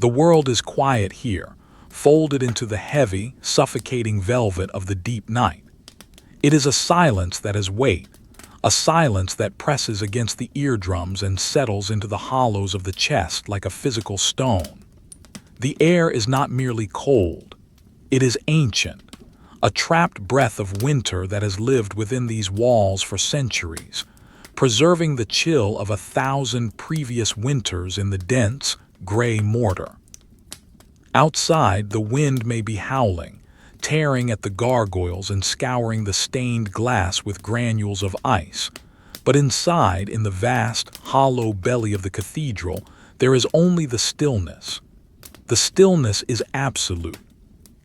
The world is quiet here, folded into the heavy, suffocating velvet of the deep night. It is a silence that has weight, a silence that presses against the eardrums and settles into the hollows of the chest like a physical stone. The air is not merely cold, it is ancient, a trapped breath of winter that has lived within these walls for centuries, preserving the chill of 1,000 previous winters in the dense, gray mortar. Outside, the wind may be howling, tearing at the gargoyles and scouring the stained glass with granules of ice. But inside, in the vast, hollow belly of the cathedral, there is only the stillness. The stillness is absolute.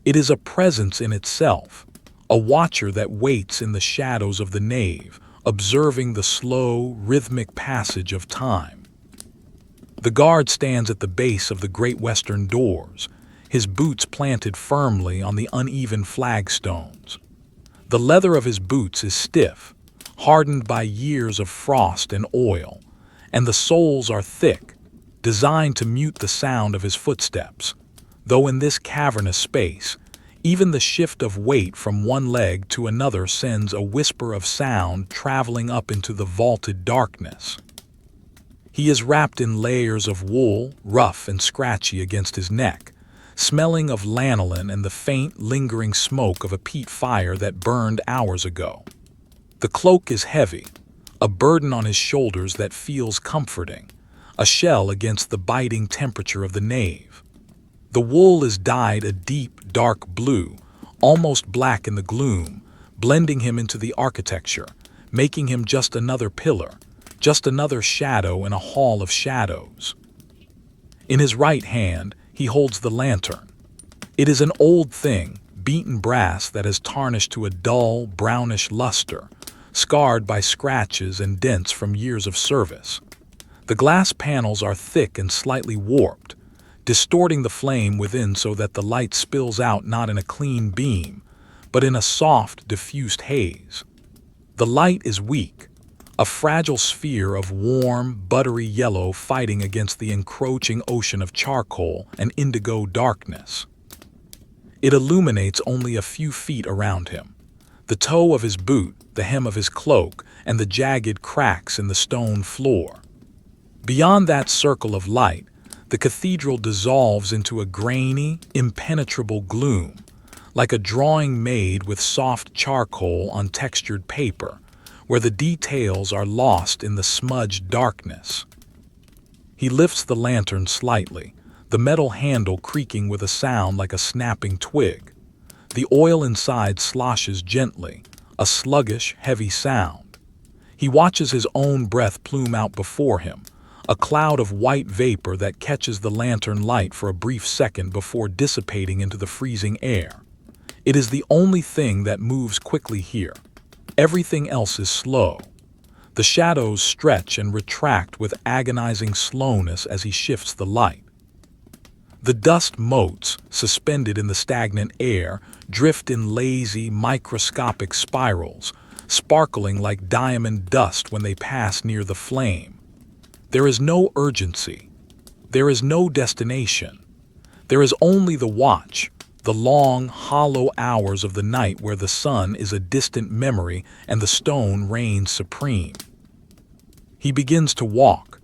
It is a presence in itself, a watcher that waits in the shadows of the nave, observing the slow, rhythmic passage of time. The guard stands at the base of the great western doors, his boots planted firmly on the uneven flagstones. The leather of his boots is stiff, hardened by years of frost and oil, and the soles are thick, designed to mute the sound of his footsteps. Though in this cavernous space, even the shift of weight from one leg to another sends a whisper of sound traveling up into the vaulted darkness. He is wrapped in layers of wool, rough and scratchy against his neck, smelling of lanolin and the faint, lingering smoke of a peat fire that burned hours ago. The cloak is heavy, a burden on his shoulders that feels comforting, a shell against the biting temperature of the nave. The wool is dyed a deep, dark blue, almost black in the gloom, blending him into the architecture, making him just another pillar, just another shadow in a hall of shadows. In his right hand, he holds the lantern. It is an old thing, beaten brass that has tarnished to a dull, brownish luster, scarred by scratches and dents from years of service. The glass panels are thick and slightly warped, distorting the flame within so that the light spills out not in a clean beam, but in a soft, diffused haze. The light is weak, a fragile sphere of warm, buttery yellow fighting against the encroaching ocean of charcoal and indigo darkness. It illuminates only a few feet around him, the toe of his boot, the hem of his cloak, and the jagged cracks in the stone floor. Beyond that circle of light, the cathedral dissolves into a grainy, impenetrable gloom, like a drawing made with soft charcoal on textured paper, where the details are lost in the smudged darkness. He lifts the lantern slightly, the metal handle creaking with a sound like a snapping twig. The oil inside sloshes gently, a sluggish, heavy sound. He watches his own breath plume out before him, a cloud of white vapor that catches the lantern light for a brief second before dissipating into the freezing air. It is the only thing that moves quickly here. Everything else is slow. The shadows stretch and retract with agonizing slowness as he shifts the light. The dust motes, suspended in the stagnant air, drift in lazy, microscopic spirals, sparkling like diamond dust when they pass near the flame. There is no urgency. There is no destination. There is only the watch, the long, hollow hours of the night where the sun is a distant memory and the stone reigns supreme. He begins to walk.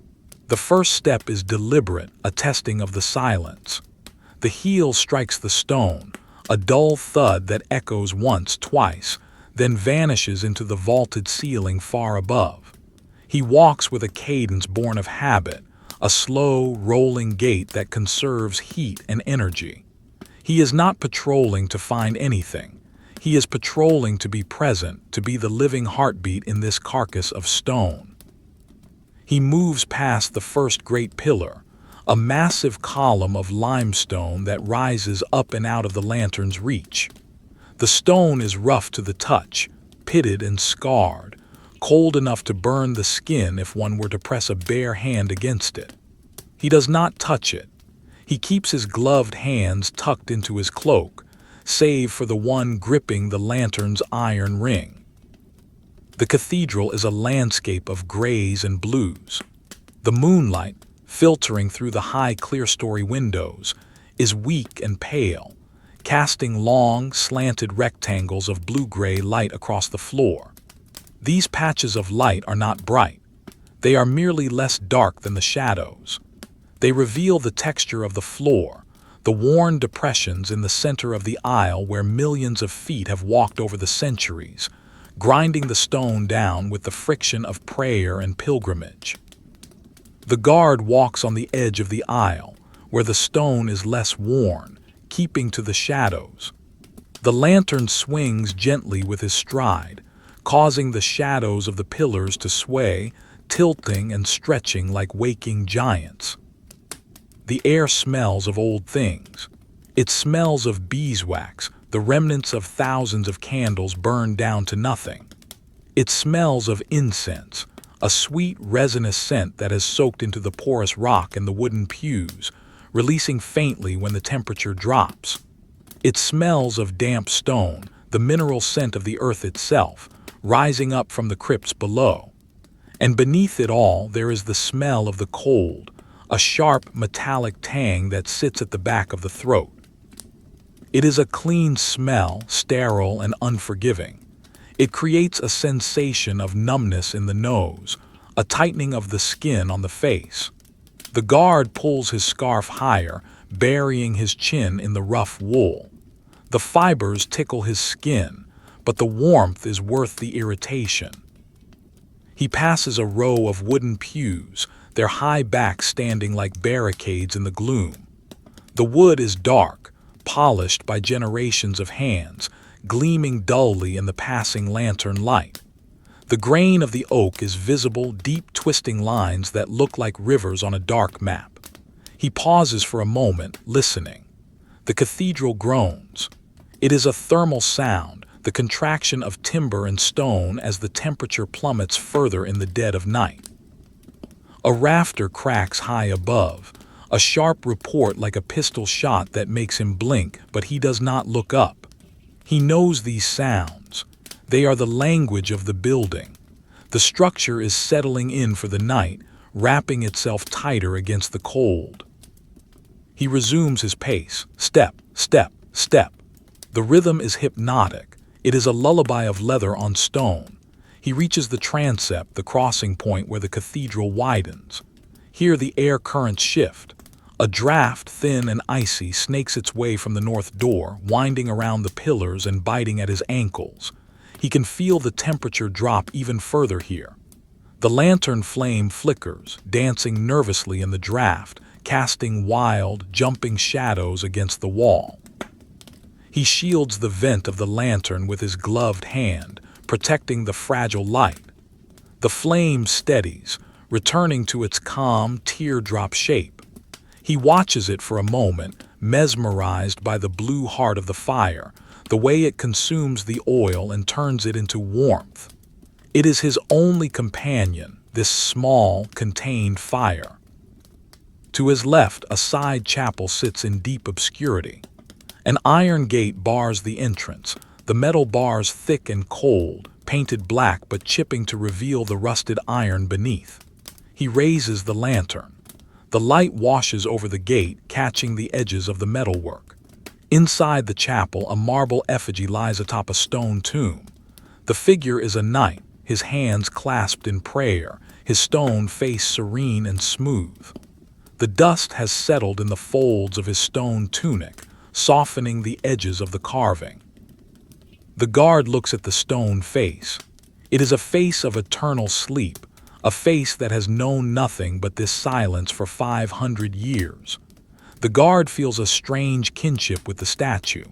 The first step is deliberate, a testing of the silence. The heel strikes the stone, a dull thud that echoes once, twice, then vanishes into the vaulted ceiling far above. He walks with a cadence born of habit, a slow, rolling gait that conserves heat and energy. He is not patrolling to find anything. He is patrolling to be present, to be the living heartbeat in this carcass of stone. He moves past the first great pillar, a massive column of limestone that rises up and out of the lantern's reach. The stone is rough to the touch, pitted and scarred, cold enough to burn the skin if one were to press a bare hand against it. He does not touch it. He keeps his gloved hands tucked into his cloak, save for the one gripping the lantern's iron ring. The cathedral is a landscape of grays and blues. The moonlight, filtering through the high clerestory windows, is weak and pale, casting long, slanted rectangles of blue-gray light across the floor. These patches of light are not bright. They are merely less dark than the shadows. They reveal the texture of the floor, the worn depressions in the center of the aisle where millions of feet have walked over the centuries, grinding the stone down with the friction of prayer and pilgrimage. The guard walks on the edge of the aisle, where the stone is less worn, keeping to the shadows. The lantern swings gently with his stride, causing the shadows of the pillars to sway, tilting and stretching like waking giants. The air smells of old things. It smells of beeswax, the remnants of thousands of candles burned down to nothing. It smells of incense, a sweet resinous scent that has soaked into the porous rock and the wooden pews, releasing faintly when the temperature drops. It smells of damp stone, the mineral scent of the earth itself, rising up from the crypts below. And beneath it all there is the smell of the cold, a sharp metallic tang that sits at the back of the throat. It is a clean smell, sterile and unforgiving. It creates a sensation of numbness in the nose, a tightening of the skin on the face. The guard pulls his scarf higher, burying his chin in the rough wool. The fibers tickle his skin, but the warmth is worth the irritation. He passes a row of wooden pews, their high backs standing like barricades in the gloom. The wood is dark, polished by generations of hands, gleaming dully in the passing lantern light. The grain of the oak is visible, deep twisting lines that look like rivers on a dark map. He pauses for a moment, listening. The cathedral groans. It is a thermal sound, the contraction of timber and stone as the temperature plummets further in the dead of night. A rafter cracks high above, a sharp report like a pistol shot that makes him blink, but he does not look up. He knows these sounds. They are the language of the building. The structure is settling in for the night, wrapping itself tighter against the cold. He resumes his pace, step, step, step. The rhythm is hypnotic. It is a lullaby of leather on stone. He reaches the transept, the crossing point where the cathedral widens. Here the air currents shift. A draft, thin and icy, snakes its way from the north door, winding around the pillars and biting at his ankles. He can feel the temperature drop even further here. The lantern flame flickers, dancing nervously in the draft, casting wild, jumping shadows against the wall. He shields the vent of the lantern with his gloved hand, protecting the fragile light. The flame steadies, returning to its calm, teardrop shape. He watches it for a moment, mesmerized by the blue heart of the fire, the way it consumes the oil and turns it into warmth. It is his only companion, this small, contained fire. To his left, a side chapel sits in deep obscurity. An iron gate bars the entrance, the metal bars thick and cold, painted black but chipping to reveal the rusted iron beneath. He raises the lantern. The light washes over the gate, catching the edges of the metalwork. Inside the chapel, a marble effigy lies atop a stone tomb. The figure is a knight, his hands clasped in prayer, his stone face serene and smooth. The dust has settled in the folds of his stone tunic, softening the edges of the carving. The guard looks at the stone face. It is a face of eternal sleep, a face that has known nothing but this silence for 500 years. The guard feels a strange kinship with the statue.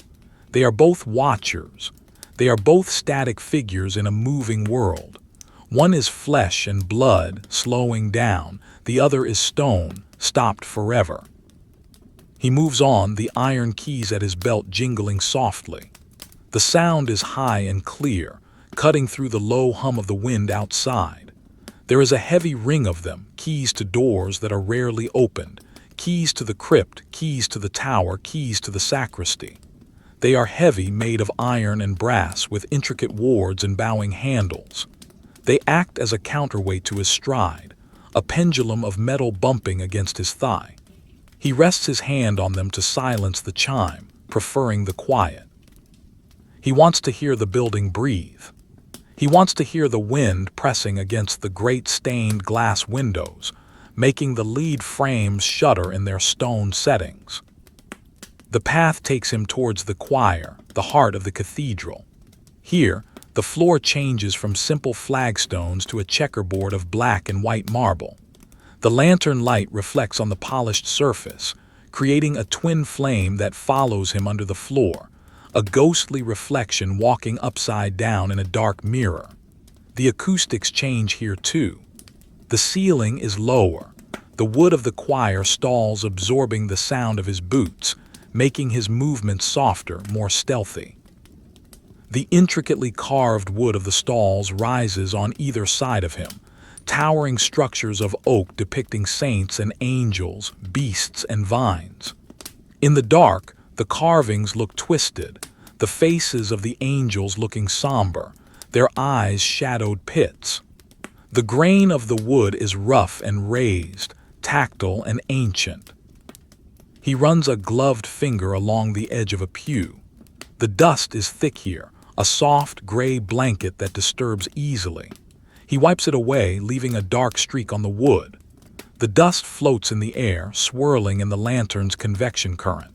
They are both watchers. They are both static figures in a moving world. One is flesh and blood, slowing down. The other is stone, stopped forever. He moves on, the iron keys at his belt jingling softly. The sound is high and clear, cutting through the low hum of the wind outside. There is a heavy ring of them, keys to doors that are rarely opened, keys to the crypt, keys to the tower, keys to the sacristy. They are heavy, made of iron and brass, with intricate wards and bowing handles. They act as a counterweight to his stride, a pendulum of metal bumping against his thigh. He rests his hand on them to silence the chime, preferring the quiet. He wants to hear the building breathe. He wants to hear the wind pressing against the great stained glass windows, making the lead frames shudder in their stone settings. The path takes him towards the choir, the heart of the cathedral. Here, the floor changes from simple flagstones to a checkerboard of black and white marble. The lantern light reflects on the polished surface, creating a twin flame that follows him under the floor, a ghostly reflection walking upside down in a dark mirror. The acoustics change here too. The ceiling is lower. The wood of the choir stalls, absorbing the sound of his boots, making his movements softer, more stealthy. The intricately carved wood of the stalls rises on either side of him, towering structures of oak depicting saints and angels, beasts and vines. In the dark, the carvings look twisted, the faces of the angels looking somber, their eyes shadowed pits. The grain of the wood is rough and raised, tactile and ancient. He runs a gloved finger along the edge of a pew. The dust is thick here, a soft gray blanket that disturbs easily. He wipes it away, leaving a dark streak on the wood. The dust floats in the air, swirling in the lantern's convection current.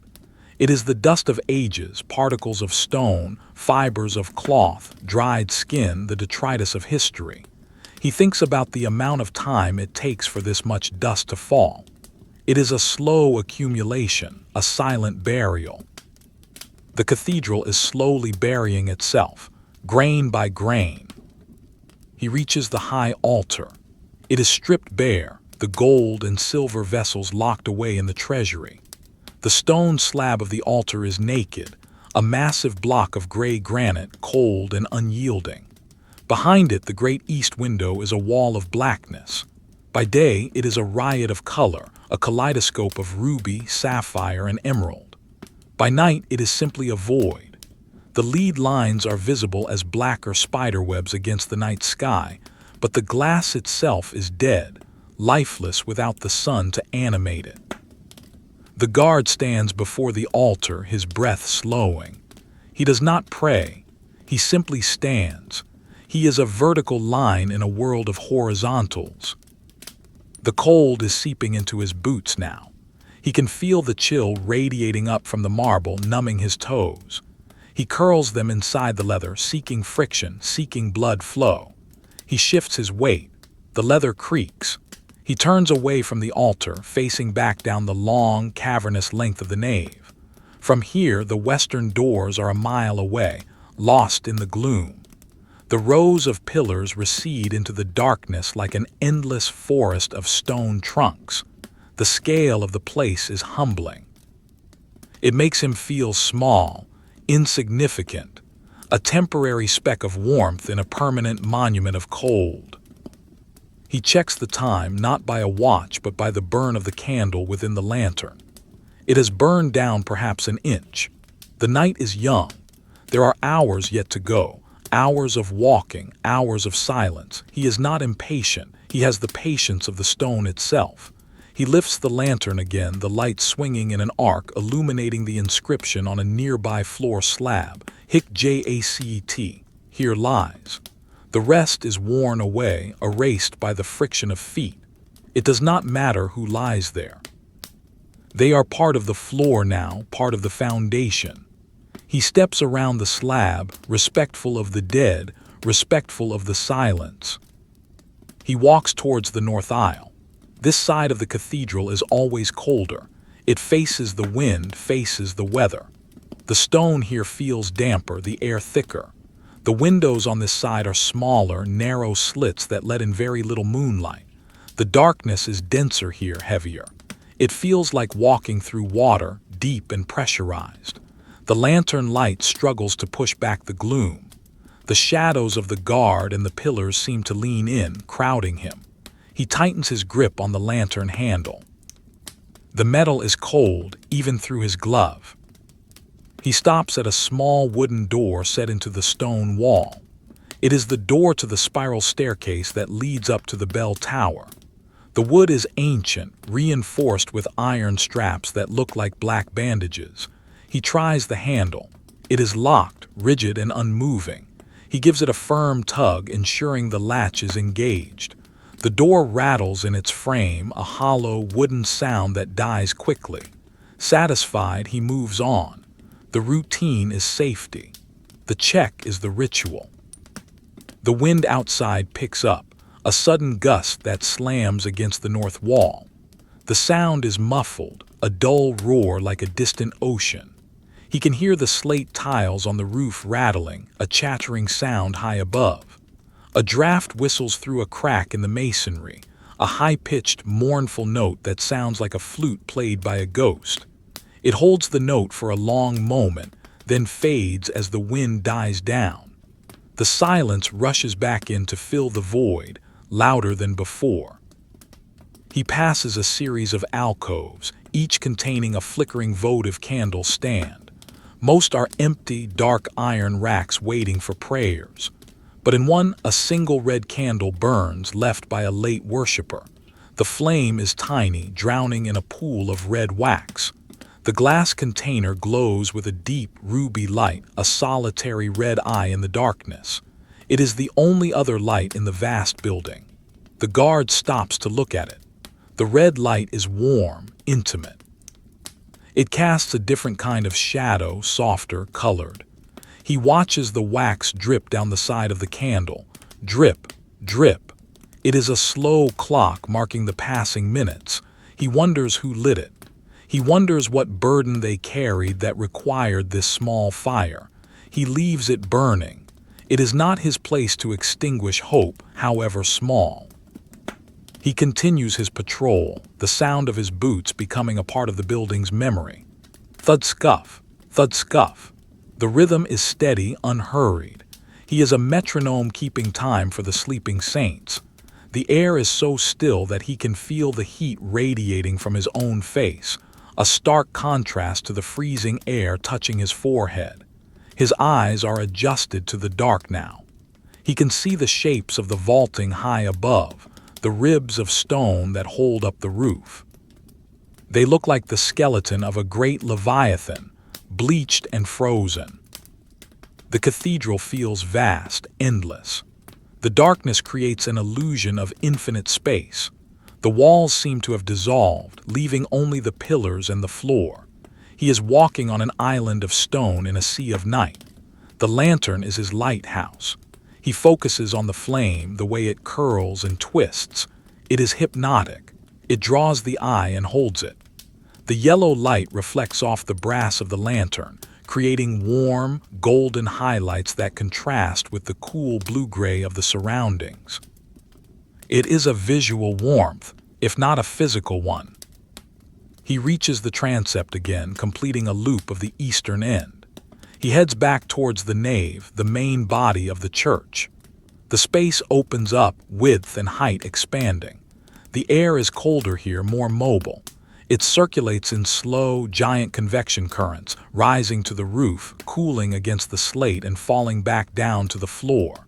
It is the dust of ages, particles of stone, fibers of cloth, dried skin, the detritus of history. He thinks about the amount of time it takes for this much dust to fall. It is a slow accumulation, a silent burial. The cathedral is slowly burying itself, grain by grain. He reaches the high altar. It is stripped bare, the gold and silver vessels locked away in the treasury. The stone slab of the altar is naked, a massive block of gray granite, cold and unyielding. Behind it, the great east window is a wall of blackness. By day, it is a riot of color, a kaleidoscope of ruby, sapphire, and emerald. By night, it is simply a void. The lead lines are visible as blacker spiderwebs against the night sky, but the glass itself is dead, lifeless without the sun to animate it. The guard stands before the altar, his breath slowing. He does not pray. He simply stands. He is a vertical line in a world of horizontals. The cold is seeping into his boots now. He can feel the chill radiating up from the marble, numbing his toes. He curls them inside the leather, seeking friction, seeking blood flow. He shifts his weight. The leather creaks. He turns away from the altar, facing back down the long, cavernous length of the nave. From here, the western doors are a mile away, lost in the gloom. The rows of pillars recede into the darkness like an endless forest of stone trunks. The scale of the place is humbling. It makes him feel small, insignificant, a temporary speck of warmth in a permanent monument of cold. He checks the time not by a watch but by the burn of the candle within the lantern. It has burned down perhaps an inch. The night is young. There are hours yet to go. Hours of walking, hours of silence. He is not impatient. He has the patience of the stone itself. He lifts the lantern again, the light swinging in an arc, illuminating the inscription on a nearby floor slab. Hic Jacet, here lies. The rest is worn away, erased by the friction of feet. It does not matter who lies there. They are part of the floor now, part of the foundation. He steps around the slab, respectful of the dead, respectful of the silence. He walks towards the north aisle. This side of the cathedral is always colder. It faces the wind, faces the weather. The stone here feels damper, the air thicker. The windows on this side are smaller, narrow slits that let in very little moonlight. The darkness is denser here, heavier. It feels like walking through water, deep and pressurized. The lantern light struggles to push back the gloom. The shadows of the guard and the pillars seem to lean in, crowding him. He tightens his grip on the lantern handle. The metal is cold, even through his glove. He stops at a small wooden door set into the stone wall. It is the door to the spiral staircase that leads up to the bell tower. The wood is ancient, reinforced with iron straps that look like black bandages. He tries the handle. It is locked, rigid and unmoving. He gives it a firm tug, ensuring the latch is engaged. The door rattles in its frame, a hollow, wooden sound that dies quickly. Satisfied, he moves on. The routine is safety. The check is the ritual. The wind outside picks up, a sudden gust that slams against the north wall. The sound is muffled, a dull roar like a distant ocean. He can hear the slate tiles on the roof rattling, a chattering sound high above. A draft whistles through a crack in the masonry, a high-pitched, mournful note that sounds like a flute played by a ghost. It holds the note for a long moment, then fades as the wind dies down. The silence rushes back in to fill the void, louder than before. He passes a series of alcoves, each containing a flickering votive candle stand. Most are empty, dark iron racks waiting for prayers. But in one, a single red candle burns, left by a late worshiper. The flame is tiny, drowning in a pool of red wax. The glass container glows with a deep, ruby light, a solitary red eye in the darkness. It is the only other light in the vast building. The guard stops to look at it. The red light is warm, intimate. It casts a different kind of shadow, softer, colored. He watches the wax drip down the side of the candle. Drip, drip. It is a slow clock marking the passing minutes. He wonders who lit it. He wonders what burden they carried that required this small fire. He leaves it burning. It is not his place to extinguish hope, however small. He continues his patrol, the sound of his boots becoming a part of the building's memory. Thud scuff, thud scuff. The rhythm is steady, unhurried. He is a metronome keeping time for the sleeping saints. The air is so still that he can feel the heat radiating from his own face, a stark contrast to the freezing air touching his forehead. His eyes are adjusted to the dark now. He can see the shapes of the vaulting high above, the ribs of stone that hold up the roof. They look like the skeleton of a great leviathan, bleached and frozen. The cathedral feels vast, endless. The darkness creates an illusion of infinite space. The walls seem to have dissolved, leaving only the pillars and the floor. He is walking on an island of stone in a sea of night. The lantern is his lighthouse. He focuses on the flame, the way it curls and twists. It is hypnotic. It draws the eye and holds it. The yellow light reflects off the brass of the lantern, creating warm, golden highlights that contrast with the cool blue-gray of the surroundings. It is a visual warmth, if not a physical one. He reaches the transept again, completing a loop of the eastern end. He heads back towards the nave, the main body of the church. The space opens up, width and height expanding. The air is colder here, more mobile. It circulates in slow, giant convection currents, rising to the roof, cooling against the slate and falling back down to the floor.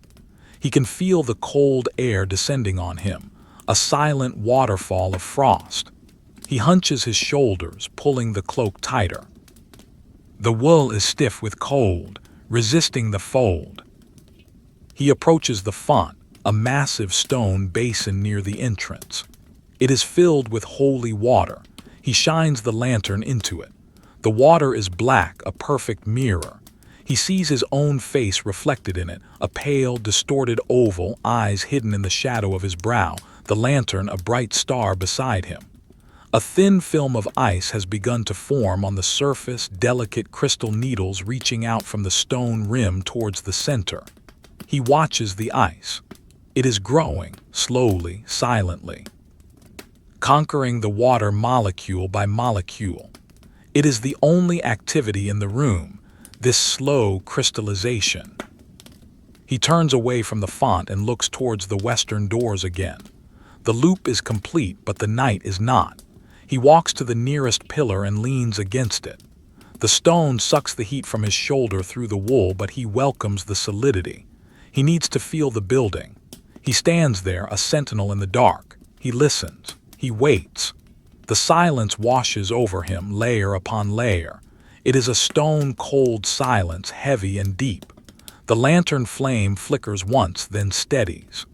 He can feel the cold air descending on him, a silent waterfall of frost. He hunches his shoulders, pulling the cloak tighter. The wool is stiff with cold, resisting the fold. He approaches the font, a massive stone basin near the entrance. It is filled with holy water. He shines the lantern into it. The water is black, a perfect mirror. He sees his own face reflected in it, a pale, distorted oval, eyes hidden in the shadow of his brow, the lantern a bright star beside him. A thin film of ice has begun to form on the surface, delicate crystal needles reaching out from the stone rim towards the center. He watches the ice. It is growing, slowly, silently, conquering the water molecule by molecule. It is the only activity in the room, this slow crystallization. He turns away from the font and looks towards the western doors again. The loop is complete, but the night is not. He walks to the nearest pillar and leans against it. The stone sucks the heat from his shoulder through the wool, but he welcomes the solidity. He needs to feel the building. He stands there, a sentinel in the dark. He listens. He waits. The silence washes over him, layer upon layer. It is a stone-cold silence, heavy and deep. The lantern flame flickers once, then steadies.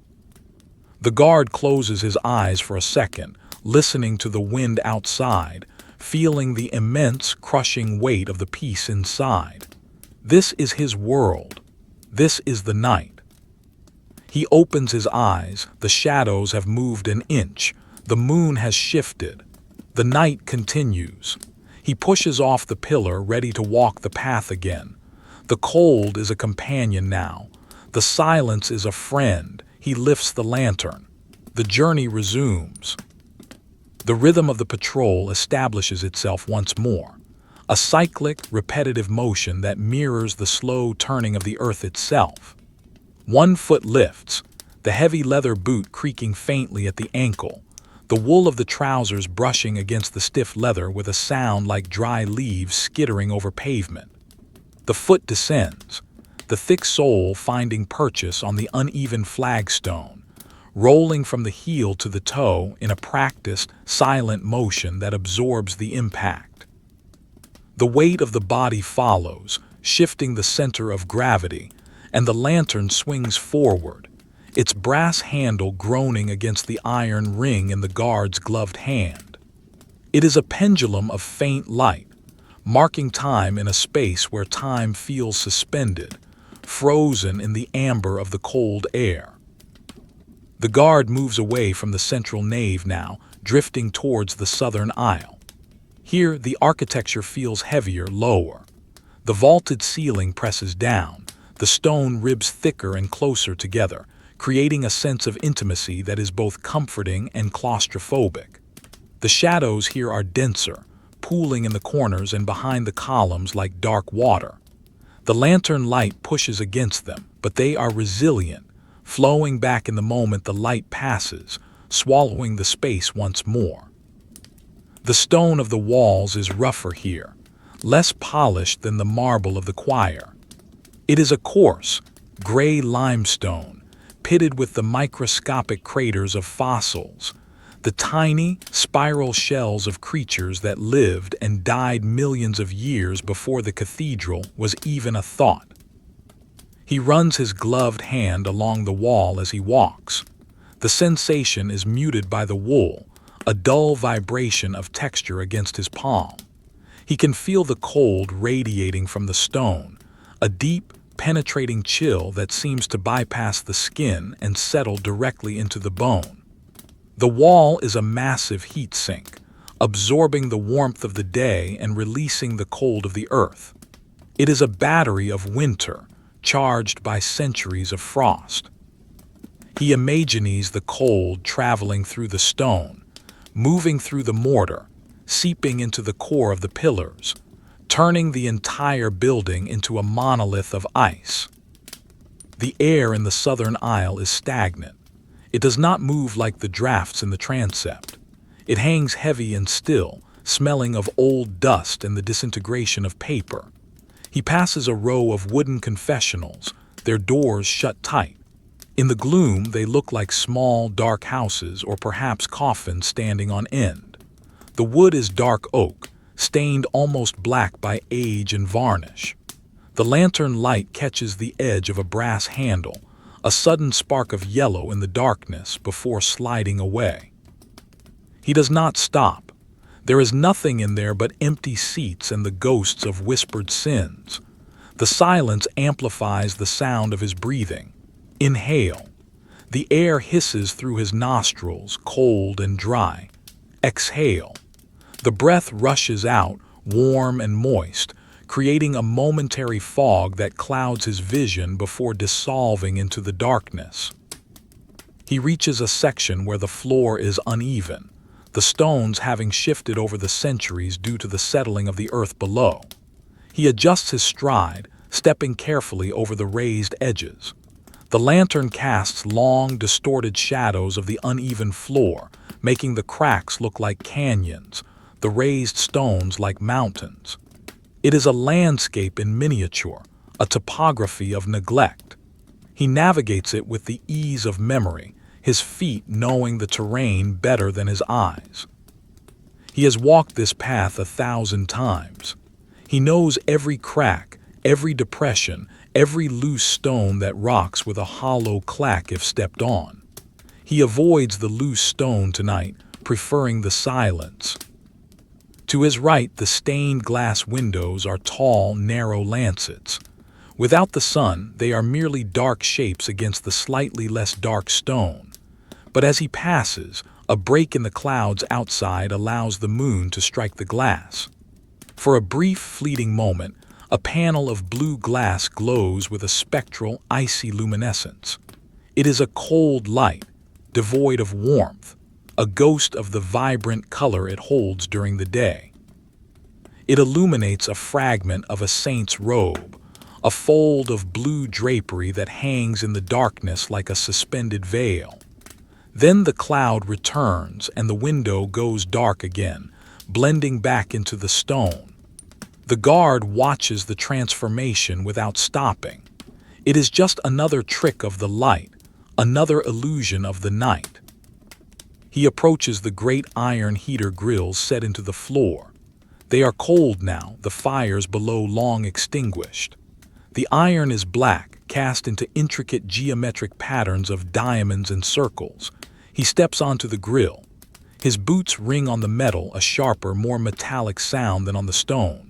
The guard closes his eyes for a second, listening to the wind outside, feeling the immense, crushing weight of the peace inside. This is his world. This is the night. He opens his eyes. The shadows have moved an inch. The moon has shifted. The night continues. He pushes off the pillar, ready to walk the path again. The cold is a companion now. The silence is a friend. He lifts the lantern. The journey resumes. The rhythm of the patrol establishes itself once more. A cyclic, repetitive motion that mirrors the slow turning of the earth itself. One foot lifts, the heavy leather boot creaking faintly at the ankle, the wool of the trousers brushing against the stiff leather with a sound like dry leaves skittering over pavement. The foot descends, the thick sole finding purchase on the uneven flagstone, rolling from the heel to the toe in a practiced, silent motion that absorbs the impact. The weight of the body follows, shifting the center of gravity, and the lantern swings forward, its brass handle groaning against the iron ring in the guard's gloved hand. It is a pendulum of faint light, marking time in a space where time feels suspended, frozen in the amber of the cold air. The guard moves away from the central nave now, drifting towards the southern aisle. Here, the architecture feels heavier, lower. The vaulted ceiling presses down, the stone ribs thicker and closer together, creating a sense of intimacy that is both comforting and claustrophobic. The shadows here are denser, pooling in the corners and behind the columns like dark water. The lantern light pushes against them, but they are resilient, flowing back in the moment the light passes, swallowing the space once more. The stone of the walls is rougher here, less polished than the marble of the choir. It is a coarse, gray limestone, pitted with the microscopic craters of fossils, the tiny, spiral shells of creatures that lived and died millions of years before the cathedral was even a thought. He runs his gloved hand along the wall as he walks. The sensation is muted by the wool, a dull vibration of texture against his palm. He can feel the cold radiating from the stone, a deep, penetrating chill that seems to bypass the skin and settle directly into the bone. The wall is a massive heat sink, absorbing the warmth of the day and releasing the cold of the earth. It is a battery of winter, charged by centuries of frost. He imagines the cold traveling through the stone, moving through the mortar, seeping into the core of the pillars, turning the entire building into a monolith of ice. The air in the southern aisle is stagnant. It does not move like the drafts in the transept. It hangs heavy and still, smelling of old dust and the disintegration of paper. He passes a row of wooden confessionals, their doors shut tight. In the gloom, they look like small, dark houses or perhaps coffins standing on end. The wood is dark oak, stained almost black by age and varnish. The lantern light catches the edge of a brass handle, a sudden spark of yellow in the darkness before sliding away. He does not stop. There is nothing in there but empty seats and the ghosts of whispered sins. The silence amplifies the sound of his breathing. Inhale. The air hisses through his nostrils, cold and dry. Exhale. The breath rushes out, warm and moist, creating a momentary fog that clouds his vision before dissolving into the darkness. He reaches a section where the floor is uneven, the stones having shifted over the centuries due to the settling of the earth below. He adjusts his stride, stepping carefully over the raised edges. The lantern casts long, distorted shadows of the uneven floor, making the cracks look like canyons, the raised stones like mountains. It is a landscape in miniature, a topography of neglect. He navigates it with the ease of memory, his feet knowing the terrain better than his eyes. He has walked this path 1,000 times. He knows every crack, every depression, every loose stone that rocks with a hollow clack if stepped on. He avoids the loose stone tonight, preferring the silence. To his right, the stained glass windows are tall, narrow lancets. Without the sun, they are merely dark shapes against the slightly less dark stone. But as he passes, a break in the clouds outside allows the moon to strike the glass. For a brief, fleeting moment, a panel of blue glass glows with a spectral, icy luminescence. It is a cold light, devoid of warmth, a ghost of the vibrant color it holds during the day. It illuminates a fragment of a saint's robe, a fold of blue drapery that hangs in the darkness like a suspended veil. Then the cloud returns and the window goes dark again, blending back into the stone. The guard watches the transformation without stopping. It is just another trick of the light, another illusion of the night. He approaches the great iron heater grills set into the floor. They are cold now, the fires below long extinguished. The iron is black, cast into intricate geometric patterns of diamonds and circles. He steps onto the grill. His boots ring on the metal, a sharper, more metallic sound than on the stone.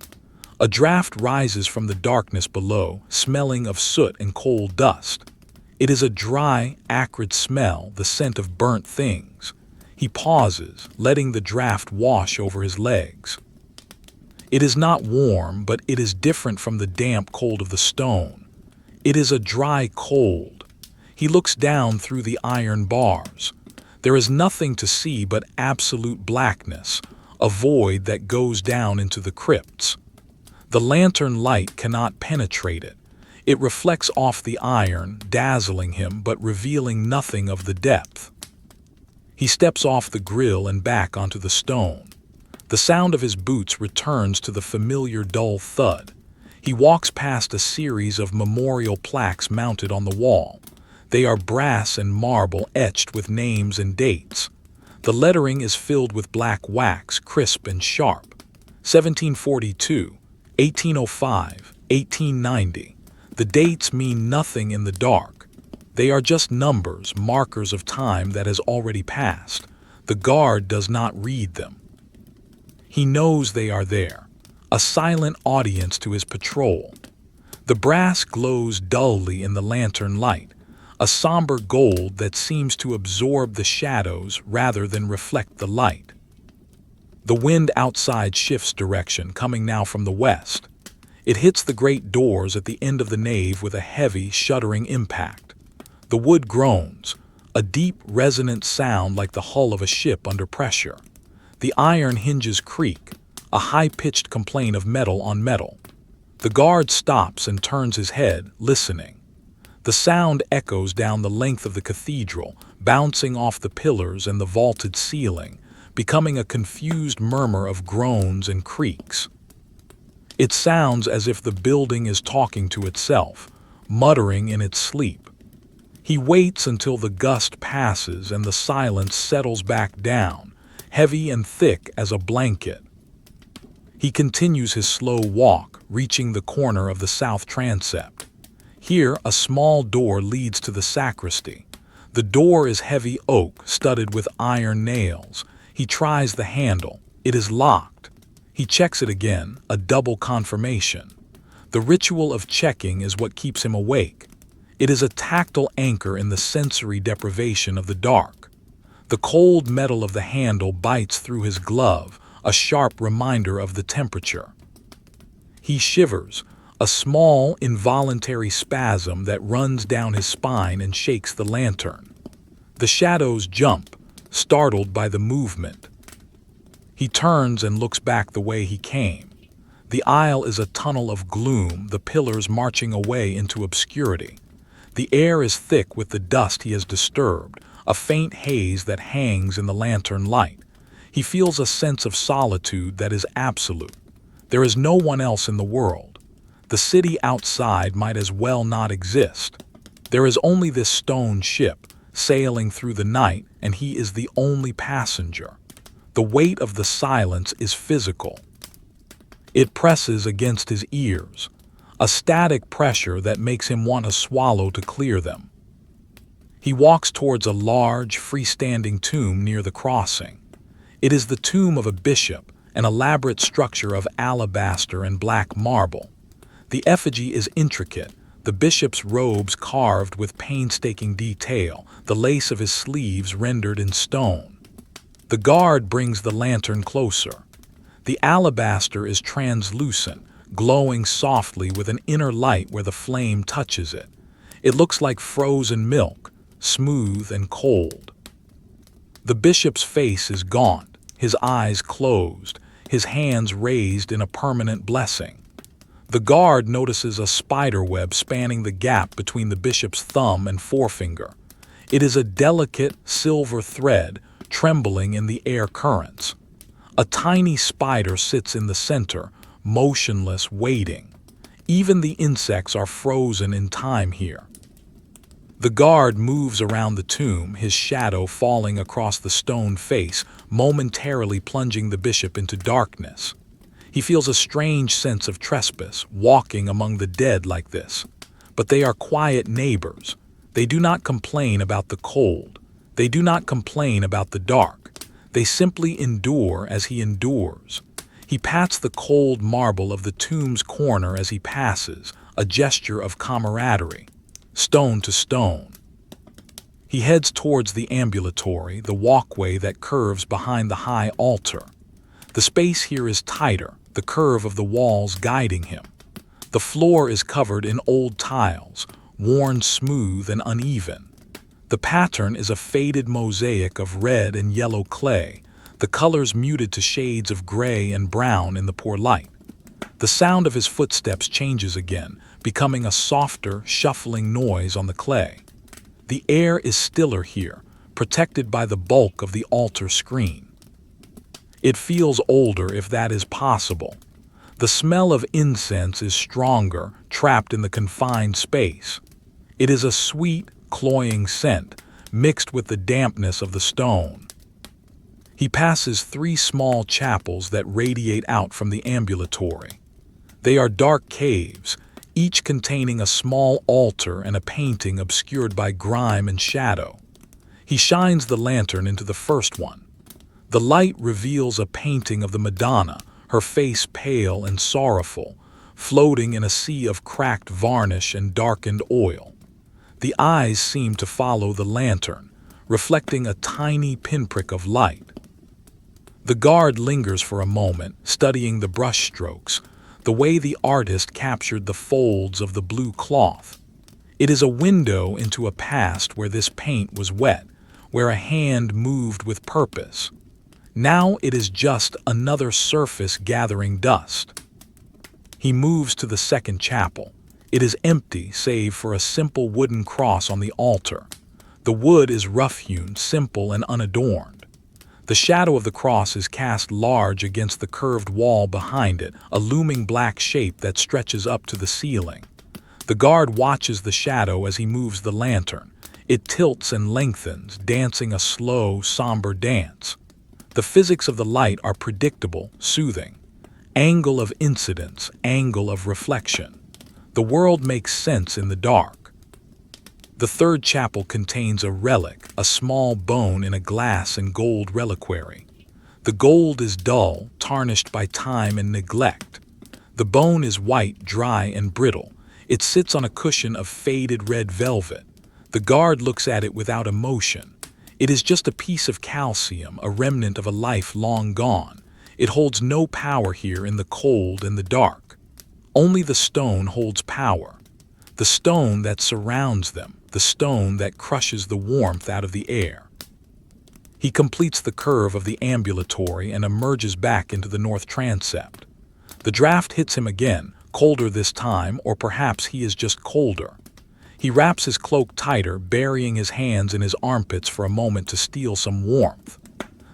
A draft rises from the darkness below, smelling of soot and coal dust. It is a dry, acrid smell, the scent of burnt things. He pauses, letting the draft wash over his legs. It is not warm, but it is different from the damp cold of the stone. It is a dry cold. He looks down through the iron bars. There is nothing to see but absolute blackness, a void that goes down into the crypts. The lantern light cannot penetrate it. It reflects off the iron, dazzling him but revealing nothing of the depth. He steps off the grill and back onto the stone. The sound of his boots returns to the familiar dull thud. He walks past a series of memorial plaques mounted on the wall. They are brass and marble etched with names and dates. The lettering is filled with black wax, crisp and sharp. 1742, 1805, 1890. The dates mean nothing in the dark. They are just numbers, markers of time that has already passed. The guard does not read them. He knows they are there, a silent audience to his patrol. The brass glows dully in the lantern light, a somber gold that seems to absorb the shadows rather than reflect the light. The wind outside shifts direction, coming now from the west. It hits the great doors at the end of the nave with a heavy, shuddering impact. The wood groans, a deep, resonant sound like the hull of a ship under pressure. The iron hinges creak, a high-pitched complaint of metal on metal. The guard stops and turns his head, listening. The sound echoes down the length of the cathedral, bouncing off the pillars and the vaulted ceiling, becoming a confused murmur of groans and creaks. It sounds as if the building is talking to itself, muttering in its sleep. He waits until the gust passes and the silence settles back down, heavy and thick as a blanket. He continues his slow walk, reaching the corner of the south transept. Here, a small door leads to the sacristy. The door is heavy oak, studded with iron nails. He tries the handle. It is locked. He checks it again, a double confirmation. The ritual of checking is what keeps him awake. It is a tactile anchor in the sensory deprivation of the dark. The cold metal of the handle bites through his glove, a sharp reminder of the temperature. He shivers, a small, involuntary spasm that runs down his spine and shakes the lantern. The shadows jump, startled by the movement. He turns and looks back the way he came. The aisle is a tunnel of gloom, the pillars marching away into obscurity. The air is thick with the dust he has disturbed, a faint haze that hangs in the lantern light. He feels a sense of solitude that is absolute. There is no one else in the world. The city outside might as well not exist. There is only this stone ship, sailing through the night, and he is the only passenger. The weight of the silence is physical. It presses against his ears, a static pressure that makes him want to swallow to clear them. He walks towards a large, freestanding tomb near the crossing. It is the tomb of a bishop, an elaborate structure of alabaster and black marble. The effigy is intricate, the bishop's robes carved with painstaking detail, the lace of his sleeves rendered in stone. The guard brings the lantern closer. The alabaster is translucent, glowing softly with an inner light where the flame touches it. It looks like frozen milk, smooth and cold. The bishop's face is gaunt, his eyes closed, his hands raised in a permanent blessing. The guard notices a spider web spanning the gap between the bishop's thumb and forefinger. It is a delicate silver thread trembling in the air currents. A tiny spider sits in the center, motionless, waiting. Even the insects are frozen in time here. The guard moves around the tomb, his shadow falling across the stone face, momentarily plunging the bishop into darkness. He feels a strange sense of trespass, walking among the dead like this. But they are quiet neighbors. They do not complain about the cold. They do not complain about the dark. They simply endure as he endures. He pats the cold marble of the tomb's corner as he passes, a gesture of camaraderie. Stone to stone. He heads towards the ambulatory, the walkway that curves behind the high altar. The space here is tighter, the curve of the walls guiding him. The floor is covered in old tiles, worn smooth and uneven. The pattern is a faded mosaic of red and yellow clay, the colors muted to shades of gray and brown in the poor light. The sound of his footsteps changes again, becoming a softer, shuffling noise on the clay. The air is stiller here, protected by the bulk of the altar screen. It feels older, if that is possible. The smell of incense is stronger, trapped in the confined space. It is a sweet, cloying scent, mixed with the dampness of the stone. He passes 3 small chapels that radiate out from the ambulatory. They are dark caves, each containing a small altar and a painting obscured by grime and shadow. He shines the lantern into the first one. The light reveals a painting of the Madonna, her face pale and sorrowful, floating in a sea of cracked varnish and darkened oil. The eyes seem to follow the lantern, reflecting a tiny pinprick of light. The guard lingers for a moment, studying the brushstrokes, the way the artist captured the folds of the blue cloth. It is a window into a past where this paint was wet, where a hand moved with purpose. Now it is just another surface gathering dust. He moves to the second chapel. It is empty save for a simple wooden cross on the altar. The wood is rough-hewn, simple and unadorned. The shadow of the cross is cast large against the curved wall behind it, a looming black shape that stretches up to the ceiling. The guard watches the shadow as he moves the lantern. It tilts and lengthens, dancing a slow, somber dance. The physics of the light are predictable, soothing. Angle of incidence, angle of reflection. The world makes sense in the dark. The third chapel contains a relic, a small bone in a glass and gold reliquary. The gold is dull, tarnished by time and neglect. The bone is white, dry, and brittle. It sits on a cushion of faded red velvet. The guard looks at it without emotion. It is just a piece of calcium, a remnant of a life long gone. It holds no power here in the cold and the dark. Only the stone holds power. The stone that surrounds them, the stone that crushes the warmth out of the air. He completes the curve of the ambulatory and emerges back into the north transept. The draft hits him again, colder this time, or perhaps he is just colder. He wraps his cloak tighter, burying his hands in his armpits for a moment to steal some warmth.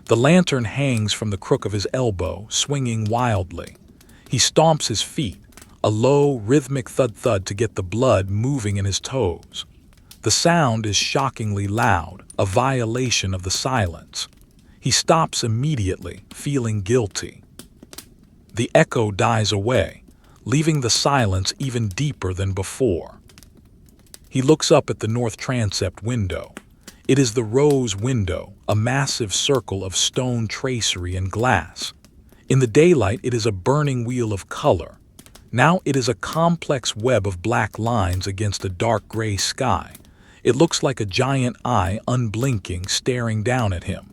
The lantern hangs from the crook of his elbow, swinging wildly. He stomps his feet, a low, rhythmic thud-thud to get the blood moving in his toes. The sound is shockingly loud, a violation of the silence. He stops immediately, feeling guilty. The echo dies away, leaving the silence even deeper than before. He looks up at the north transept window. It is the rose window, a massive circle of stone tracery and glass. In the daylight, it is a burning wheel of color. Now it is a complex web of black lines against a dark gray sky. It looks like a giant eye unblinking, staring down at him.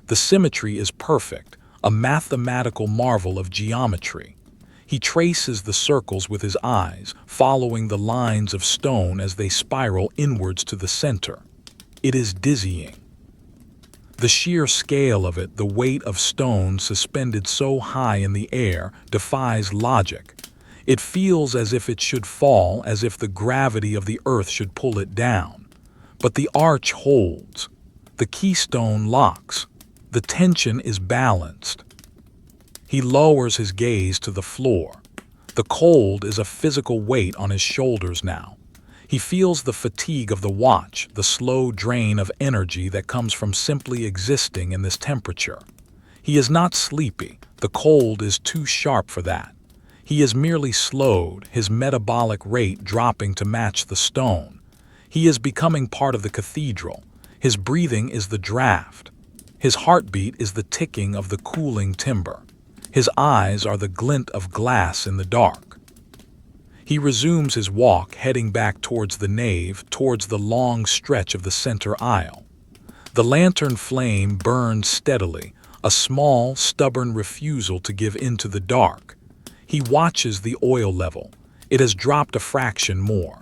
The symmetry is perfect, a mathematical marvel of geometry. He traces the circles with his eyes, following the lines of stone as they spiral inwards to the center. It is dizzying. The sheer scale of it, the weight of stone suspended so high in the air, defies logic. It feels as if it should fall, as if the gravity of the earth should pull it down. But the arch holds. The keystone locks. The tension is balanced. He lowers his gaze to the floor. The cold is a physical weight on his shoulders now. He feels the fatigue of the watch, the slow drain of energy that comes from simply existing in this temperature. He is not sleepy. The cold is too sharp for that. He is merely slowed, his metabolic rate dropping to match the stone. He is becoming part of the cathedral. His breathing is the draft. His heartbeat is the ticking of the cooling timber. His eyes are the glint of glass in the dark. He resumes his walk, heading back towards the nave, towards the long stretch of the center aisle. The lantern flame burns steadily, a small, stubborn refusal to give in to the dark. He watches the oil level. It has dropped a fraction more.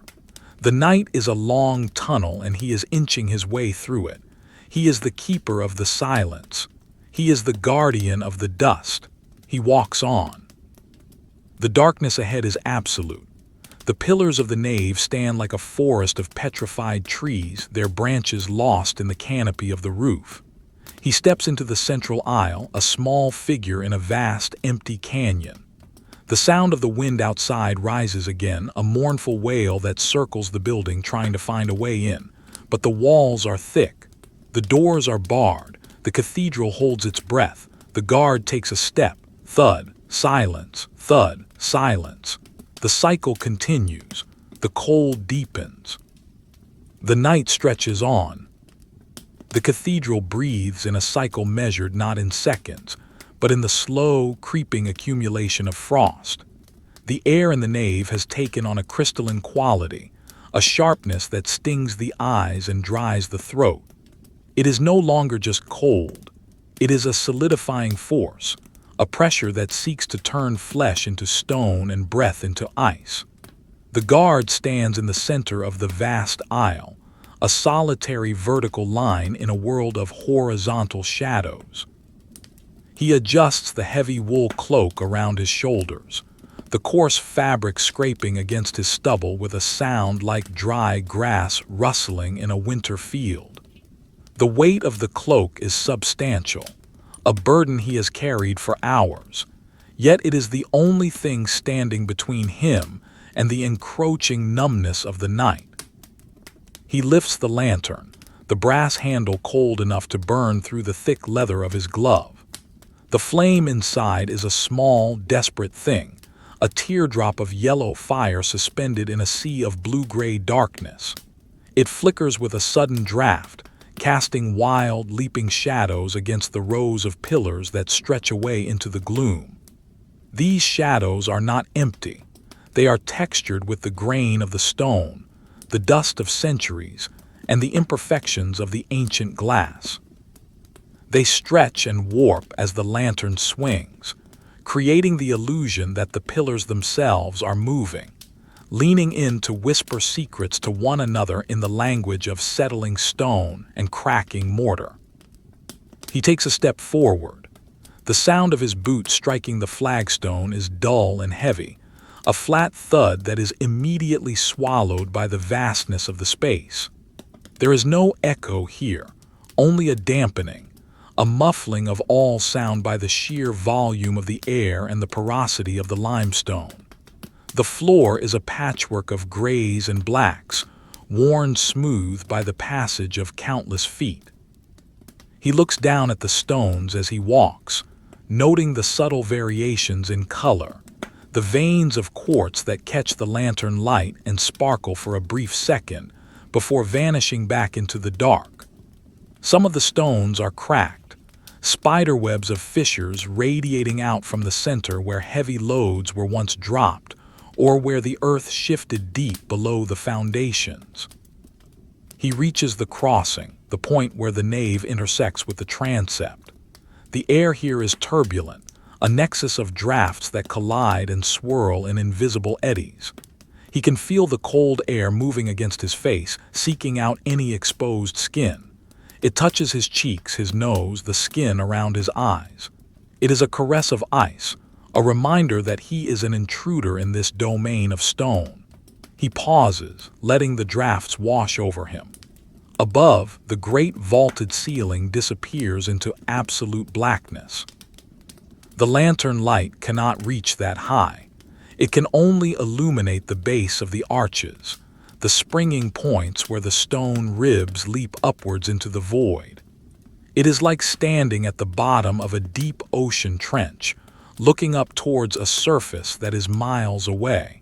The night is a long tunnel, and he is inching his way through it. He is the keeper of the silence. He is the guardian of the dust. He walks on. The darkness ahead is absolute. The pillars of the nave stand like a forest of petrified trees, their branches lost in the canopy of the roof. He steps into the central aisle, a small figure in a vast, empty canyon. The sound of the wind outside rises again, a mournful wail that circles the building trying to find a way in. But the walls are thick. The doors are barred. The cathedral holds its breath. The guard takes a step. Thud, silence, thud, silence. The cycle continues. The cold deepens. The night stretches on. The cathedral breathes in a cycle measured not in seconds, but in the slow, creeping accumulation of frost. The air in the nave has taken on a crystalline quality, a sharpness that stings the eyes and dries the throat. It is no longer just cold. It is a solidifying force, a pressure that seeks to turn flesh into stone and breath into ice. The guard stands in the center of the vast aisle, a solitary vertical line in a world of horizontal shadows. He adjusts the heavy wool cloak around his shoulders, the coarse fabric scraping against his stubble with a sound like dry grass rustling in a winter field. The weight of the cloak is substantial, a burden he has carried for hours, yet it is the only thing standing between him and the encroaching numbness of the night. He lifts the lantern, the brass handle cold enough to burn through the thick leather of his glove. The flame inside is a small, desperate thing, a teardrop of yellow fire suspended in a sea of blue-gray darkness. It flickers with a sudden draft, casting wild, leaping shadows against the rows of pillars that stretch away into the gloom. These shadows are not empty. They are textured with the grain of the stone, the dust of centuries, and the imperfections of the ancient glass. They stretch and warp as the lantern swings, creating the illusion that the pillars themselves are moving, leaning in to whisper secrets to one another in the language of settling stone and cracking mortar. He takes a step forward. The sound of his boot striking the flagstone is dull and heavy, a flat thud that is immediately swallowed by the vastness of the space. There is no echo here, only a dampening, a muffling of all sound by the sheer volume of the air and the porosity of the limestone. The floor is a patchwork of grays and blacks, worn smooth by the passage of countless feet. He looks down at the stones as he walks, noting the subtle variations in color, the veins of quartz that catch the lantern light and sparkle for a brief second before vanishing back into the dark. Some of the stones are cracked, spiderwebs of fissures radiating out from the center where heavy loads were once dropped or where the earth shifted deep below the foundations. He reaches the crossing, the point where the nave intersects with the transept. The air here is turbulent, a nexus of drafts that collide and swirl in invisible eddies. He can feel the cold air moving against his face, seeking out any exposed skin. It touches his cheeks, his nose, the skin around his eyes. It is a caress of ice, a reminder that he is an intruder in this domain of stone. He pauses, letting the drafts wash over him. Above, the great vaulted ceiling disappears into absolute blackness. The lantern light cannot reach that high. It can only illuminate the base of the arches, the springing points where the stone ribs leap upwards into the void. It is like standing at the bottom of a deep ocean trench, looking up towards a surface that is miles away.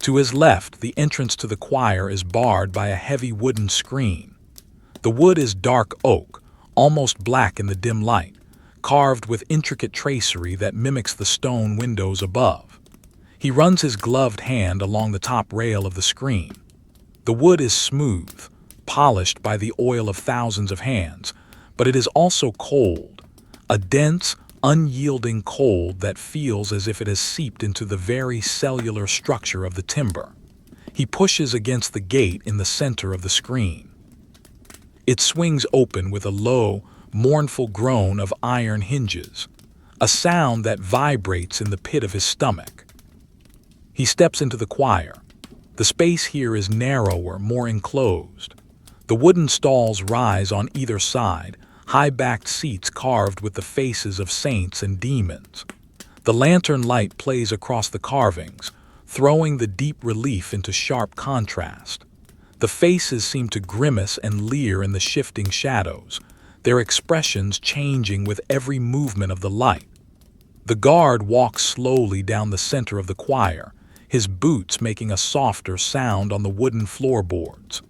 To his left, the entrance to the choir is barred by a heavy wooden screen. The wood is dark oak, almost black in the dim light, carved with intricate tracery that mimics the stone windows above. He runs his gloved hand along the top rail of the screen. The wood is smooth, polished by the oil of thousands of hands, but it is also cold, a dense, unyielding cold that feels as if it has seeped into the very cellular structure of the timber. He pushes against the gate in the center of the screen. It swings open with a low, mournful groan of iron hinges, a sound that vibrates in the pit of his stomach. He steps into the choir. The space here is narrower, more enclosed. The wooden stalls rise on either side, high-backed seats carved with the faces of saints and demons. The lantern light plays across the carvings, throwing the deep relief into sharp contrast. The faces seem to grimace and leer in the shifting shadows, their expressions changing with every movement of the light. The guard walks slowly down the center of the choir, his boots making a softer sound on the wooden floorboards.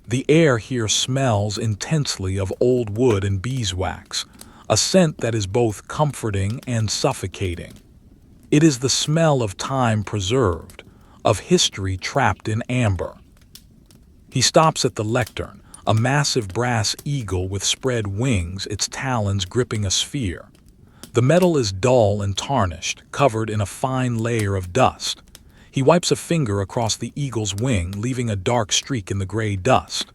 The air here smells intensely of old wood and beeswax, a scent that is both comforting and suffocating. It is the smell of time preserved, of history trapped in amber. He stops at the lectern, a massive brass eagle with spread wings, its talons gripping a sphere. The metal is dull and tarnished, covered in a fine layer of dust. He wipes a finger across the eagle's wing, leaving a dark streak in the gray dust.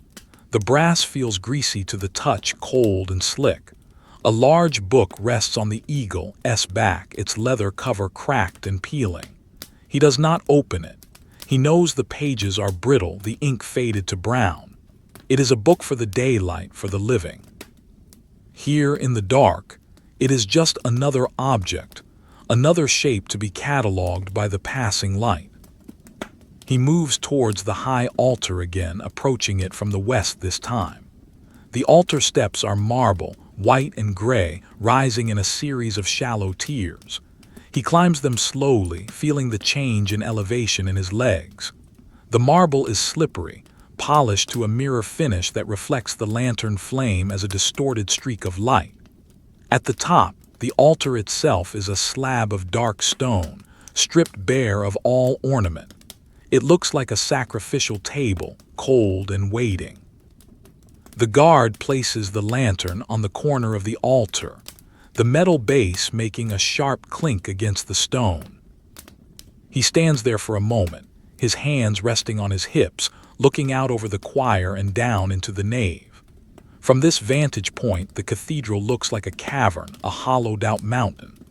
The brass feels greasy to the touch, cold and slick. A large book rests on the eagle's back, its leather cover cracked and peeling. He does not open it. He knows the pages are brittle, the ink faded to brown. It is a book for the daylight, for the living. Here in the dark, it is just another object, another shape to be catalogued by the passing light. He moves towards the high altar again, approaching it from the west this time. The altar steps are marble, white and gray, rising in a series of shallow tiers. He climbs them slowly, feeling the change in elevation in his legs. The marble is slippery, polished to a mirror finish that reflects the lantern flame as a distorted streak of light. At the top, the altar itself is a slab of dark stone, stripped bare of all ornament. It looks like a sacrificial table, cold and waiting. The guard places the lantern on the corner of the altar, the metal base making a sharp clink against the stone. He stands there for a moment, his hands resting on his hips, looking out over the choir and down into the nave. From this vantage point, the cathedral looks like a cavern, a hollowed-out mountain.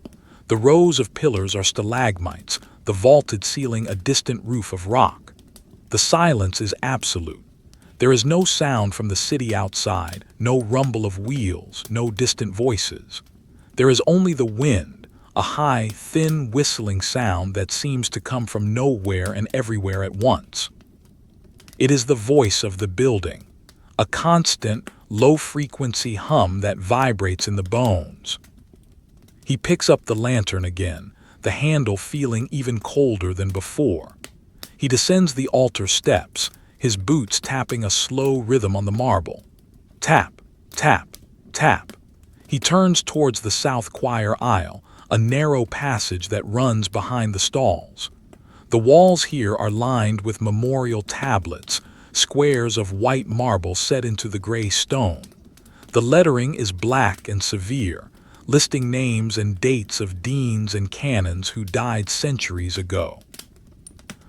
The rows of pillars are stalagmites, the vaulted ceiling a distant roof of rock. The silence is absolute. There is no sound from the city outside, no rumble of wheels, no distant voices. There is only the wind, a high, thin, whistling sound that seems to come from nowhere and everywhere at once. It is the voice of the building, a constant, low-frequency hum that vibrates in the bones. He picks up the lantern again, the handle feeling even colder than before. He descends the altar steps, his boots tapping a slow rhythm on the marble. Tap, tap, tap. He turns towards the south choir aisle, a narrow passage that runs behind the stalls. The walls here are lined with memorial tablets, squares of white marble set into the gray stone. The lettering is black and severe, listing names and dates of deans and canons who died centuries ago.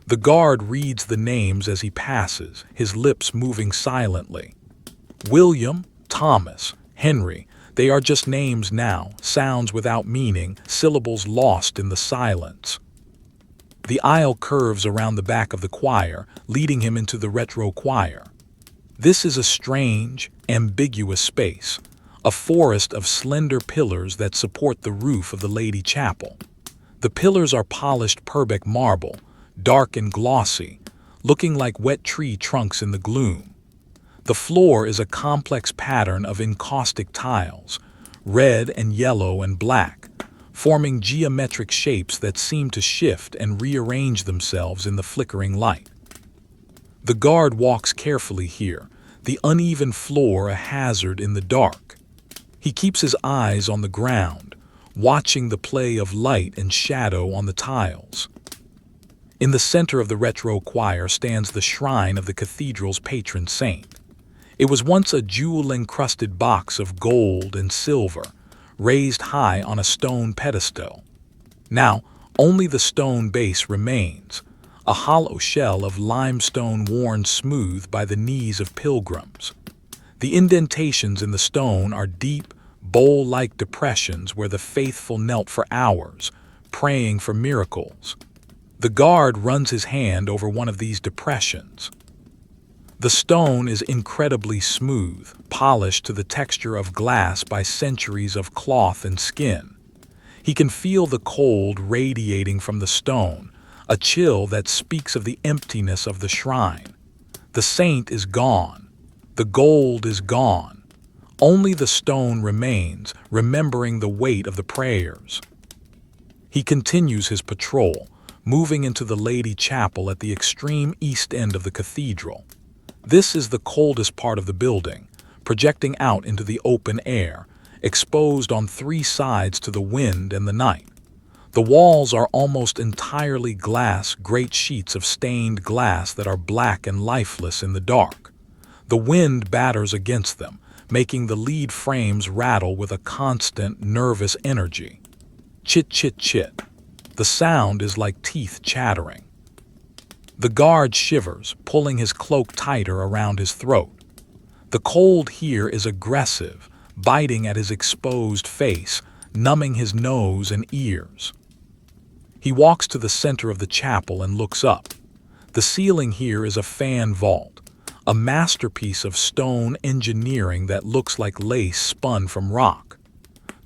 The guard reads the names as he passes, his lips moving silently. William, Thomas, Henry, they are just names now, sounds without meaning, syllables lost in the silence. The aisle curves around the back of the choir, leading him into the retro choir. This is a strange, ambiguous space, a forest of slender pillars that support the roof of the Lady Chapel. The pillars are polished Purbeck marble, dark and glossy, looking like wet tree trunks in the gloom. The floor is a complex pattern of encaustic tiles, red and yellow and black, forming geometric shapes that seem to shift and rearrange themselves in the flickering light. The guard walks carefully here, the uneven floor a hazard in the dark. He keeps his eyes on the ground, watching the play of light and shadow on the tiles. In the center of the retro choir stands the shrine of the cathedral's patron saint. It was once a jewel-encrusted box of gold and silver, raised high on a stone pedestal. Now, only the stone base remains, a hollow shell of limestone worn smooth by the knees of pilgrims. The indentations in the stone are deep, bowl-like depressions where the faithful knelt for hours, praying for miracles. The guard runs his hand over one of these depressions. The stone is incredibly smooth, polished to the texture of glass by centuries of cloth and skin. He can feel the cold radiating from the stone, a chill that speaks of the emptiness of the shrine. The saint is gone. The gold is gone. Only the stone remains, remembering the weight of the prayers. He continues his patrol, moving into the Lady Chapel at the extreme east end of the cathedral. This is the coldest part of the building, projecting out into the open air, exposed on three sides to the wind and the night. The walls are almost entirely glass, great sheets of stained glass that are black and lifeless in the dark. The wind batters against them, making the lead frames rattle with a constant, nervous energy. Chit, chit, chit. The sound is like teeth chattering. The guard shivers, pulling his cloak tighter around his throat. The cold here is aggressive, biting at his exposed face, numbing his nose and ears. He walks to the center of the chapel and looks up. The ceiling here is a fan vault, a masterpiece of stone engineering that looks like lace spun from rock.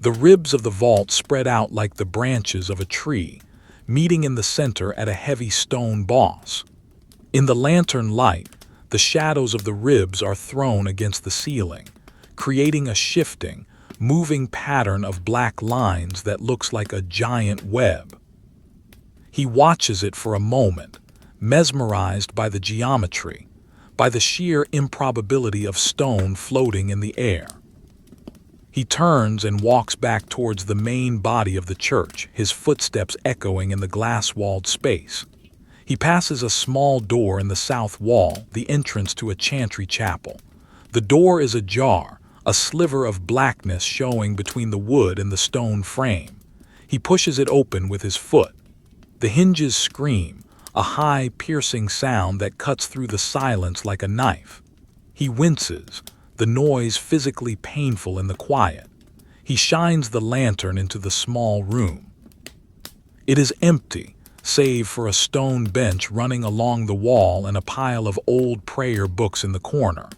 The ribs of the vault spread out like the branches of a tree, meeting in the center at a heavy stone boss. In the lantern light, the shadows of the ribs are thrown against the ceiling, creating a shifting, moving pattern of black lines that looks like a giant web. He watches it for a moment, mesmerized by the geometry, by the sheer improbability of stone floating in the air. He turns and walks back towards the main body of the church, his footsteps echoing in the glass-walled space. He passes a small door in the south wall, the entrance to a chantry chapel. The door is ajar, a sliver of blackness showing between the wood and the stone frame. He pushes it open with his foot. The hinges scream, a high, piercing sound that cuts through the silence like a knife. He winces, the noise physically painful in the quiet. He shines the lantern into the small room. It is empty, save for a stone bench running along the wall and a pile of old prayer books in the corner.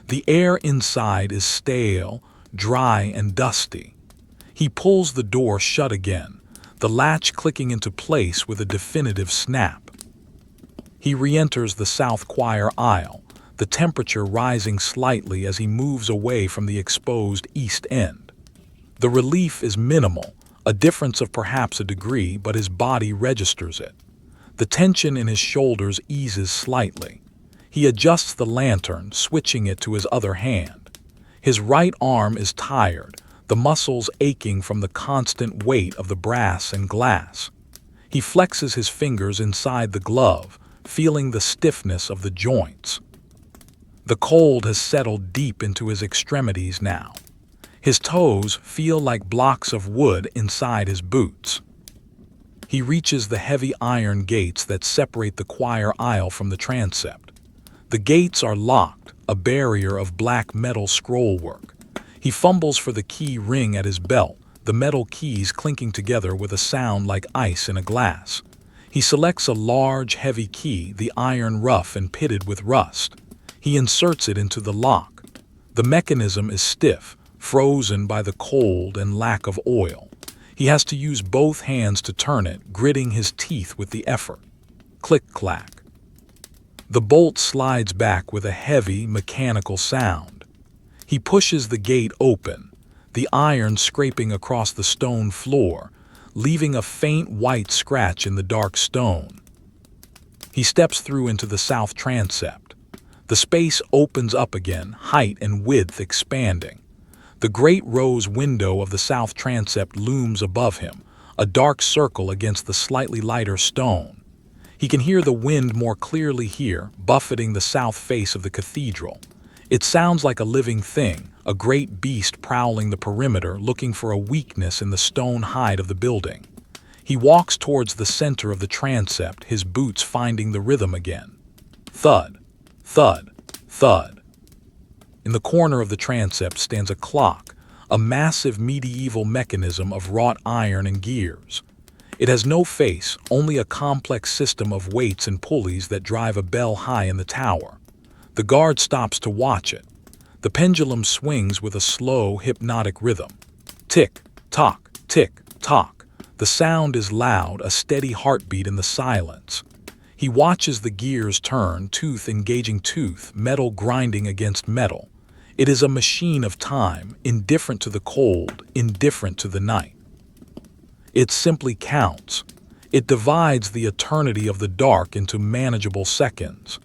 The air inside is stale, dry, and dusty. He pulls the door shut again, the latch clicking into place with a definitive snap. He re-enters the south choir aisle, the temperature rising slightly as he moves away from the exposed east end. The relief is minimal, a difference of perhaps a degree, but his body registers it. The tension in his shoulders eases slightly. He adjusts the lantern, switching it to his other hand. His right arm is tired, the muscles aching from the constant weight of the brass and glass. He flexes his fingers inside the glove, feeling the stiffness of the joints. The cold has settled deep into his extremities now. His toes feel like blocks of wood inside his boots. He reaches the heavy iron gates that separate the choir aisle from the transept. The gates are locked, a barrier of black metal scrollwork. He fumbles for the key ring at his belt, the metal keys clinking together with a sound like ice in a glass. He selects a large, heavy key, the iron rough and pitted with rust. He inserts it into the lock. The mechanism is stiff, frozen by the cold and lack of oil. He has to use both hands to turn it, gritting his teeth with the effort. Click-clack. The bolt slides back with a heavy, mechanical sound. He pushes the gate open, the iron scraping across the stone floor, leaving a faint white scratch in the dark stone. He steps through into the south transept. The space opens up again, height and width expanding. The great rose window of the south transept looms above him, a dark circle against the slightly lighter stone. He can hear the wind more clearly here, buffeting the south face of the cathedral. It sounds like a living thing, a great beast prowling the perimeter, looking for a weakness in the stone hide of the building. He walks towards the center of the transept, his boots finding the rhythm again. Thud, thud, thud. In the corner of the transept stands a clock, a massive medieval mechanism of wrought iron and gears. It has no face, only a complex system of weights and pulleys that drive a bell high in the tower. The guard stops to watch it. The pendulum swings with a slow, hypnotic rhythm. Tick-tock, tick-tock. The sound is loud, a steady heartbeat in the silence. He watches the gears turn, tooth engaging tooth, metal grinding against metal. It is a machine of time, indifferent to the cold, indifferent to the night. It simply counts. It divides the eternity of the dark into manageable seconds.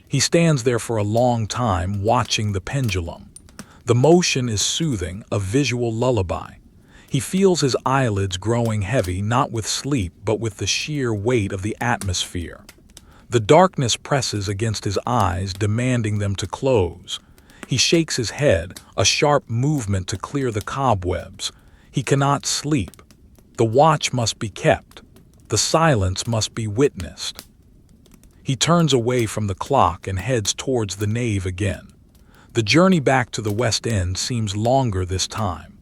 He stands there for a long time, watching the pendulum. The motion is soothing, a visual lullaby. He feels his eyelids growing heavy, not with sleep, but with the sheer weight of the atmosphere. The darkness presses against his eyes, demanding them to close. He shakes his head, a sharp movement to clear the cobwebs. He cannot sleep. The watch must be kept. The silence must be witnessed. He turns away from the clock and heads towards the nave again. The journey back to the west end seems longer this time.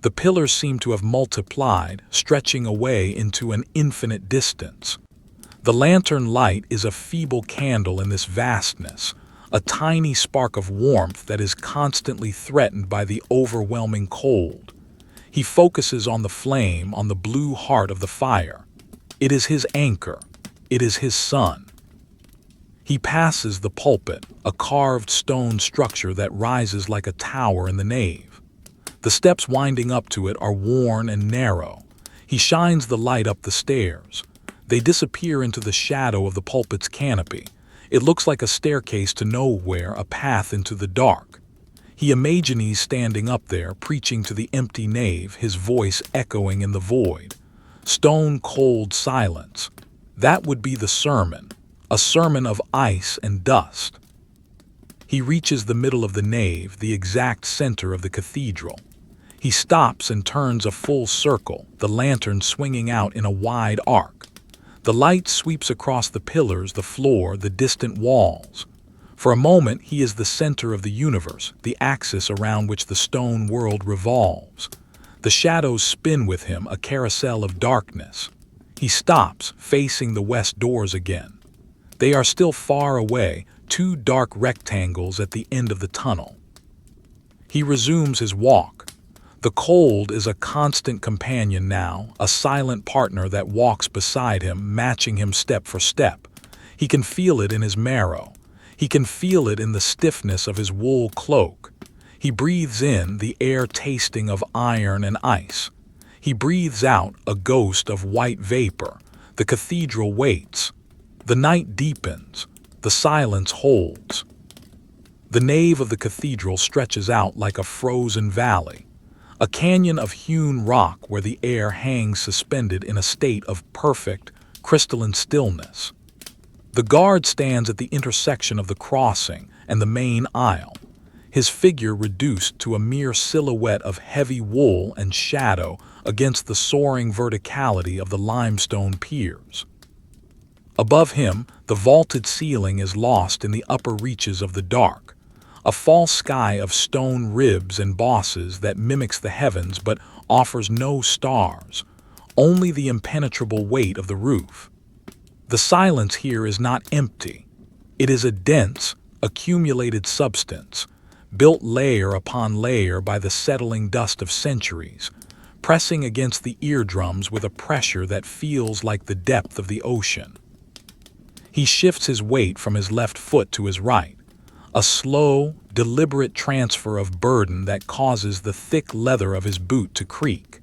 The pillars seem to have multiplied, stretching away into an infinite distance. The lantern light is a feeble candle in this vastness, a tiny spark of warmth that is constantly threatened by the overwhelming cold. He focuses on the flame, on the blue heart of the fire. It is his anchor. It is his sun. He passes the pulpit, a carved stone structure that rises like a tower in the nave. The steps winding up to it are worn and narrow. He shines the light up the stairs. They disappear into the shadow of the pulpit's canopy. It looks like a staircase to nowhere, a path into the dark. He imagines standing up there, preaching to the empty nave, his voice echoing in the void. Stone-cold silence. That would be the sermon, a sermon of ice and dust. He reaches the middle of the nave, the exact center of the cathedral. He stops and turns a full circle, the lantern swinging out in a wide arc. The light sweeps across the pillars, the floor, the distant walls. For a moment, he is the center of the universe, the axis around which the stone world revolves. The shadows spin with him, a carousel of darkness. He stops, facing the west doors again. They are still far away, two dark rectangles at the end of the tunnel. He resumes his walk. The cold is a constant companion now, a silent partner that walks beside him, matching him step for step. He can feel it in his marrow. He can feel it in the stiffness of his wool cloak. He breathes in the air tasting of iron and ice. He breathes out a ghost of white vapor. The cathedral waits. The night deepens. The silence holds. The nave of the cathedral stretches out like a frozen valley, a canyon of hewn rock where the air hangs suspended in a state of perfect, crystalline stillness. The guard stands at the intersection of the crossing and the main aisle, his figure reduced to a mere silhouette of heavy wool and shadow against the soaring verticality of the limestone piers. Above him, the vaulted ceiling is lost in the upper reaches of the dark, a false sky of stone ribs and bosses that mimics the heavens but offers no stars, only the impenetrable weight of the roof. The silence here is not empty. It is a dense, accumulated substance, built layer upon layer by the settling dust of centuries, pressing against the eardrums with a pressure that feels like the depth of the ocean. He shifts his weight from his left foot to his right, a slow, deliberate transfer of burden that causes the thick leather of his boot to creak.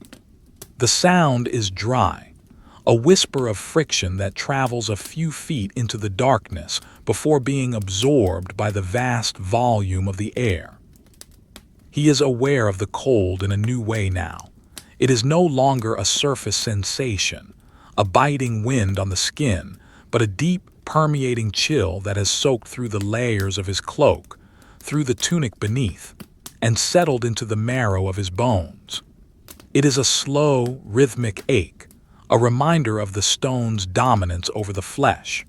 The sound is dry, a whisper of friction that travels a few feet into the darkness before being absorbed by the vast volume of the air. He is aware of the cold in a new way now. It is no longer a surface sensation, a biting wind on the skin, but a deep, permeating chill that has soaked through the layers of his cloak, through the tunic beneath, and settled into the marrow of his bones. It is a slow, rhythmic ache, a reminder of the stone's dominance over the flesh.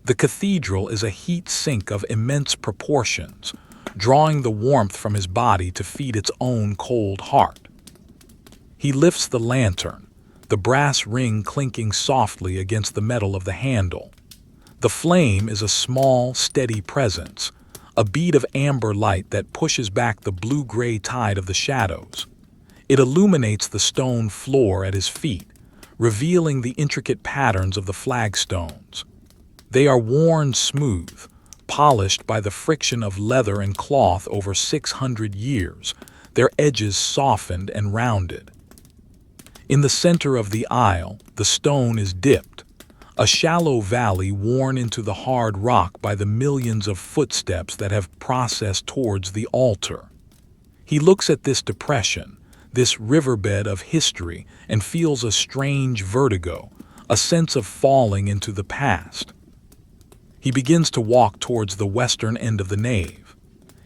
The cathedral is a heat sink of immense proportions, drawing the warmth from his body to feed its own cold heart. He lifts the lantern, the brass ring clinking softly against the metal of the handle. The flame is a small, steady presence, a bead of amber light that pushes back the blue-gray tide of the shadows. It illuminates the stone floor at his feet, revealing the intricate patterns of the flagstones. They are worn smooth, polished by the friction of leather and cloth over 600 years, their edges softened and rounded. In the center of the aisle, the stone is dipped, a shallow valley worn into the hard rock by the millions of footsteps that have processed towards the altar. He looks at this depression, this riverbed of history, and feels a strange vertigo, a sense of falling into the past. He begins to walk towards the western end of the nave.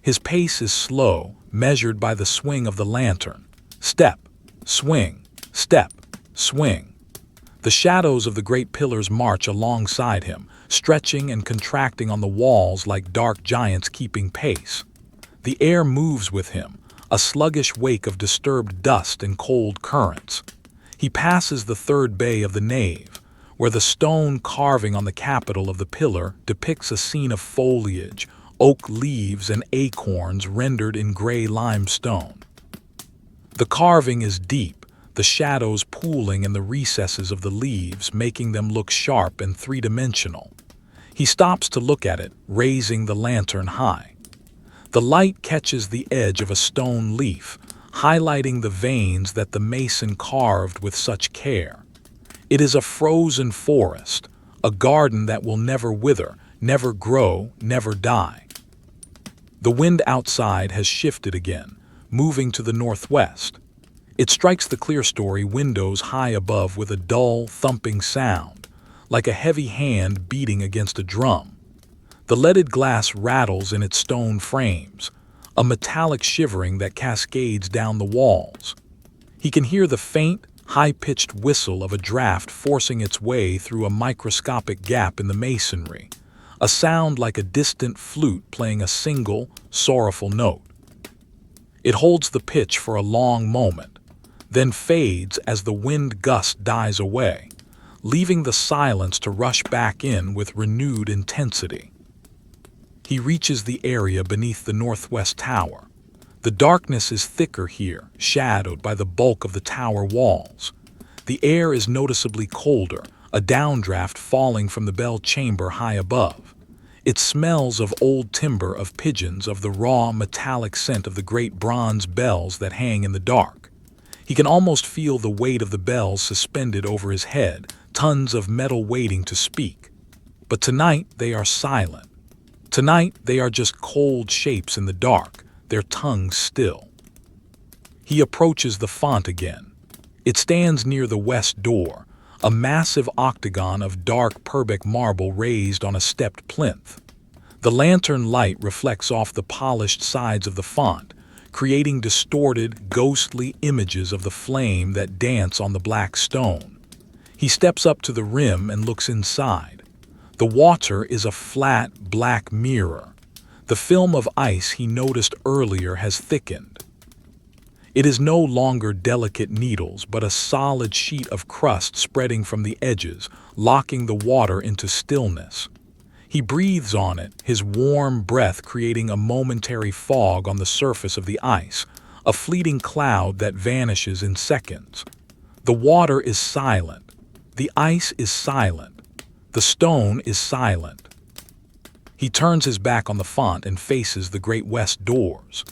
His pace is slow, measured by the swing of the lantern. Step, swing, step, swing. The shadows of the great pillars march alongside him, stretching and contracting on the walls like dark giants keeping pace. The air moves with him, a sluggish wake of disturbed dust and cold currents. He passes the third bay of the nave, where the stone carving on the capital of the pillar depicts a scene of foliage, oak leaves and acorns rendered in gray limestone. The carving is deep, the shadows pooling in the recesses of the leaves, making them look sharp and three-dimensional. He stops to look at it, raising the lantern high. The light catches the edge of a stone leaf, highlighting the veins that the mason carved with such care. It is a frozen forest, a garden that will never wither, never grow, never die. The wind outside has shifted again, moving to the northwest. It strikes the clerestory windows high above with a dull, thumping sound, like a heavy hand beating against a drum. The leaded glass rattles in its stone frames, a metallic shivering that cascades down the walls. He can hear the faint, high-pitched whistle of a draft forcing its way through a microscopic gap in the masonry, a sound like a distant flute playing a single, sorrowful note. It holds the pitch for a long moment, then fades as the wind gust dies away, leaving the silence to rush back in with renewed intensity. He reaches the area beneath the northwest tower. The darkness is thicker here, shadowed by the bulk of the tower walls. The air is noticeably colder, a downdraft falling from the bell chamber high above. It smells of old timber, of pigeons, of the raw, metallic scent of the great bronze bells that hang in the dark. He can almost feel the weight of the bells suspended over his head, tons of metal waiting to speak. But tonight they are silent. Tonight they are just cold shapes in the dark, their tongues still. He approaches the font again. It stands near the west door, a massive octagon of dark Purbeck marble raised on a stepped plinth. The lantern light reflects off the polished sides of the font, creating distorted, ghostly images of the flame that dance on the black stone. He steps up to the rim and looks inside. The water is a flat, black mirror. The film of ice he noticed earlier has thickened. It is no longer delicate needles, but a solid sheet of crust spreading from the edges, locking the water into stillness. He breathes on it, his warm breath creating a momentary fog on the surface of the ice, a fleeting cloud that vanishes in seconds. The water is silent. The ice is silent. The stone is silent. He turns his back on the font and faces the great west doors.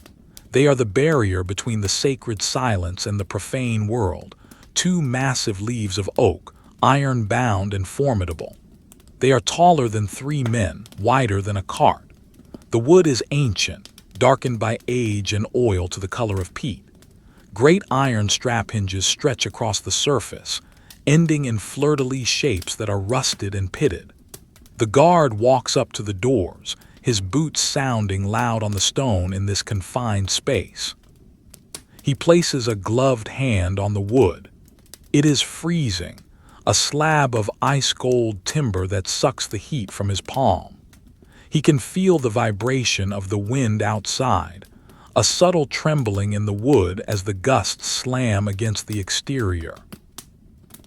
They are the barrier between the sacred silence and the profane world, two massive leaves of oak, iron-bound and formidable. They are taller than 3 men, wider than a cart. The wood is ancient, darkened by age and oil to the color of peat. Great iron strap hinges stretch across the surface, ending in fleur-de-lis shapes that are rusted and pitted. The guard walks up to the doors, his boots sounding loud on the stone in this confined space. He places a gloved hand on the wood. It is freezing, a slab of ice-cold timber that sucks the heat from his palm. He can feel the vibration of the wind outside, a subtle trembling in the wood as the gusts slam against the exterior.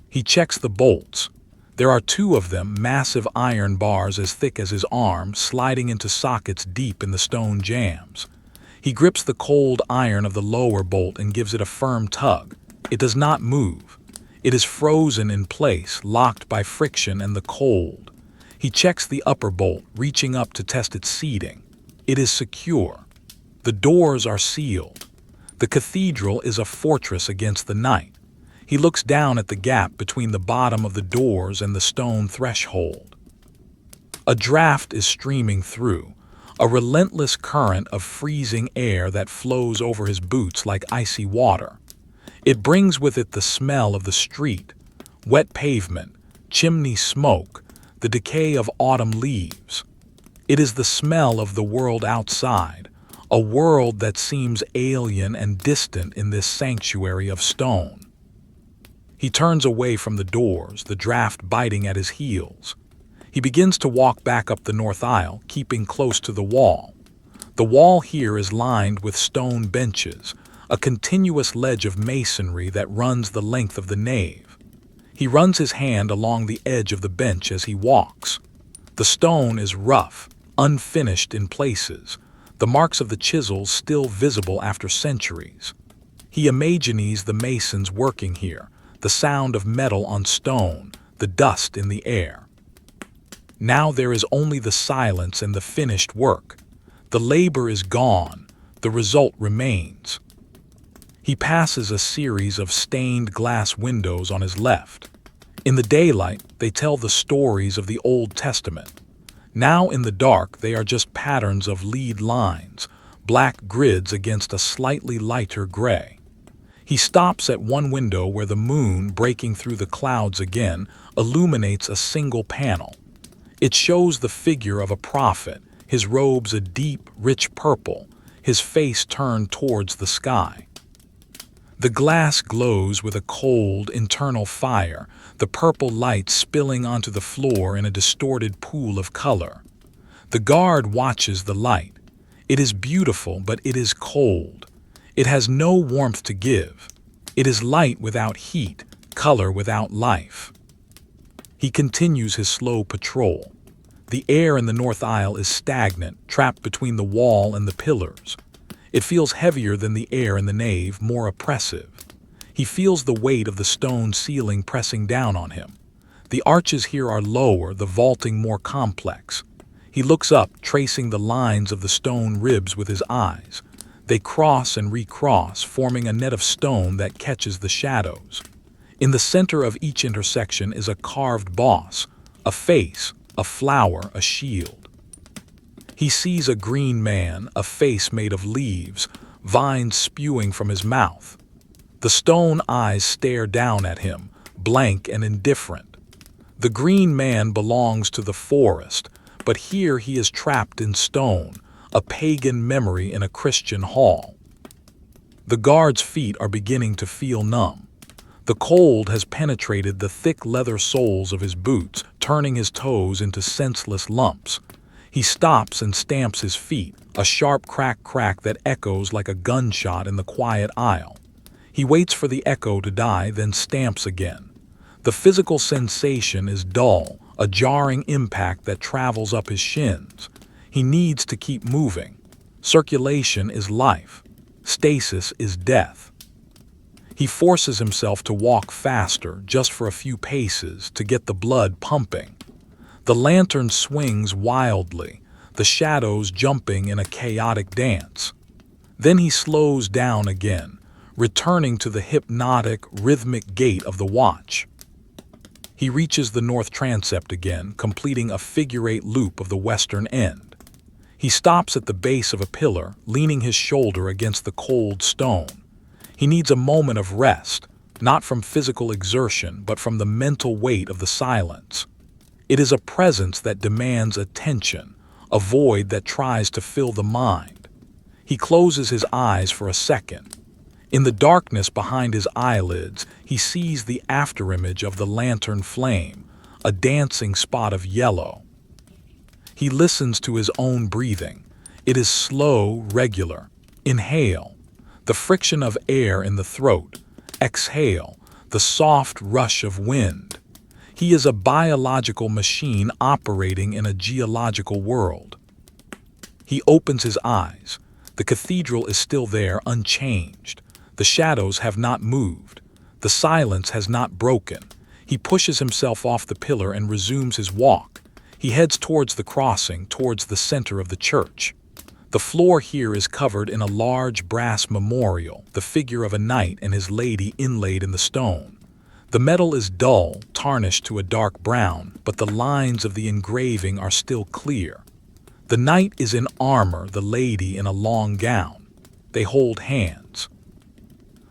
He checks the bolts. There are 2 of them, massive iron bars as thick as his arm, sliding into sockets deep in the stone jambs. He grips the cold iron of the lower bolt and gives it a firm tug. It does not move. It is frozen in place, locked by friction and the cold. He checks the upper bolt, reaching up to test its seating. It is secure. The doors are sealed. The cathedral is a fortress against the night. He looks down at the gap between the bottom of the doors and the stone threshold. A draft is streaming through, a relentless current of freezing air that flows over his boots like icy water. It brings with it the smell of the street, wet pavement, chimney smoke, the decay of autumn leaves. It is the smell of the world outside, a world that seems alien and distant in this sanctuary of stone. He turns away from the doors, the draft biting at his heels. He begins to walk back up the north aisle, keeping close to the wall. The wall here is lined with stone benches, a continuous ledge of masonry that runs the length of the nave. He runs his hand along the edge of the bench as he walks. The stone is rough, unfinished in places, the marks of the chisels still visible after centuries. He imagines the masons working here, the sound of metal on stone, the dust in the air. Now there is only the silence and the finished work. The labor is gone, the result remains. He passes a series of stained glass windows on his left. In the daylight, they tell the stories of the Old Testament. Now in the dark, they are just patterns of lead lines, black grids against a slightly lighter gray. He stops at one window where the moon, breaking through the clouds again, illuminates a single panel. It shows the figure of a prophet, his robes a deep, rich purple, his face turned towards the sky. The glass glows with a cold, internal fire, the purple light spilling onto the floor in a distorted pool of color. The guard watches the light. It is beautiful, but it is cold. It has no warmth to give. It is light without heat, color without life. He continues his slow patrol. The air in the north aisle is stagnant, trapped between the wall and the pillars. It feels heavier than the air in the nave, more oppressive. He feels the weight of the stone ceiling pressing down on him. The arches here are lower, the vaulting more complex. He looks up, tracing the lines of the stone ribs with his eyes. They cross and recross, forming a net of stone that catches the shadows. In the center of each intersection is a carved boss, a face, a flower, a shield. He sees a green man, a face made of leaves, vines spewing from his mouth. The stone eyes stare down at him, blank and indifferent. The green man belongs to the forest, but here he is trapped in stone, a pagan memory in a Christian hall. The guard's feet are beginning to feel numb. The cold has penetrated the thick leather soles of his boots, turning his toes into senseless lumps. He stops and stamps his feet, a sharp crack that echoes like a gunshot in the quiet aisle. He waits for the echo to die, then stamps again. The physical sensation is dull, a jarring impact that travels up his shins. He needs to keep moving. Circulation is life. Stasis is death. He forces himself to walk faster, just for a few paces, to get the blood pumping. The lantern swings wildly, the shadows jumping in a chaotic dance. Then he slows down again, returning to the hypnotic, rhythmic gait of the watch. He reaches the north transept again, completing a figure-8 loop of the western end. He stops at the base of a pillar, leaning his shoulder against the cold stone. He needs a moment of rest, not from physical exertion, but from the mental weight of the silence. It is a presence that demands attention, a void that tries to fill the mind. He closes his eyes for a second. In the darkness behind his eyelids, he sees the afterimage of the lantern flame, a dancing spot of yellow. He listens to his own breathing. It is slow, regular. Inhale, the friction of air in the throat. Exhale, the soft rush of wind. He is a biological machine operating in a geological world. He opens his eyes. The cathedral is still there, unchanged. The shadows have not moved. The silence has not broken. He pushes himself off the pillar and resumes his walk. He heads towards the crossing, towards the center of the church. The floor here is covered in a large brass memorial, the figure of a knight and his lady inlaid in the stone. The metal is dull, tarnished to a dark brown, but the lines of the engraving are still clear. The knight is in armor, the lady in a long gown. They hold hands.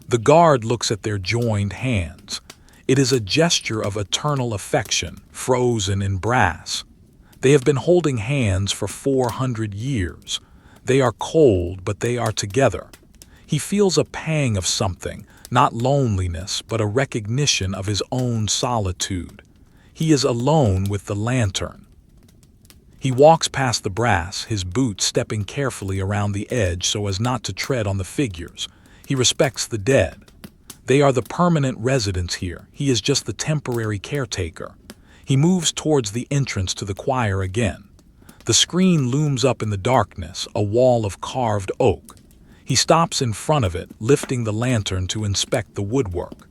The guard looks at their joined hands. It is a gesture of eternal affection, frozen in brass. They have been holding hands for 400 years. They are cold, but they are together. He feels a pang of something, not loneliness, but a recognition of his own solitude. He is alone with the lantern. He walks past the brass, his boots stepping carefully around the edge so as not to tread on the figures. He respects the dead. They are the permanent residents here. He is just the temporary caretaker. He moves towards the entrance to the choir again. The screen looms up in the darkness, a wall of carved oak. He stops in front of it, lifting the lantern to inspect the woodwork.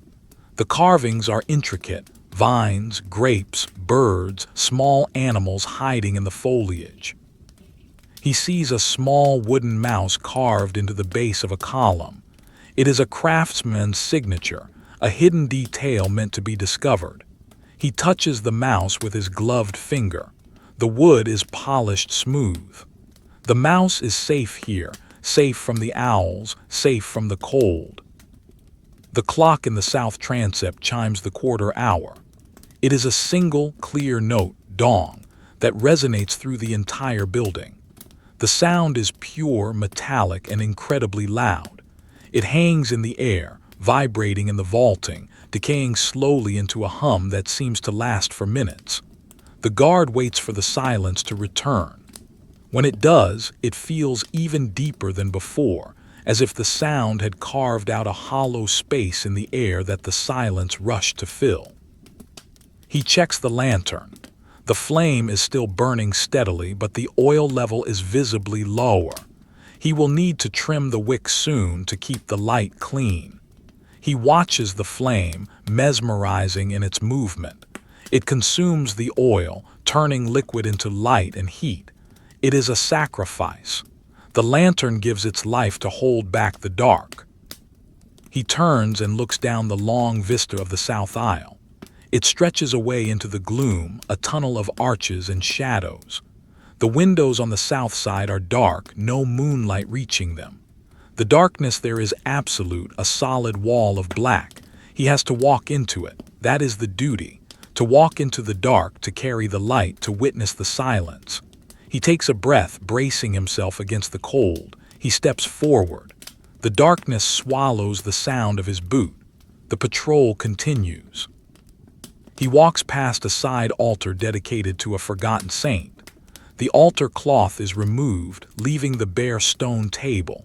The carvings are intricate: vines, grapes, birds, small animals hiding in the foliage. He sees a small wooden mouse carved into the base of a column. It is a craftsman's signature, a hidden detail meant to be discovered. He touches the mouse with his gloved finger. The wood is polished smooth. The mouse is safe here, safe from the owls, safe from the cold. The clock in the south transept chimes the quarter hour. It is a single, clear note, dong, that resonates through the entire building. The sound is pure, metallic, and incredibly loud. It hangs in the air, vibrating in the vaulting, decaying slowly into a hum that seems to last for minutes. The guard waits for the silence to return. When it does, it feels even deeper than before, as if the sound had carved out a hollow space in the air that the silence rushed to fill. He checks the lantern. The flame is still burning steadily, but the oil level is visibly lower. He will need to trim the wick soon to keep the light clean. He watches the flame, mesmerizing in its movement. It consumes the oil, turning liquid into light and heat. It is a sacrifice. The lantern gives its life to hold back the dark. He turns and looks down the long vista of the south aisle. It stretches away into the gloom, a tunnel of arches and shadows. The windows on the south side are dark, no moonlight reaching them. The darkness there is absolute, a solid wall of black. He has to walk into it. That is the duty. To walk into the dark, to carry the light, to witness the silence. He takes a breath, bracing himself against the cold. He steps forward. The darkness swallows the sound of his boot. The patrol continues. He walks past a side altar dedicated to a forgotten saint. The altar cloth is removed, leaving the bare stone table.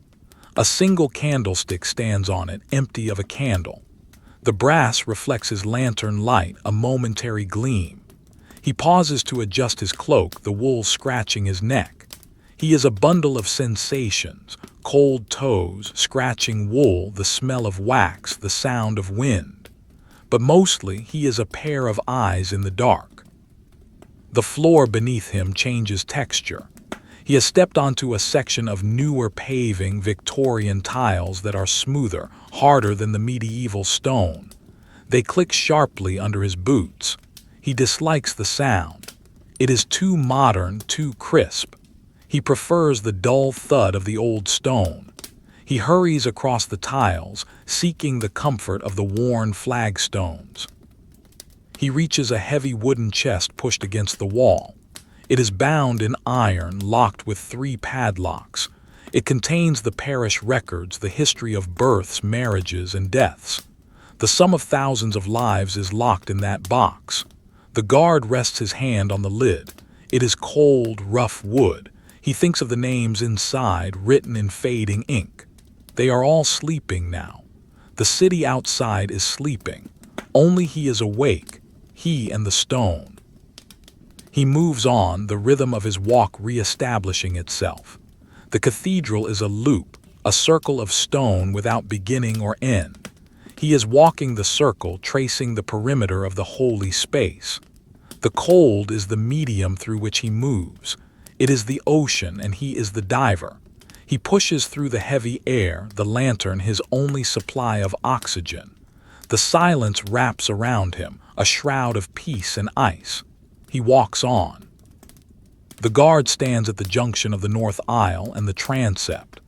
A single candlestick stands on it, empty of a candle. The brass reflects his lantern light, a momentary gleam. He pauses to adjust his cloak, the wool scratching his neck. He is a bundle of sensations: cold toes, scratching wool, the smell of wax, the sound of wind. But mostly, he is a pair of eyes in the dark. The floor beneath him changes texture. He has stepped onto a section of newer paving, Victorian tiles that are smoother, harder than the medieval stone. They click sharply under his boots. He dislikes the sound. It is too modern, too crisp. He prefers the dull thud of the old stone. He hurries across the tiles, seeking the comfort of the worn flagstones. He reaches a heavy wooden chest pushed against the wall. It is bound in iron, locked with 3 padlocks. It contains the parish records, the history of births, marriages, and deaths. The sum of thousands of lives is locked in that box. The guard rests his hand on the lid. It is cold, rough wood. He thinks of the names inside, written in fading ink. They are all sleeping now. The city outside is sleeping. Only he is awake, he and the stone. He moves on, the rhythm of his walk re-establishing itself. The cathedral is a loop, a circle of stone without beginning or end. He is walking the circle, tracing the perimeter of the holy space. The cold is the medium through which he moves. It is the ocean, and he is the diver. He pushes through the heavy air, the lantern his only supply of oxygen. The silence wraps around him, a shroud of peace and ice. He walks on. The guard stands at the junction of the north aisle and the transept,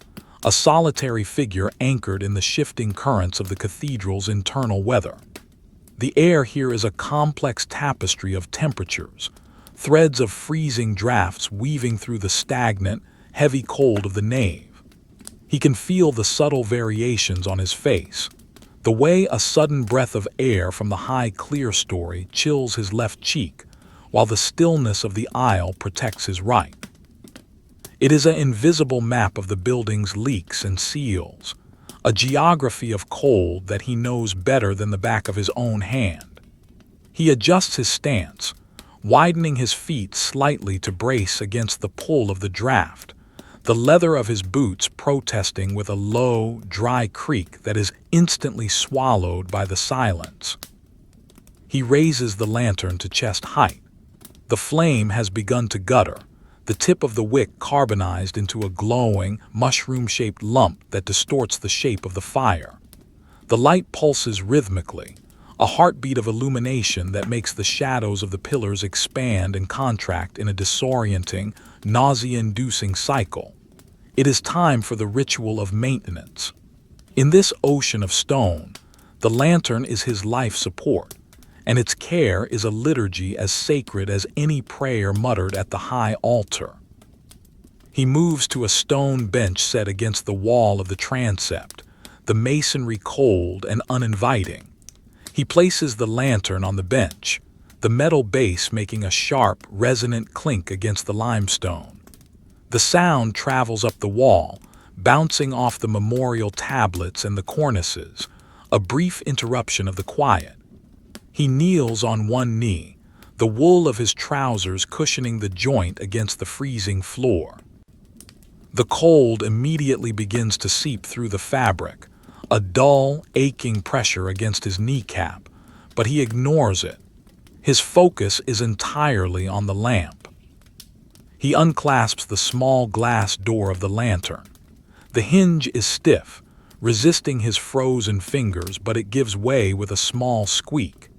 a solitary figure anchored in the shifting currents of the cathedral's internal weather. The air here is a complex tapestry of temperatures, threads of freezing drafts weaving through the stagnant, heavy cold of the nave. He can feel the subtle variations on his face, the way a sudden breath of air from the high clerestory chills his left cheek, while the stillness of the aisle protects his right. It is an invisible map of the building's leaks and seals, a geography of cold that he knows better than the back of his own hand. He adjusts his stance, widening his feet slightly to brace against the pull of the draft, the leather of his boots protesting with a low, dry creak that is instantly swallowed by the silence. He raises the lantern to chest height. The flame has begun to gutter, the tip of the wick carbonized into a glowing, mushroom-shaped lump that distorts the shape of the fire. The light pulses rhythmically, a heartbeat of illumination that makes the shadows of the pillars expand and contract in a disorienting, nausea-inducing cycle. It is time for the ritual of maintenance. In this ocean of stone, the lantern is his life support, and its care is a liturgy as sacred as any prayer muttered at the high altar. He moves to a stone bench set against the wall of the transept, the masonry cold and uninviting. He places the lantern on the bench, the metal base making a sharp, resonant clink against the limestone. The sound travels up the wall, bouncing off the memorial tablets and the cornices, a brief interruption of the quiet. He kneels on one knee, the wool of his trousers cushioning the joint against the freezing floor. The cold immediately begins to seep through the fabric, a dull, aching pressure against his kneecap, but he ignores it. His focus is entirely on the lamp. He unclasps the small glass door of the lantern. The hinge is stiff, resisting his frozen fingers, but it gives way with a small squeak.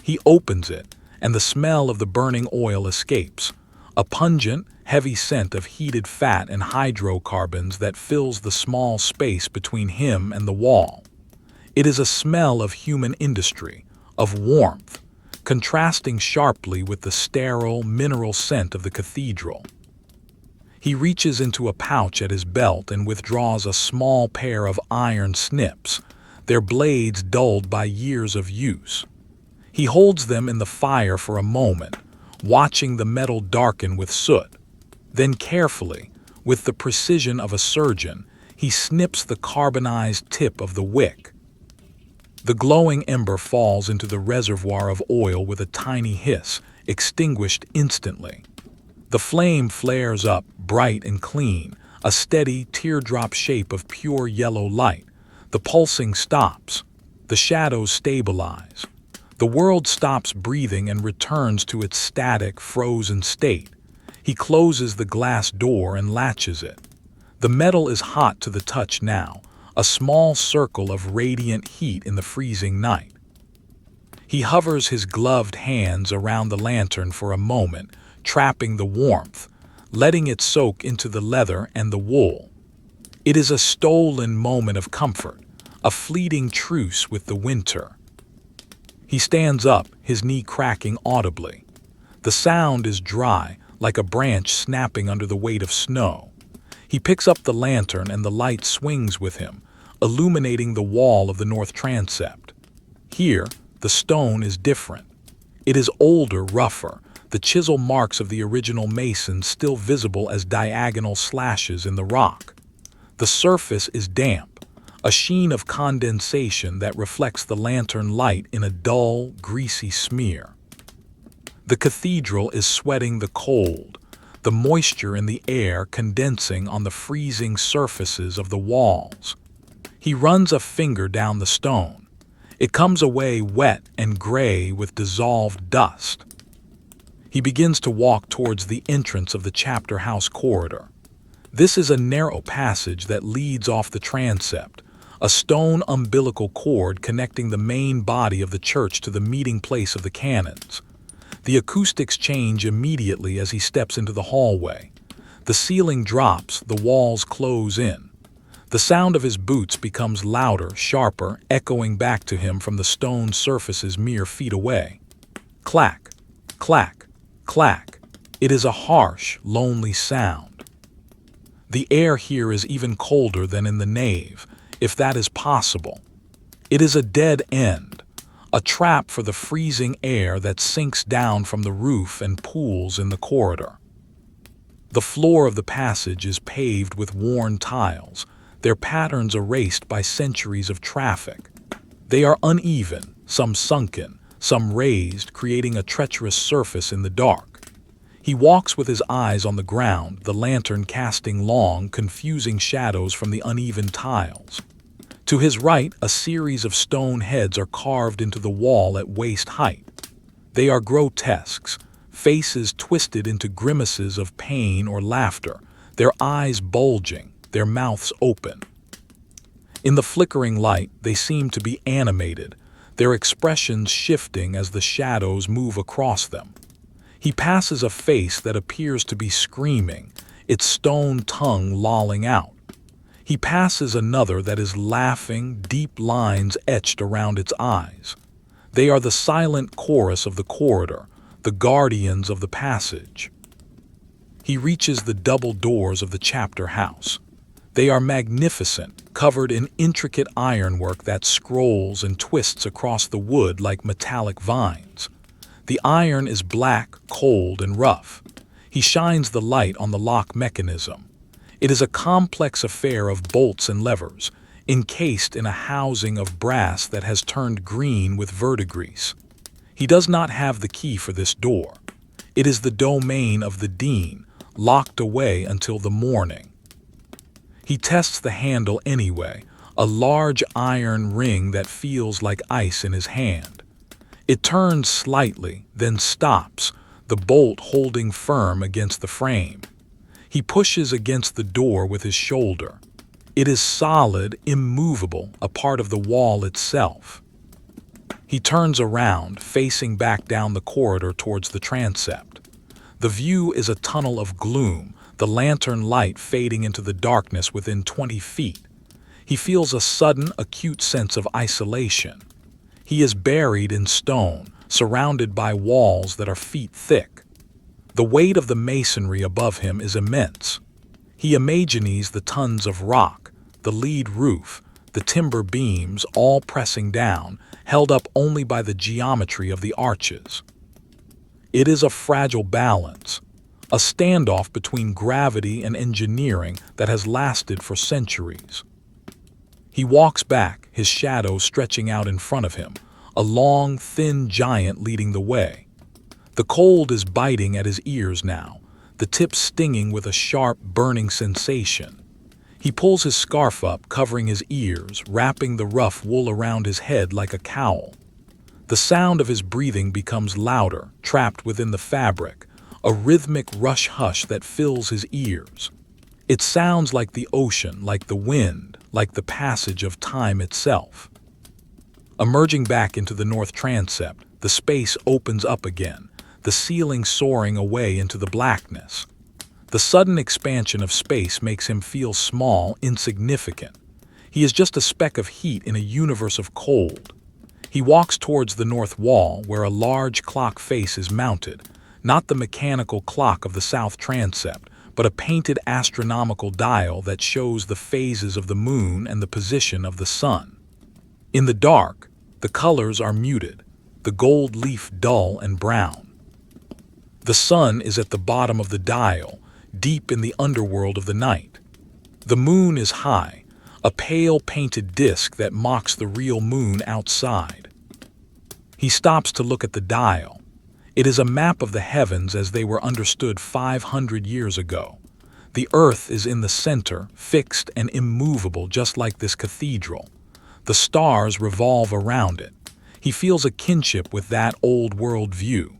He opens it, and the smell of the burning oil escapes, a pungent, heavy scent of heated fat and hydrocarbons that fills the small space between him and the wall. It is a smell of human industry, of warmth, contrasting sharply with the sterile, mineral scent of the cathedral. He reaches into a pouch at his belt and withdraws a small pair of iron snips, their blades dulled by years of use. He holds them in the fire for a moment, watching the metal darken with soot. Then carefully, with the precision of a surgeon, he snips the carbonized tip of the wick. The glowing ember falls into the reservoir of oil with a tiny hiss, extinguished instantly. The flame flares up, bright and clean, a steady, teardrop shape of pure yellow light. The pulsing stops. The shadows stabilize. The world stops breathing and returns to its static, frozen state. He closes the glass door and latches it. The metal is hot to the touch now, a small circle of radiant heat in the freezing night. He hovers his gloved hands around the lantern for a moment, trapping the warmth, letting it soak into the leather and the wool. It is a stolen moment of comfort, a fleeting truce with the winter. He stands up, his knee cracking audibly. The sound is dry, like a branch snapping under the weight of snow. He picks up the lantern and the light swings with him, illuminating the wall of the north transept. Here, the stone is different. It is older, rougher, the chisel marks of the original masons still visible as diagonal slashes in the rock. The surface is damp, a sheen of condensation that reflects the lantern light in a dull, greasy smear. The cathedral is sweating the cold, the moisture in the air condensing on the freezing surfaces of the walls. He runs a finger down the stone. It comes away wet and gray with dissolved dust. He begins to walk towards the entrance of the chapter house corridor. This is a narrow passage that leads off the transept, a stone umbilical cord connecting the main body of the church to the meeting place of the canons. The acoustics change immediately as he steps into the hallway. The ceiling drops, the walls close in. The sound of his boots becomes louder, sharper, echoing back to him from the stone surfaces mere feet away. Clack, clack, clack. It is a harsh, lonely sound. The air here is even colder than in the nave, if that is possible. It is a dead end, a trap for the freezing air that sinks down from the roof and pools in the corridor. The floor of the passage is paved with worn tiles, their patterns erased by centuries of traffic. They are uneven, some sunken, some raised, creating a treacherous surface in the dark. He walks with his eyes on the ground, the lantern casting long, confusing shadows from the uneven tiles. To his right, a series of stone heads are carved into the wall at waist height. They are grotesques, faces twisted into grimaces of pain or laughter, their eyes bulging, their mouths open. In the flickering light, they seem to be animated, their expressions shifting as the shadows move across them. He passes a face that appears to be screaming, its stone tongue lolling out. He passes another that is laughing, deep lines etched around its eyes. They are the silent chorus of the corridor, the guardians of the passage. He reaches the double doors of the chapter house. They are magnificent, covered in intricate ironwork that scrolls and twists across the wood like metallic vines. The iron is black, cold, and rough. He shines the light on the lock mechanism. It is a complex affair of bolts and levers, encased in a housing of brass that has turned green with verdigris. He does not have the key for this door. It is the domain of the dean, locked away until the morning. He tests the handle anyway, a large iron ring that feels like ice in his hand. It turns slightly, then stops, the bolt holding firm against the frame. He pushes against the door with his shoulder. It is solid, immovable, a part of the wall itself. He turns around, facing back down the corridor towards the transept. The view is a tunnel of gloom, the lantern light fading into the darkness within 20 feet. He feels a sudden, acute sense of isolation. He is buried in stone, surrounded by walls that are feet thick. The weight of the masonry above him is immense. He imagines the tons of rock, the lead roof, the timber beams all pressing down, held up only by the geometry of the arches. It is a fragile balance, a standoff between gravity and engineering that has lasted for centuries. He walks back, his shadow stretching out in front of him, a long, thin giant leading the way. The cold is biting at his ears now, the tip stinging with a sharp, burning sensation. He pulls his scarf up, covering his ears, wrapping the rough wool around his head like a cowl. The sound of his breathing becomes louder, trapped within the fabric, a rhythmic rush-hush that fills his ears. It sounds like the ocean, like the wind, like the passage of time itself. Emerging back into the north transept, the space opens up again, the ceiling soaring away into the blackness. The sudden expansion of space makes him feel small, insignificant. He is just a speck of heat in a universe of cold. He walks towards the north wall where a large clock face is mounted, not the mechanical clock of the south transept, but a painted astronomical dial that shows the phases of the moon and the position of the sun. In the dark, the colors are muted, the gold leaf dull and brown. The sun is at the bottom of the dial, deep in the underworld of the night. The moon is high, a pale painted disk that mocks the real moon outside. He stops to look at the dial. It is a map of the heavens as they were understood 500 years ago. The earth is in the center, fixed and immovable, just like this cathedral. The stars revolve around it. He feels a kinship with that old world view.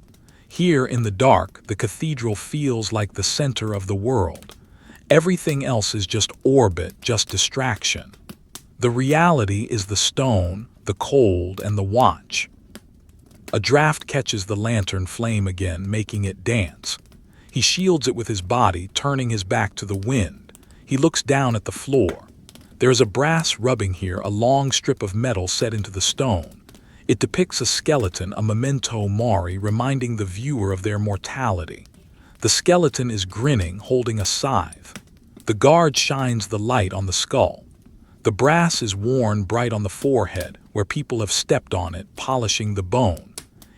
Here in the dark, the cathedral feels like the center of the world. Everything else is just orbit, just distraction. The reality is the stone, the cold, and the watch. A draft catches the lantern flame again, making it dance. He shields it with his body, turning his back to the wind. He looks down at the floor. There is a brass rubbing here, a long strip of metal set into the stone. It depicts a skeleton, a memento mori, reminding the viewer of their mortality. The skeleton is grinning, holding a scythe. The guard shines the light on the skull. The brass is worn bright on the forehead, where people have stepped on it, polishing the bone.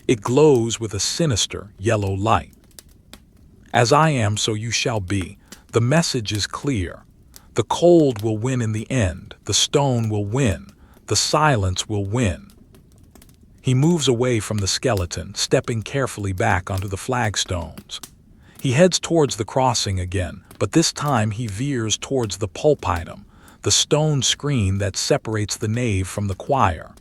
It glows with a sinister yellow light. As I am, so you shall be. The message is clear. The cold will win in the end. The stone will win. The silence will win. He moves away from the skeleton, stepping carefully back onto the flagstones. He heads towards the crossing again, but this time he veers towards the pulpitum, the stone screen that separates the nave from the choir.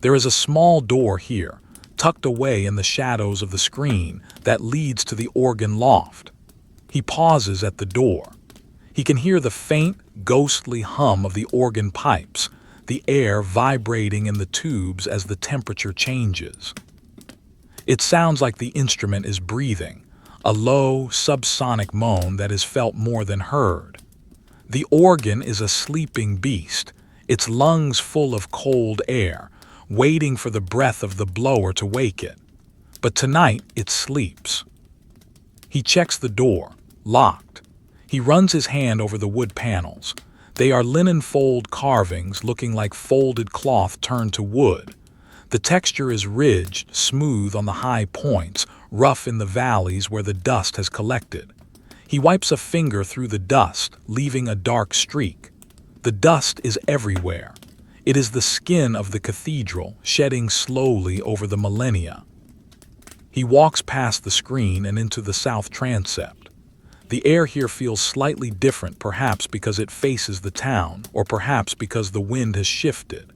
There is a small door here, tucked away in the shadows of the screen, that leads to the organ loft. He pauses at the door. He can hear the faint, ghostly hum of the organ pipes, the air vibrating in the tubes as the temperature changes. It sounds like the instrument is breathing, a low, subsonic moan that is felt more than heard. The organ is a sleeping beast, its lungs full of cold air, waiting for the breath of the blower to wake it. But tonight it sleeps. He checks the door, locked. He runs his hand over the wood panels. They are linen fold carvings looking like folded cloth turned to wood. The texture is ridged, smooth on the high points, rough in the valleys where the dust has collected. He wipes a finger through the dust, leaving a dark streak. The dust is everywhere. It is the skin of the cathedral, shedding slowly over the millennia. He walks past the screen and into the south transept. The air here feels slightly different, perhaps because it faces the town, or perhaps because the wind has shifted.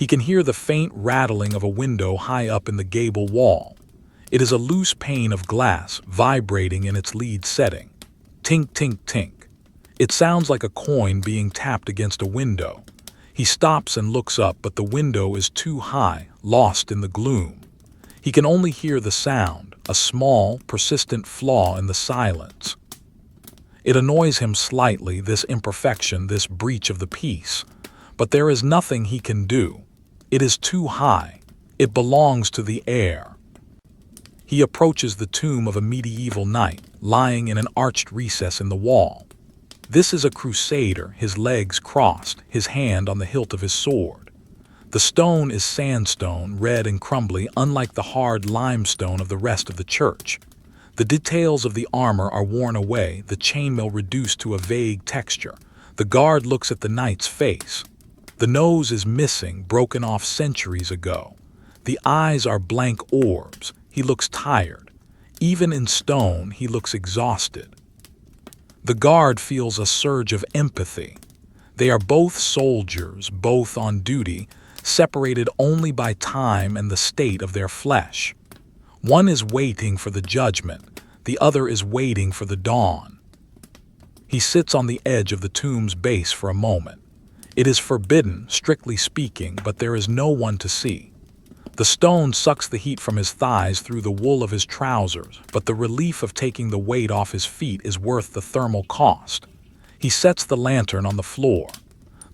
He can hear the faint rattling of a window high up in the gable wall. It is a loose pane of glass vibrating in its lead setting. Tink, tink, tink. It sounds like a coin being tapped against a window. He stops and looks up, but the window is too high, lost in the gloom. He can only hear the sound, a small, persistent flaw in the silence. It annoys him slightly, this imperfection, this breach of the peace. But there is nothing he can do. It is too high. It belongs to the air. He approaches the tomb of a medieval knight, lying in an arched recess in the wall. This is a crusader, his legs crossed, his hand on the hilt of his sword. The stone is sandstone, red and crumbly, unlike the hard limestone of the rest of the church. The details of the armor are worn away, the chainmail reduced to a vague texture. The guard looks at the knight's face. The nose is missing, broken off centuries ago. The eyes are blank orbs. He looks tired. Even in stone, he looks exhausted. The guard feels a surge of empathy. They are both soldiers, both on duty, separated only by time and the state of their flesh. One is waiting for the judgment, the other is waiting for the dawn. He sits on the edge of the tomb's base for a moment. It is forbidden, strictly speaking, but there is no one to see. The stone sucks the heat from his thighs through the wool of his trousers, but the relief of taking the weight off his feet is worth the thermal cost. He sets the lantern on the floor.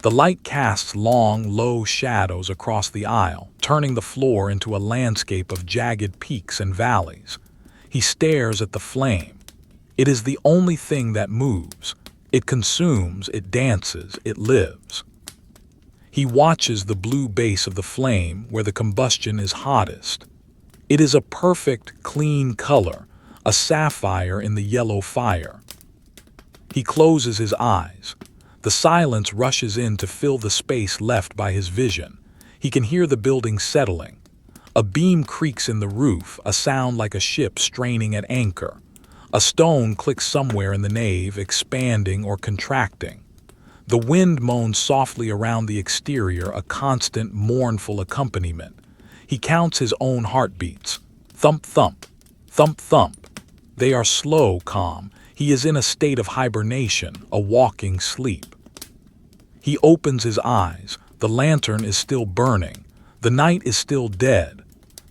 The light casts long, low shadows across the aisle, turning the floor into a landscape of jagged peaks and valleys. He stares at the flame. It is the only thing that moves. It consumes, it dances, it lives. He watches the blue base of the flame where the combustion is hottest. It is a perfect, clean color, a sapphire in the yellow fire. He closes his eyes. The silence rushes in to fill the space left by his vision. He can hear the building settling. A beam creaks in the roof, a sound like a ship straining at anchor. A stone clicks somewhere in the nave, expanding or contracting. The wind moans softly around the exterior, a constant, mournful accompaniment. He counts his own heartbeats. Thump, thump, thump, thump. They are slow, calm. He is in a state of hibernation, a walking sleep. He opens his eyes. The lantern is still burning. The night is still dead.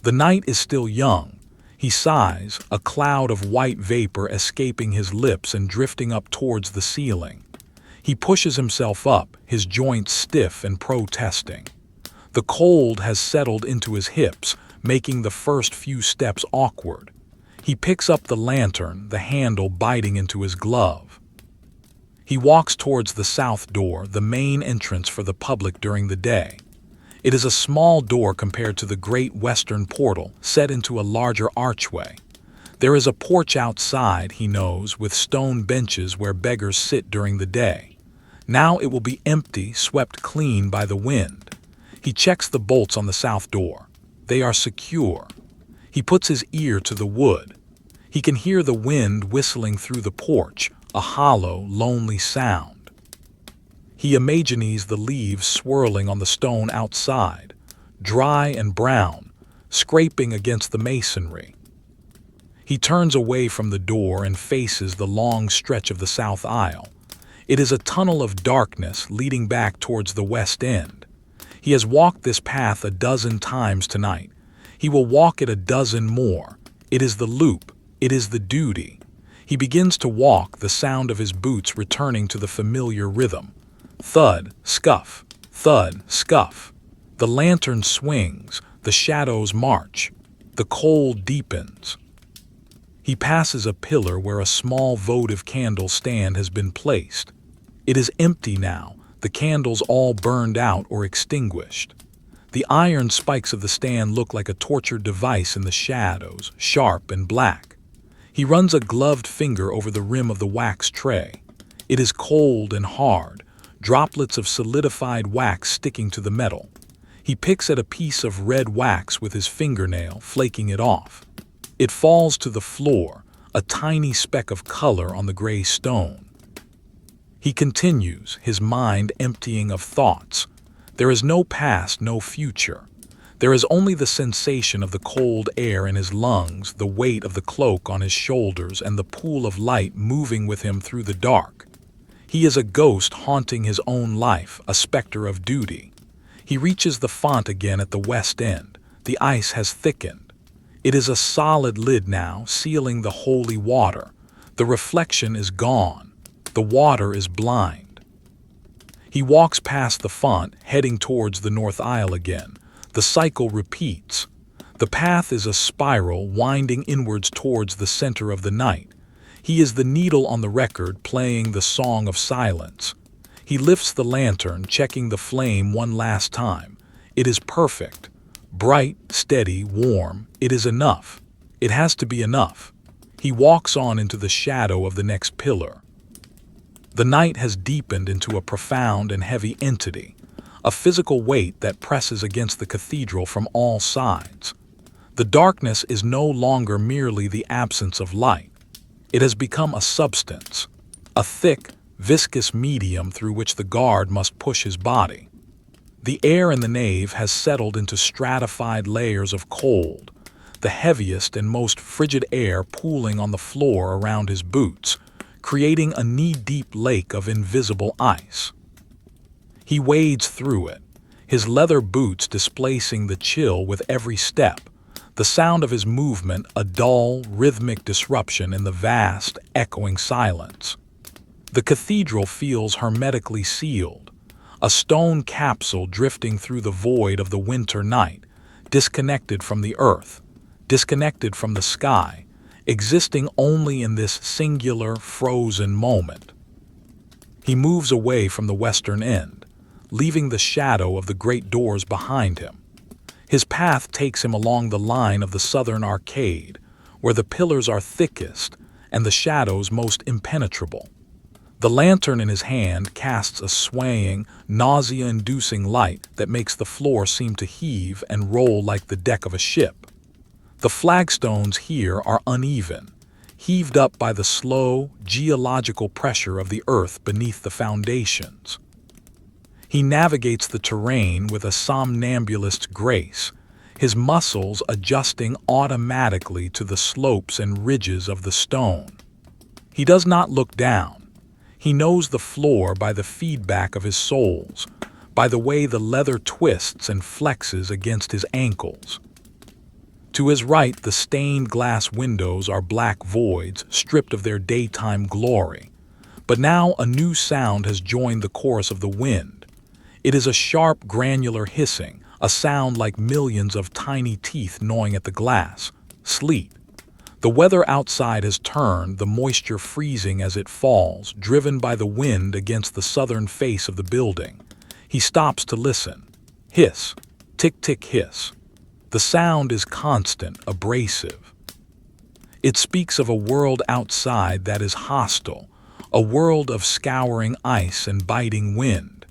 The night is still young. He sighs, a cloud of white vapor escaping his lips and drifting up towards the ceiling. He pushes himself up, his joints stiff and protesting. The cold has settled into his hips, making the first few steps awkward. He picks up the lantern, the handle biting into his glove. He walks towards the south door, the main entrance for the public during the day. It is a small door compared to the great western portal, set into a larger archway. There is a porch outside, he knows, with stone benches where beggars sit during the day. Now it will be empty, swept clean by the wind. He checks the bolts on the south door. They are secure. He puts his ear to the wood. He can hear the wind whistling through the porch, a hollow, lonely sound. He imagines the leaves swirling on the stone outside, dry and brown, scraping against the masonry. He turns away from the door and faces the long stretch of the south aisle. It is a tunnel of darkness leading back towards the west end. He has walked this path a dozen times tonight. He will walk it a dozen more. It is the loop. It is the duty. He begins to walk, the sound of his boots returning to the familiar rhythm. Thud, scuff, thud, scuff. The lantern swings. The shadows march. The cold deepens. He passes a pillar where a small votive candle stand has been placed. It is empty now, the candles all burned out or extinguished. The iron spikes of the stand look like a torture device in the shadows, sharp and black. He runs a gloved finger over the rim of the wax tray. It is cold and hard, droplets of solidified wax sticking to the metal. He picks at a piece of red wax with his fingernail, flaking it off. It falls to the floor, a tiny speck of color on the gray stone. He continues, his mind emptying of thoughts. There is no past, no future. There is only the sensation of the cold air in his lungs, the weight of the cloak on his shoulders, and the pool of light moving with him through the dark. He is a ghost haunting his own life, a specter of duty. He reaches the font again at the west end. The ice has thickened. It is a solid lid now, sealing the holy water. The reflection is gone. The water is blind. He walks past the font, heading towards the north aisle again. The cycle repeats. The path is a spiral, winding inwards towards the center of the night. He is the needle on the record, playing the song of silence. He lifts the lantern, checking the flame one last time. It is perfect. Bright, steady, warm. It is enough. It has to be enough. He walks on into the shadow of the next pillar. The night has deepened into a profound and heavy entity, a physical weight that presses against the cathedral from all sides. The darkness is no longer merely the absence of light. It has become a substance, a thick, viscous medium through which the guard must push his body. The air in the nave has settled into stratified layers of cold, the heaviest and most frigid air pooling on the floor around his boots, creating a knee-deep lake of invisible ice. He wades through it, his leather boots displacing the chill with every step, the sound of his movement a dull, rhythmic disruption in the vast, echoing silence. The cathedral feels hermetically sealed, a stone capsule drifting through the void of the winter night, disconnected from the earth, disconnected from the sky, existing only in this singular, frozen moment. He moves away from the western end, leaving the shadow of the great doors behind him. His path takes him along the line of the southern arcade, where the pillars are thickest and the shadows most impenetrable. The lantern in his hand casts a swaying, nausea-inducing light that makes the floor seem to heave and roll like the deck of a ship. The flagstones here are uneven, heaved up by the slow, geological pressure of the earth beneath the foundations. He navigates the terrain with a somnambulist's grace, his muscles adjusting automatically to the slopes and ridges of the stone. He does not look down. He knows the floor by the feedback of his soles, by the way the leather twists and flexes against his ankles. To his right, the stained glass windows are black voids, stripped of their daytime glory. But now a new sound has joined the chorus of the wind. It is a sharp, granular hissing, a sound like millions of tiny teeth gnawing at the glass. Sleet. The weather outside has turned, the moisture freezing as it falls, driven by the wind against the southern face of the building. He stops to listen. Hiss. Tick-tick hiss. The sound is constant, abrasive. It speaks of a world outside that is hostile, a world of scouring ice and biting wind.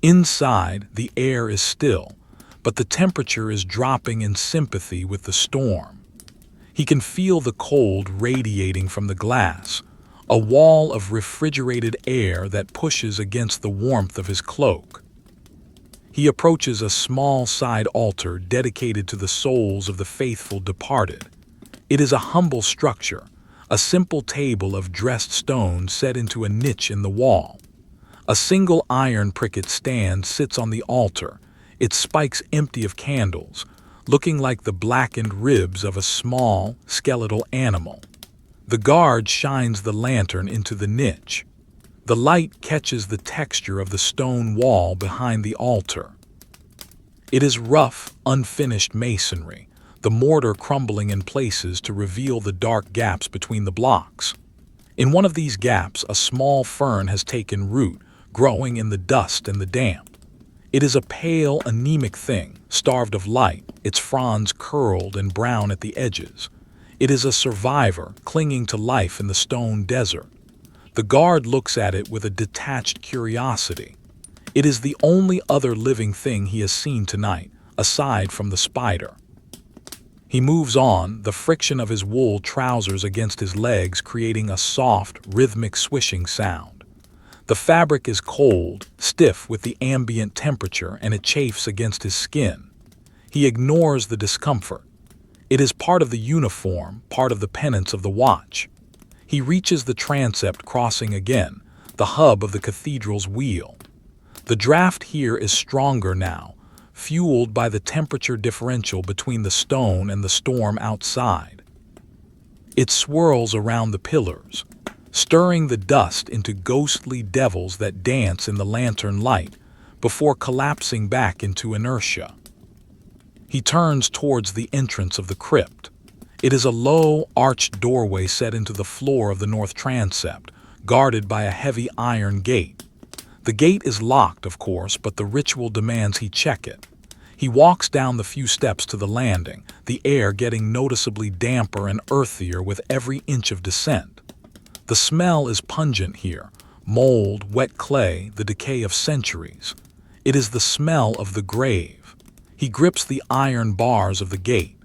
Inside, the air is still, but the temperature is dropping in sympathy with the storm. He can feel the cold radiating from the glass, a wall of refrigerated air that pushes against the warmth of his cloak. He approaches a small side altar dedicated to the souls of the faithful departed. It is a humble structure, a simple table of dressed stone set into a niche in the wall. A single iron pricket stand sits on the altar, its spikes empty of candles, looking like the blackened ribs of a small, skeletal animal. The guard shines the lantern into the niche. The light catches the texture of the stone wall behind the altar. It is rough, unfinished masonry, the mortar crumbling in places to reveal the dark gaps between the blocks. In one of these gaps, a small fern has taken root, growing in the dust and the damp. It is a pale, anemic thing, starved of light, its fronds curled and brown at the edges. It is a survivor, clinging to life in the stone desert. The guard looks at it with a detached curiosity. It is the only other living thing he has seen tonight, aside from the spider. He moves on, the friction of his wool trousers against his legs creating a soft, rhythmic swishing sound. The fabric is cold, stiff with the ambient temperature, and it chafes against his skin. He ignores the discomfort. It is part of the uniform, part of the penance of the watch. He reaches the transept crossing again, the hub of the cathedral's wheel. The draft here is stronger now, fueled by the temperature differential between the stone and the storm outside. It swirls around the pillars, stirring the dust into ghostly devils that dance in the lantern light before collapsing back into inertia. He turns towards the entrance of the crypt. It is a low, arched doorway set into the floor of the north transept, guarded by a heavy iron gate. The gate is locked, of course, but the ritual demands he check it. He walks down the few steps to the landing, the air getting noticeably damper and earthier with every inch of descent. The smell is pungent here: mold, wet clay, the decay of centuries. It is the smell of the grave. He grips the iron bars of the gate.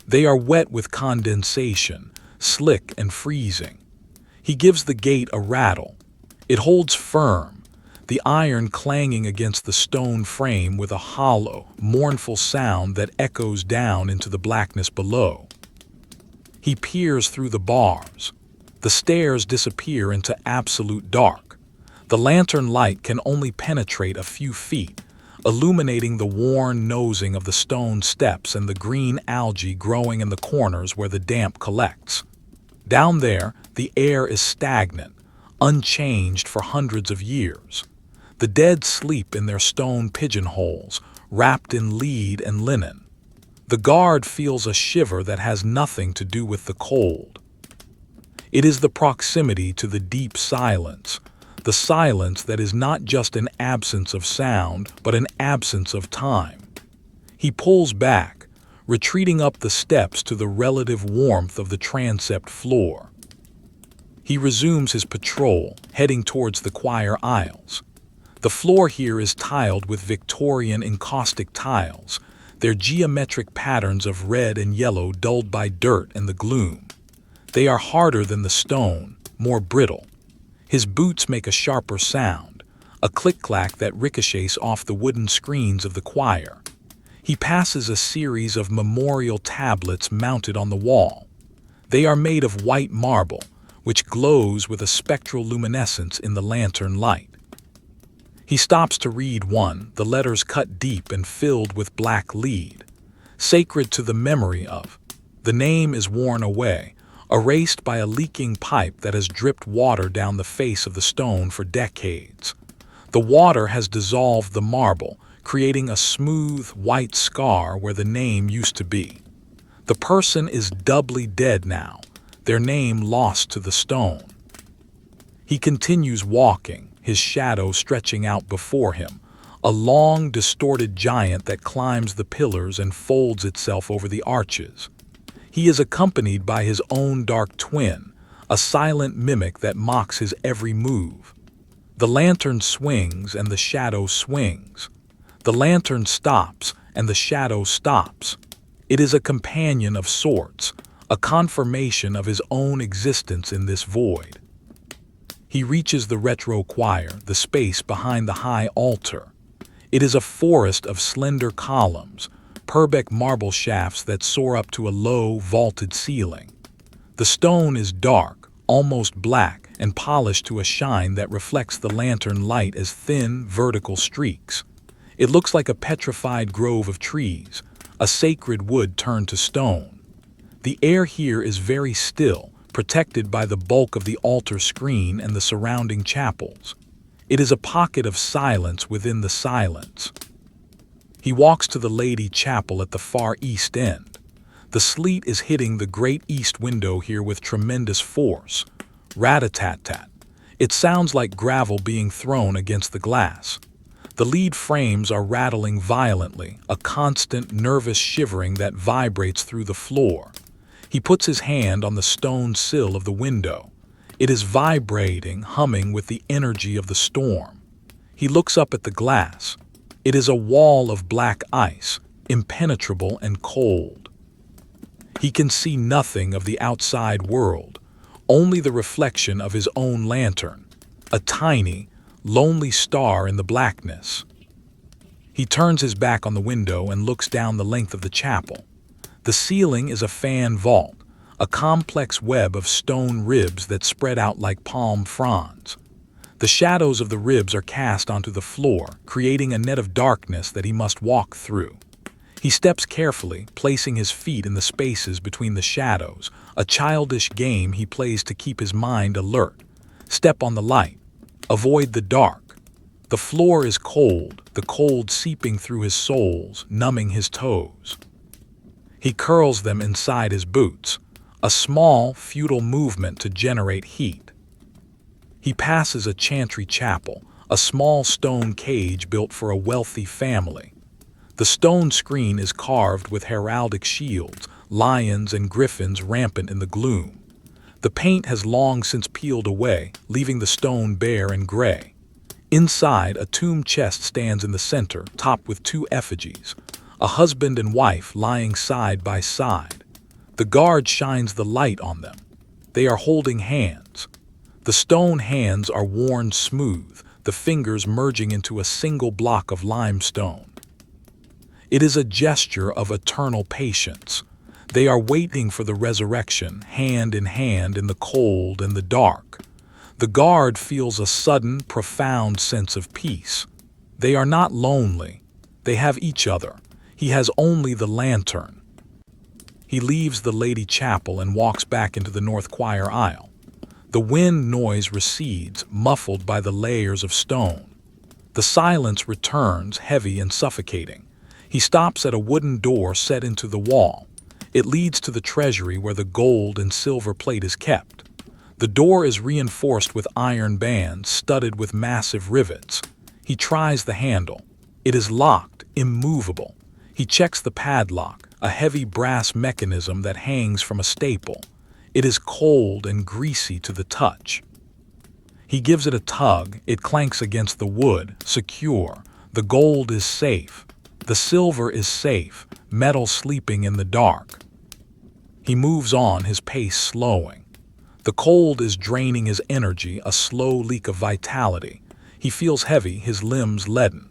They are wet with condensation, slick and freezing. He gives the gate a rattle. It holds firm, the iron clanging against the stone frame with a hollow, mournful sound that echoes down into the blackness below. He peers through the bars. The stairs disappear into absolute dark. The lantern light can only penetrate a few feet, illuminating the worn nosing of the stone steps and the green algae growing in the corners where the damp collects. Down there, the air is stagnant, unchanged for hundreds of years. The dead sleep in their stone pigeonholes, wrapped in lead and linen. The guard feels a shiver that has nothing to do with the cold. It is the proximity to the deep silence, the silence that is not just an absence of sound, but an absence of time. He pulls back, retreating up the steps to the relative warmth of the transept floor. He resumes his patrol, heading towards the choir aisles. The floor here is tiled with Victorian encaustic tiles, their geometric patterns of red and yellow dulled by dirt and the gloom. They are harder than the stone, more brittle. His boots make a sharper sound, a click-clack that ricochets off the wooden screens of the choir. He passes a series of memorial tablets mounted on the wall. They are made of white marble, which glows with a spectral luminescence in the lantern light. He stops to read one, the letters cut deep and filled with black lead. Sacred to the memory of. The name is worn away, erased by a leaking pipe that has dripped water down the face of the stone for decades. The water has dissolved the marble, creating a smooth, white scar where the name used to be. The person is doubly dead now, their name lost to the stone. He continues walking, his shadow stretching out before him, a long, distorted giant that climbs the pillars and folds itself over the arches. He is accompanied by his own dark twin, a silent mimic that mocks his every move. The lantern swings and the shadow swings. The lantern stops and the shadow stops. It is a companion of sorts, a confirmation of his own existence in this void. He reaches the retro choir, the space behind the high altar. It is a forest of slender columns, Purbeck marble shafts that soar up to a low, vaulted ceiling. The stone is dark, almost black, and polished to a shine that reflects the lantern light as thin, vertical streaks. It looks like a petrified grove of trees, a sacred wood turned to stone. The air here is very still, protected by the bulk of the altar screen and the surrounding chapels. It is a pocket of silence within the silence. He walks to the Lady Chapel at the far east end. The sleet is hitting the great east window here with tremendous force. Rat-a-tat-tat. It sounds like gravel being thrown against the glass. The lead frames are rattling violently, a constant, nervous shivering that vibrates through the floor. He puts his hand on the stone sill of the window. It is vibrating, humming with the energy of the storm. He looks up at the glass. It is a wall of black ice, impenetrable and cold. He can see nothing of the outside world, only the reflection of his own lantern, a tiny, lonely star in the blackness. He turns his back on the window and looks down the length of the chapel. The ceiling is a fan vault, a complex web of stone ribs that spread out like palm fronds. The shadows of the ribs are cast onto the floor, creating a net of darkness that he must walk through. He steps carefully, placing his feet in the spaces between the shadows, a childish game he plays to keep his mind alert. Step on the light. Avoid the dark. The floor is cold, the cold seeping through his soles, numbing his toes. He curls them inside his boots, a small, futile movement to generate heat. He passes a chantry chapel, a small stone cage built for a wealthy family. The stone screen is carved with heraldic shields, lions and griffins rampant in the gloom. The paint has long since peeled away, leaving the stone bare and gray. Inside, a tomb chest stands in the center, topped with two effigies, a husband and wife lying side by side. The guard shines the light on them. They are holding hands. The stone hands are worn smooth, the fingers merging into a single block of limestone. It is a gesture of eternal patience. They are waiting for the resurrection, hand in hand in the cold and the dark. The guard feels a sudden, profound sense of peace. They are not lonely. They have each other. He has only the lantern. He leaves the Lady Chapel and walks back into the north choir aisle. The wind noise recedes, muffled by the layers of stone. The silence returns, heavy and suffocating. He stops at a wooden door set into the wall. It leads to the treasury where the gold and silver plate is kept. The door is reinforced with iron bands studded with massive rivets. He tries the handle. It is locked, immovable. He checks the padlock, a heavy brass mechanism that hangs from a staple. It is cold and greasy to the touch. He gives it a tug. It clanks against the wood, secure. The gold is safe. The silver is safe, metal sleeping in the dark. He moves on, his pace slowing. The cold is draining his energy, a slow leak of vitality. He feels heavy, his limbs leaden.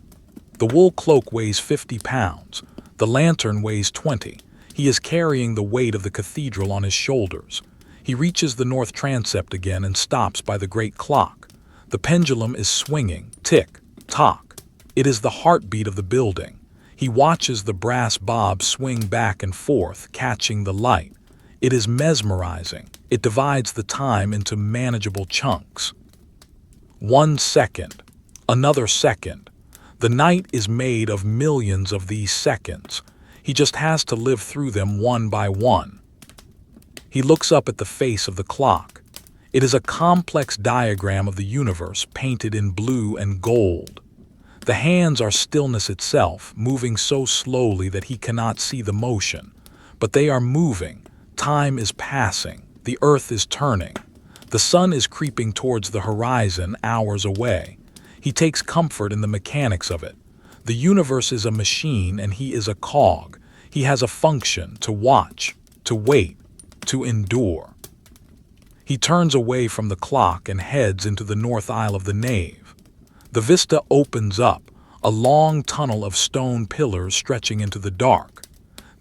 The wool cloak weighs 50 pounds. The lantern weighs 20. He is carrying the weight of the cathedral on his shoulders. He reaches the north transept again and stops by the great clock. The pendulum is swinging, tick, tock. It is the heartbeat of the building. He watches the brass bob swing back and forth, catching the light. It is mesmerizing. It divides the time into manageable chunks. 1 second, another second. The night is made of millions of these seconds. He just has to live through them one by one. He looks up at the face of the clock. It is a complex diagram of the universe painted in blue and gold. The hands are stillness itself, moving so slowly that he cannot see the motion. But they are moving. Time is passing. The earth is turning. The sun is creeping towards the horizon, hours away. He takes comfort in the mechanics of it. The universe is a machine and he is a cog. He has a function: to watch, to wait, to endure. He turns away from the clock and heads into the north aisle of the nave. The vista opens up, a long tunnel of stone pillars stretching into the dark.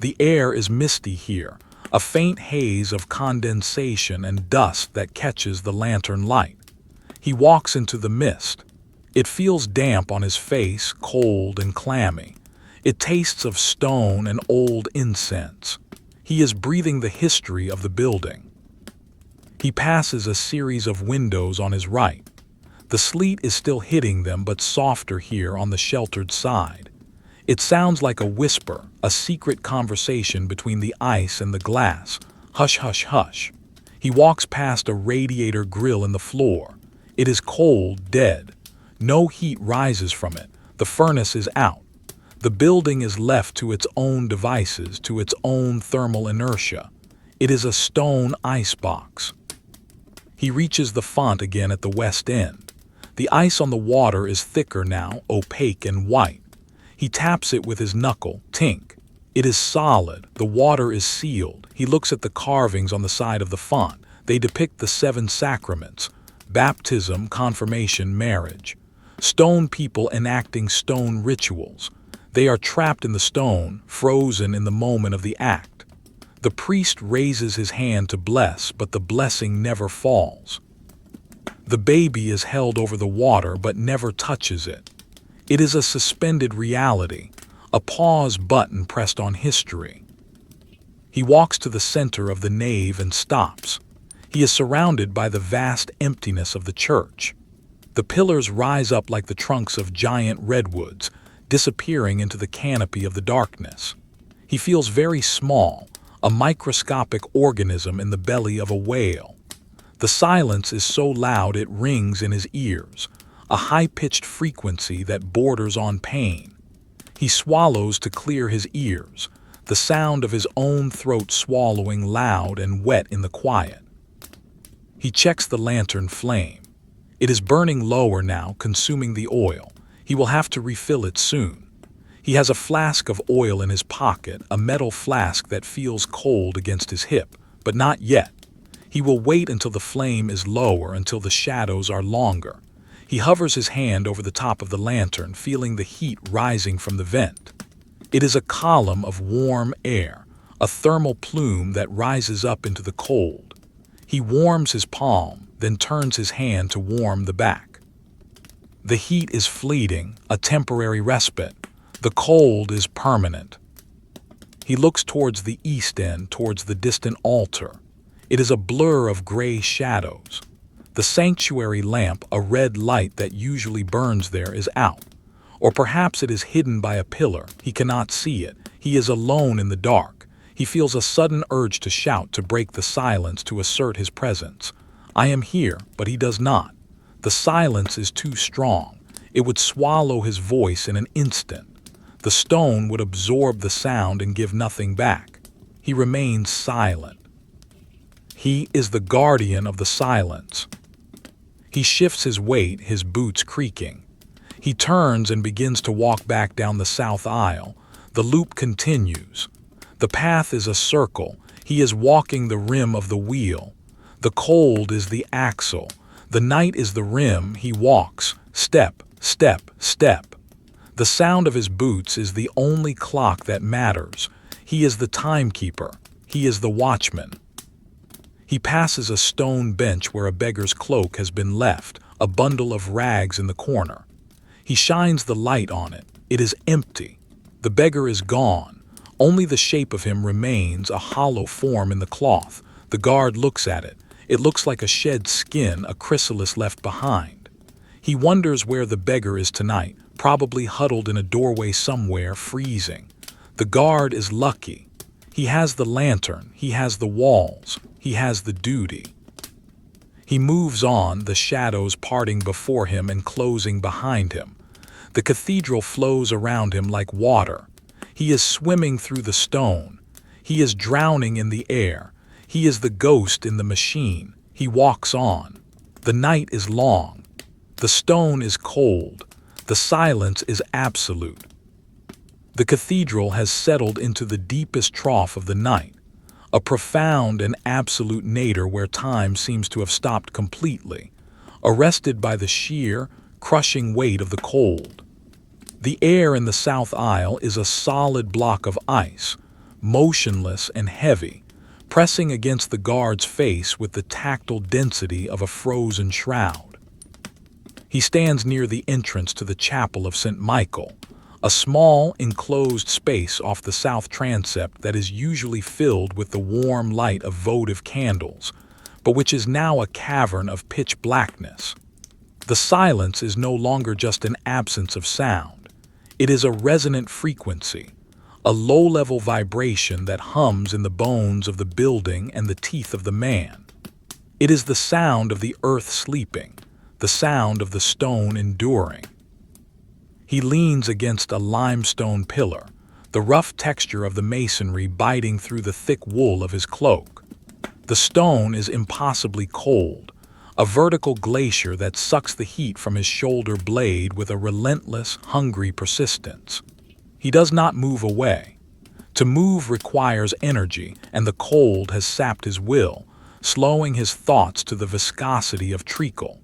The air is misty here, a faint haze of condensation and dust that catches the lantern light. He walks into the mist. It feels damp on his face, cold and clammy. It tastes of stone and old incense. He is breathing the history of the building. He passes a series of windows on his right. The sleet is still hitting them, but softer here on the sheltered side. It sounds like a whisper, a secret conversation between the ice and the glass. Hush, hush, hush. He walks past a radiator grill in the floor. It is cold, dead. No heat rises from it. The furnace is out. The building is left to its own devices, to its own thermal inertia. It is a stone icebox. He reaches the font again at the west end. The ice on the water is thicker now, opaque and white. He taps it with his knuckle, tink. It is solid. The water is sealed. He looks at the carvings on the side of the font. They depict the 7 sacraments: baptism, confirmation, marriage. Stone people enacting stone rituals. They are trapped in the stone, frozen in the moment of the act. The priest raises his hand to bless, but the blessing never falls. The baby is held over the water but never touches it. It is a suspended reality, a pause button pressed on history. He walks to the center of the nave and stops. He is surrounded by the vast emptiness of the church. The pillars rise up like the trunks of giant redwoods, disappearing into the canopy of the darkness. He feels very small, a microscopic organism in the belly of a whale. The silence is so loud it rings in his ears, a high-pitched frequency that borders on pain. He swallows to clear his ears, the sound of his own throat swallowing loud and wet in the quiet. He checks the lantern flame. It is burning lower now, consuming the oil. He will have to refill it soon. He has a flask of oil in his pocket, a metal flask that feels cold against his hip, but not yet. He will wait until the flame is lower, until the shadows are longer. He hovers his hand over the top of the lantern, feeling the heat rising from the vent. It is a column of warm air, a thermal plume that rises up into the cold. He warms his palm, then turns his hand to warm the back. The heat is fleeting, a temporary respite. The cold is permanent. He looks towards the east end, towards the distant altar. It is a blur of gray shadows. The sanctuary lamp, a red light that usually burns there, is out. Or perhaps it is hidden by a pillar. He cannot see it. He is alone in the dark. He feels a sudden urge to shout, to break the silence, to assert his presence. I am here, but he does not. The silence is too strong. It would swallow his voice in an instant. The stone would absorb the sound and give nothing back. He remains silent. He is the guardian of the silence. He shifts his weight, his boots creaking. He turns and begins to walk back down the south aisle. The loop continues. The path is a circle. He is walking the rim of the wheel. The cold is the axle. The night is the rim. He walks, step, step, step. The sound of his boots is the only clock that matters. He is the timekeeper. He is the watchman. He passes a stone bench where a beggar's cloak has been left, a bundle of rags in the corner. He shines the light on it. It is empty. The beggar is gone. Only the shape of him remains, a hollow form in the cloth. The guard looks at it. It looks like a shed skin, a chrysalis left behind. He wonders where the beggar is tonight, probably huddled in a doorway somewhere, freezing. The guard is lucky. He has the lantern, he has the walls, he has the duty. He moves on, the shadows parting before him and closing behind him. The cathedral flows around him like water. He is swimming through the stone. He is drowning in the air. He is the ghost in the machine. He walks on. The night is long. The stone is cold. The silence is absolute. The cathedral has settled into the deepest trough of the night, a profound and absolute nadir where time seems to have stopped completely, arrested by the sheer, crushing weight of the cold. The air in the south aisle is a solid block of ice, motionless and heavy, pressing against the guard's face with the tactile density of a frozen shroud. He stands near the entrance to the chapel of St. Michael, a small, enclosed space off the south transept that is usually filled with the warm light of votive candles, but which is now a cavern of pitch blackness. The silence is no longer just an absence of sound. It is a resonant frequency, a low-level vibration that hums in the bones of the building and the teeth of the man. It is the sound of the earth sleeping, the sound of the stone enduring. He leans against a limestone pillar, the rough texture of the masonry biting through the thick wool of his cloak. The stone is impossibly cold, a vertical glacier that sucks the heat from his shoulder blade with a relentless, hungry persistence. He does not move away. To move requires energy, and the cold has sapped his will, slowing his thoughts to the viscosity of treacle.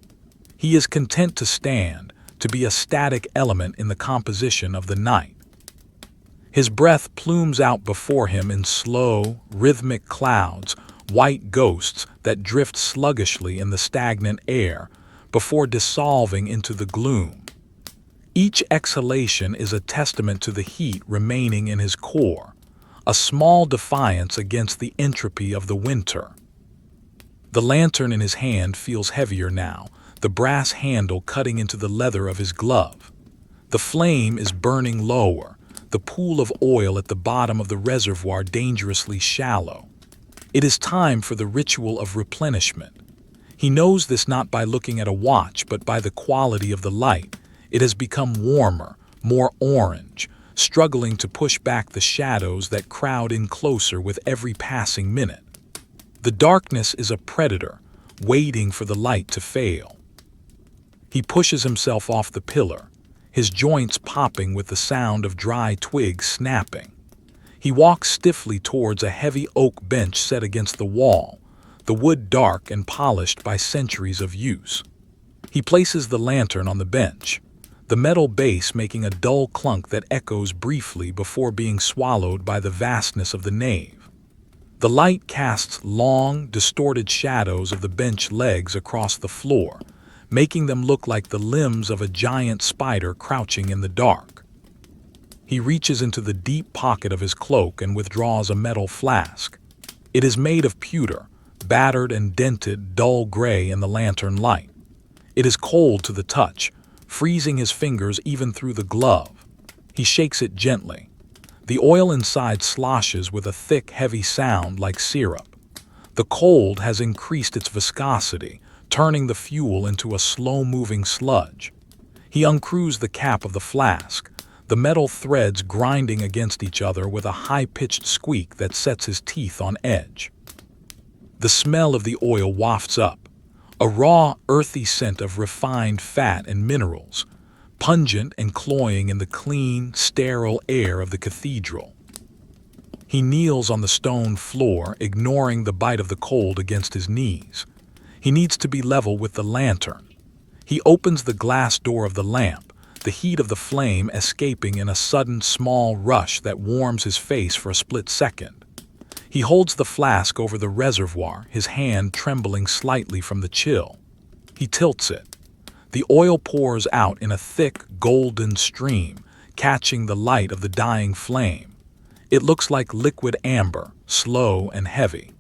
He is content to stand, to be a static element in the composition of the night. His breath plumes out before him in slow, rhythmic clouds, white ghosts that drift sluggishly in the stagnant air before dissolving into the gloom. Each exhalation is a testament to the heat remaining in his core, a small defiance against the entropy of the winter. The lantern in his hand feels heavier now, the brass handle cutting into the leather of his glove. The flame is burning lower, the pool of oil at the bottom of the reservoir dangerously shallow. It is time for the ritual of replenishment. He knows this not by looking at a watch, but by the quality of the light. It has become warmer, more orange, struggling to push back the shadows that crowd in closer with every passing minute. The darkness is a predator, waiting for the light to fail. He pushes himself off the pillar, his joints popping with the sound of dry twigs snapping. He walks stiffly towards a heavy oak bench set against the wall, the wood dark and polished by centuries of use. He places the lantern on the bench, the metal base making a dull clunk that echoes briefly before being swallowed by the vastness of the nave. The light casts long, distorted shadows of the bench legs across the floor, making them look like the limbs of a giant spider crouching in the dark. He reaches into the deep pocket of his cloak and withdraws a metal flask. It is made of pewter, battered and dented dull gray in the lantern light. It is cold to the touch, freezing his fingers even through the glove. He shakes it gently. The oil inside sloshes with a thick, heavy sound like syrup. The cold has increased its viscosity, turning the fuel into a slow-moving sludge. He unscrews the cap of the flask, the metal threads grinding against each other with a high-pitched squeak that sets his teeth on edge. The smell of the oil wafts up, a raw, earthy scent of refined fat and minerals, pungent and cloying in the clean, sterile air of the cathedral. He kneels on the stone floor, ignoring the bite of the cold against his knees. He needs to be level with the lantern. He opens the glass door of the lamp, the heat of the flame escaping in a sudden small rush that warms his face for a split second. He holds the flask over the reservoir, his hand trembling slightly from the chill. He tilts it. The oil pours out in a thick, golden stream, catching the light of the dying flame. It looks like liquid amber, slow and heavy.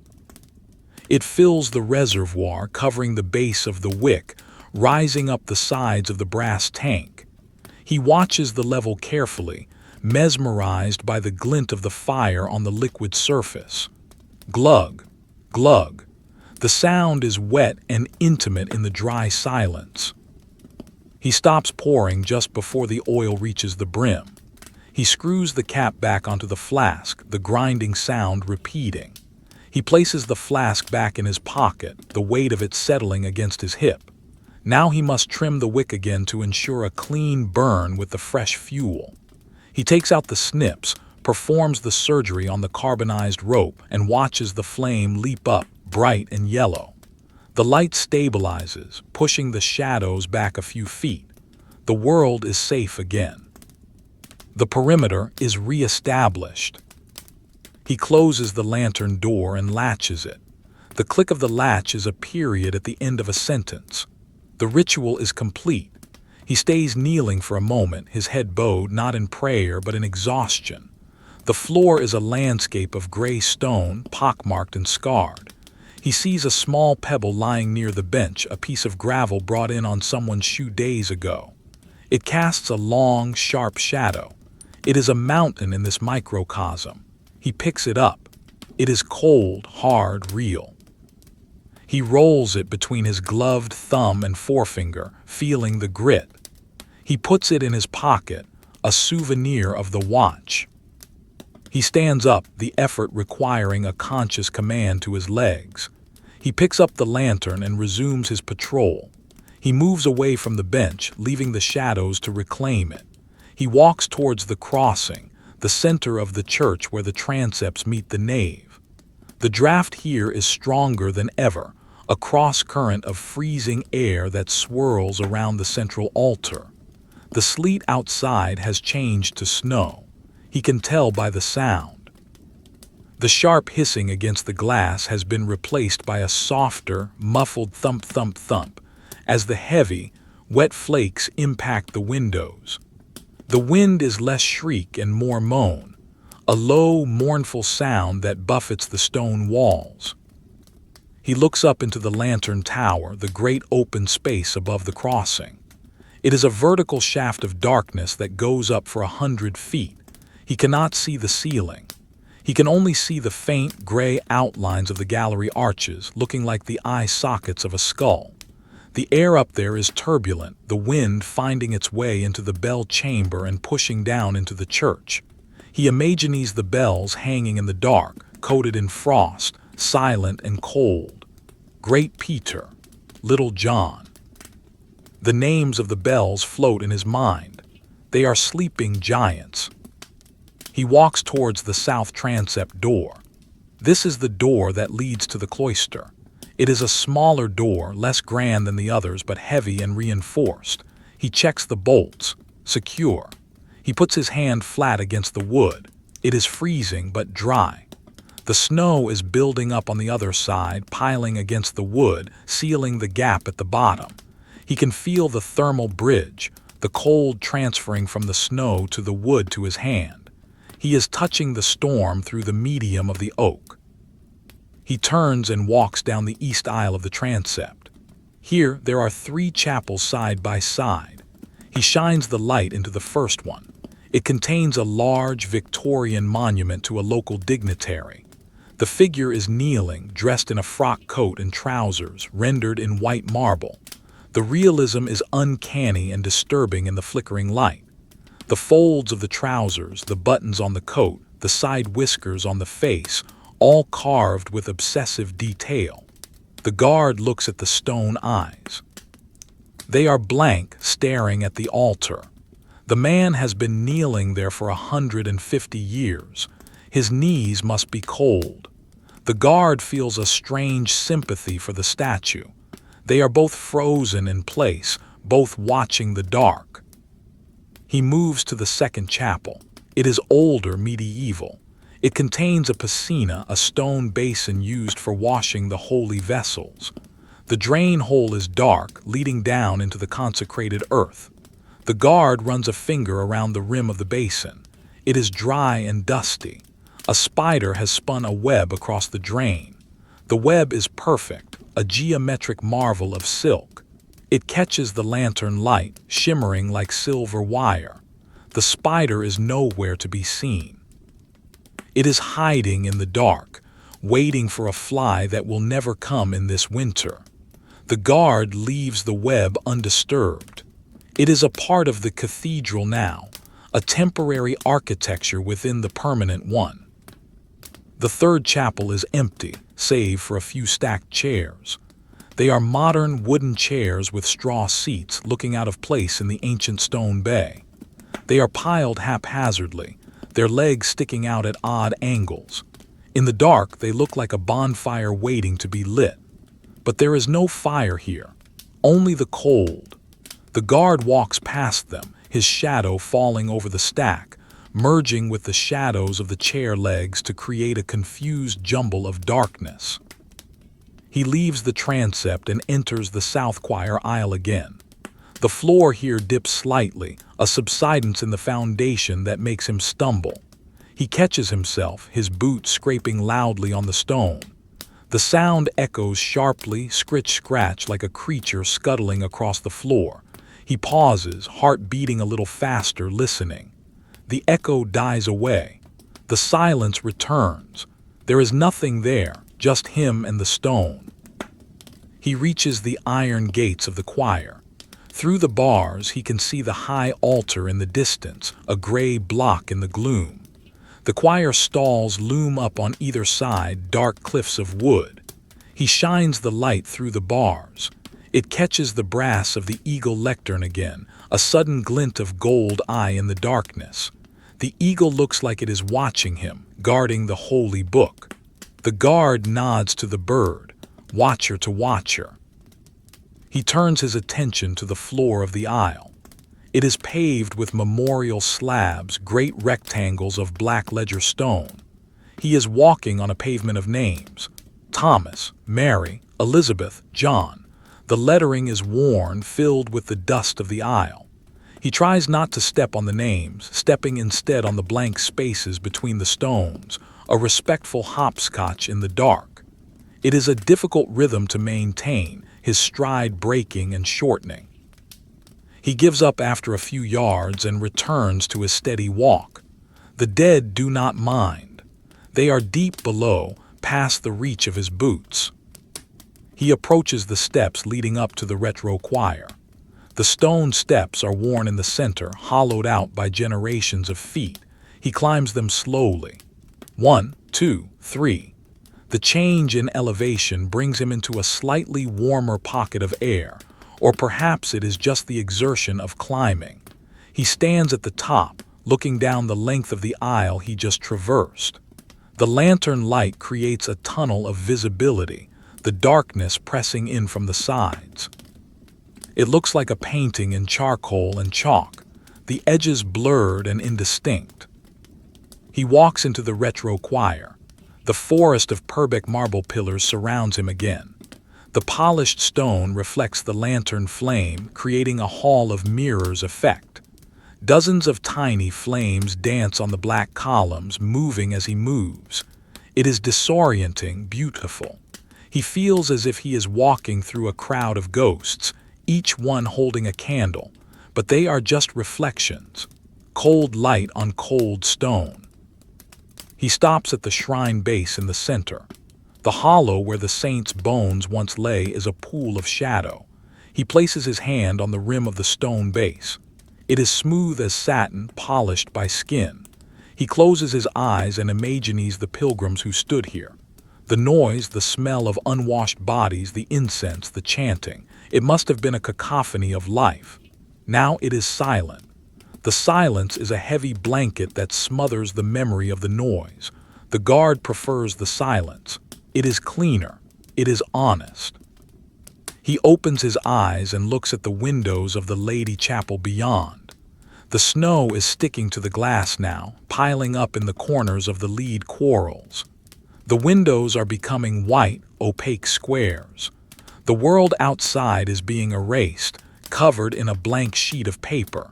It fills the reservoir, covering the base of the wick, rising up the sides of the brass tank. He watches the level carefully, mesmerized by the glint of the fire on the liquid surface. Glug, glug. The sound is wet and intimate in the dry silence. He stops pouring just before the oil reaches the brim. He screws the cap back onto the flask, the grinding sound repeating. He places the flask back in his pocket, the weight of it settling against his hip. Now he must trim the wick again to ensure a clean burn with the fresh fuel. He takes out the snips, performs the surgery on the carbonized rope, and watches the flame leap up, bright and yellow. The light stabilizes, pushing the shadows back a few feet. The world is safe again. The perimeter is re-established. He closes the lantern door and latches it. The click of the latch is a period at the end of a sentence. The ritual is complete. He stays kneeling for a moment, his head bowed, not in prayer but in exhaustion. The floor is a landscape of gray stone, pockmarked and scarred. He sees a small pebble lying near the bench, a piece of gravel brought in on someone's shoe days ago. It casts a long, sharp shadow. It is a mountain in this microcosm. He picks it up. It is cold, hard, real. He rolls it between his gloved thumb and forefinger, feeling the grit. He puts it in his pocket, a souvenir of the watch. He stands up, the effort requiring a conscious command to his legs. He picks up the lantern and resumes his patrol. He moves away from the bench, leaving the shadows to reclaim it. He walks towards the crossing, the center of the church where the transepts meet the nave. The draft here is stronger than ever, a cross-current of freezing air that swirls around the central altar. The sleet outside has changed to snow. He can tell by the sound. The sharp hissing against the glass has been replaced by a softer, muffled thump-thump-thump as the heavy, wet flakes impact the windows. The wind is less shriek and more moan, a low, mournful sound that buffets the stone walls. He looks up into the lantern tower, the great open space above the crossing. It is a vertical shaft of darkness that goes up for 100 feet. He cannot see the ceiling. He can only see the faint, gray outlines of the gallery arches, looking like the eye sockets of a skull. The air up there is turbulent, the wind finding its way into the bell chamber and pushing down into the church. He imagines the bells hanging in the dark, coated in frost, silent and cold. Great Peter, Little John. The names of the bells float in his mind. They are sleeping giants. He walks towards the south transept door. This is the door that leads to the cloister. It is a smaller door, less grand than the others, but heavy and reinforced. He checks the bolts. Secure. He puts his hand flat against the wood. It is freezing but dry. The snow is building up on the other side, piling against the wood, sealing the gap at the bottom. He can feel the thermal bridge, the cold transferring from the snow to the wood to his hand. He is touching the storm through the medium of the oak. He turns and walks down the east aisle of the transept. Here there are 3 chapels side by side. He shines the light into the first one. It contains a large Victorian monument to a local dignitary. The figure is kneeling, dressed in a frock coat and trousers, rendered in white marble. The realism is uncanny and disturbing in the flickering light. The folds of the trousers, the buttons on the coat, the side whiskers on the face, all carved with obsessive detail. The guard looks at the stone eyes. They are blank, staring at the altar. The man has been kneeling there for 150 years. His knees must be cold. The guard feels a strange sympathy for the statue. They are both frozen in place, both watching the dark. He moves to the second chapel. It is older, medieval. It contains a piscina, a stone basin used for washing the holy vessels. The drain hole is dark, leading down into the consecrated earth. The guard runs a finger around the rim of the basin. It is dry and dusty. A spider has spun a web across the drain. The web is perfect, a geometric marvel of silk. It catches the lantern light, shimmering like silver wire. The spider is nowhere to be seen. It is hiding in the dark, waiting for a fly that will never come in this winter. The guard leaves the web undisturbed. It is a part of the cathedral now, a temporary architecture within the permanent one. The third chapel is empty, save for a few stacked chairs. They are modern wooden chairs with straw seats looking out of place in the ancient stone bay. They are piled haphazardly, their legs sticking out at odd angles. In the dark, they look like a bonfire waiting to be lit. But there is no fire here, only the cold. The guard walks past them, his shadow falling over the stack, merging with the shadows of the chair legs to create a confused jumble of darkness. He leaves the transept and enters the south choir aisle again. The floor here dips slightly, a subsidence in the foundation that makes him stumble. He catches himself, his boots scraping loudly on the stone. The sound echoes sharply, scritch-scratch like a creature scuttling across the floor. He pauses, heart beating a little faster, listening. The echo dies away. The silence returns. There is nothing there, just him and the stone. He reaches the iron gates of the choir. Through the bars, he can see the high altar in the distance, a gray block in the gloom. The choir stalls loom up on either side, dark cliffs of wood. He shines the light through the bars. It catches the brass of the eagle lectern again, a sudden glint of gold eye in the darkness. The eagle looks like it is watching him, guarding the holy book. The guard nods to the bird, watcher to watcher. He turns his attention to the floor of the aisle. It is paved with memorial slabs, great rectangles of black ledger stone. He is walking on a pavement of names: Thomas, Mary, Elizabeth, John. The lettering is worn, filled with the dust of the aisle. He tries not to step on the names, stepping instead on the blank spaces between the stones, a respectful hopscotch in the dark. It is a difficult rhythm to maintain, his stride breaking and shortening. He gives up after a few yards and returns to his steady walk. The dead do not mind. They are deep below, past the reach of his boots. He approaches the steps leading up to the retro choir. The stone steps are worn in the center, hollowed out by generations of feet. He climbs them slowly. 1, 2, 3. The change in elevation brings him into a slightly warmer pocket of air, or perhaps it is just the exertion of climbing. He stands at the top, looking down the length of the aisle he just traversed. The lantern light creates a tunnel of visibility, the darkness pressing in from the sides. It looks like a painting in charcoal and chalk, the edges blurred and indistinct. He walks into the retro choir. The forest of Purbeck marble pillars surrounds him again. The polished stone reflects the lantern flame, creating a hall of mirrors effect. Dozens of tiny flames dance on the black columns, moving as he moves. It is disorienting, beautiful. He feels as if he is walking through a crowd of ghosts, each one holding a candle, but they are just reflections, cold light on cold stone. He stops at the shrine base in the center. The hollow where the saint's bones once lay is a pool of shadow. He places his hand on the rim of the stone base. It is smooth as satin, polished by skin. He closes his eyes and imagines the pilgrims who stood here. The noise, the smell of unwashed bodies, the incense, the chanting. It must have been a cacophony of life. Now it is silent. The silence is a heavy blanket that smothers the memory of the noise. The guard prefers the silence. It is cleaner. It is honest. He opens his eyes and looks at the windows of the Lady Chapel beyond. The snow is sticking to the glass now, piling up in the corners of the lead quarrels. The windows are becoming white, opaque squares. The world outside is being erased, covered in a blank sheet of paper.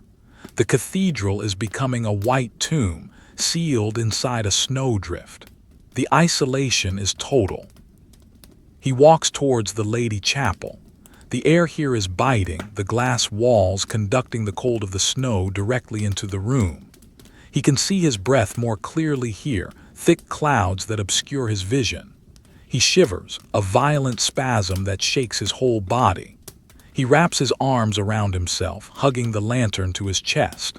The cathedral is becoming a white tomb, sealed inside a snowdrift. The isolation is total. He walks towards the Lady Chapel. The air here is biting, the glass walls conducting the cold of the snow directly into the room. He can see his breath more clearly here, thick clouds that obscure his vision. He shivers, a violent spasm that shakes his whole body. He wraps his arms around himself, hugging the lantern to his chest.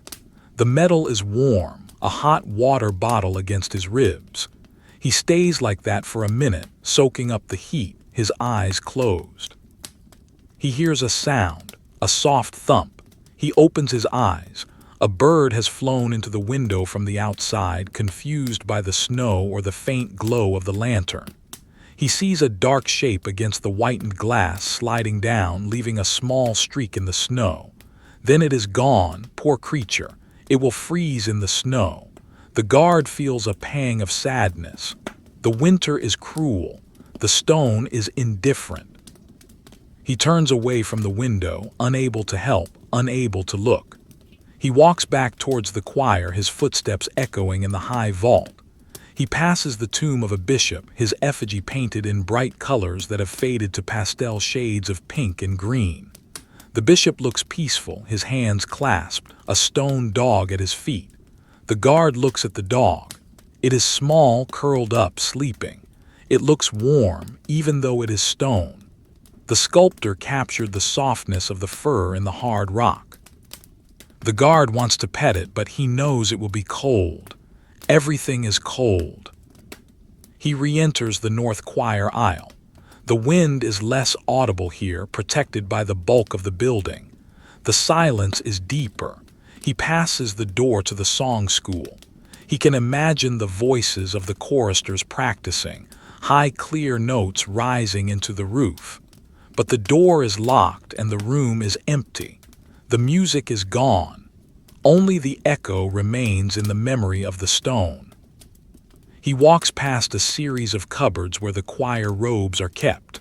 The metal is warm, a hot water bottle against his ribs. He stays like that for a minute, soaking up the heat, his eyes closed. He hears a sound, a soft thump. He opens his eyes. A bird has flown into the window from the outside, confused by the snow or the faint glow of the lantern. He sees a dark shape against the whitened glass sliding down, leaving a small streak in the snow. Then it is gone, poor creature. It will freeze in the snow. The guard feels a pang of sadness. The winter is cruel. The stone is indifferent. He turns away from the window, unable to help, unable to look. He walks back towards the choir, his footsteps echoing in the high vault. He passes the tomb of a bishop, his effigy painted in bright colors that have faded to pastel shades of pink and green. The bishop looks peaceful, his hands clasped, a stone dog at his feet. The guard looks at the dog. It is small, curled up, sleeping. It looks warm, even though it is stone. The sculptor captured the softness of the fur in the hard rock. The guard wants to pet it, but he knows it will be cold. Everything is cold. He re-enters the north choir aisle. The wind is less audible here, protected by the bulk of the building. The silence is deeper. He passes the door to the song school. He can imagine the voices of the choristers practicing, high clear notes rising into the roof. But the door is locked and the room is empty. The music is gone. Only the echo remains in the memory of the stone. He walks past a series of cupboards where the choir robes are kept.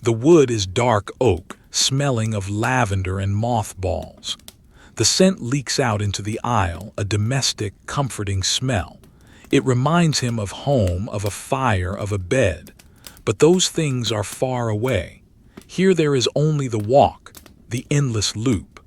The wood is dark oak, smelling of lavender and mothballs. The scent leaks out into the aisle, a domestic, comforting smell. It reminds him of home, of a fire, of a bed. But those things are far away. Here there is only the walk, the endless loop.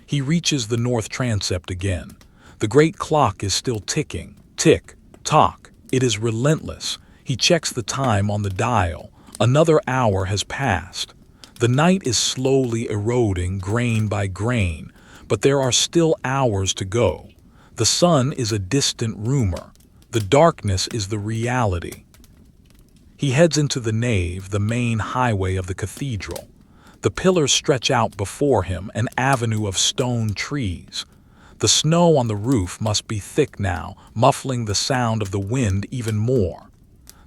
He reaches the north transept again. The great clock is still ticking. Tick, tock. It is relentless. He checks the time on the dial. Another hour has passed. The night is slowly eroding, grain by grain, but there are still hours to go. The sun is a distant rumor. The darkness is the reality. He heads into the nave, the main highway of the cathedral. The pillars stretch out before him, an avenue of stone trees. The snow on the roof must be thick now, muffling the sound of the wind even more.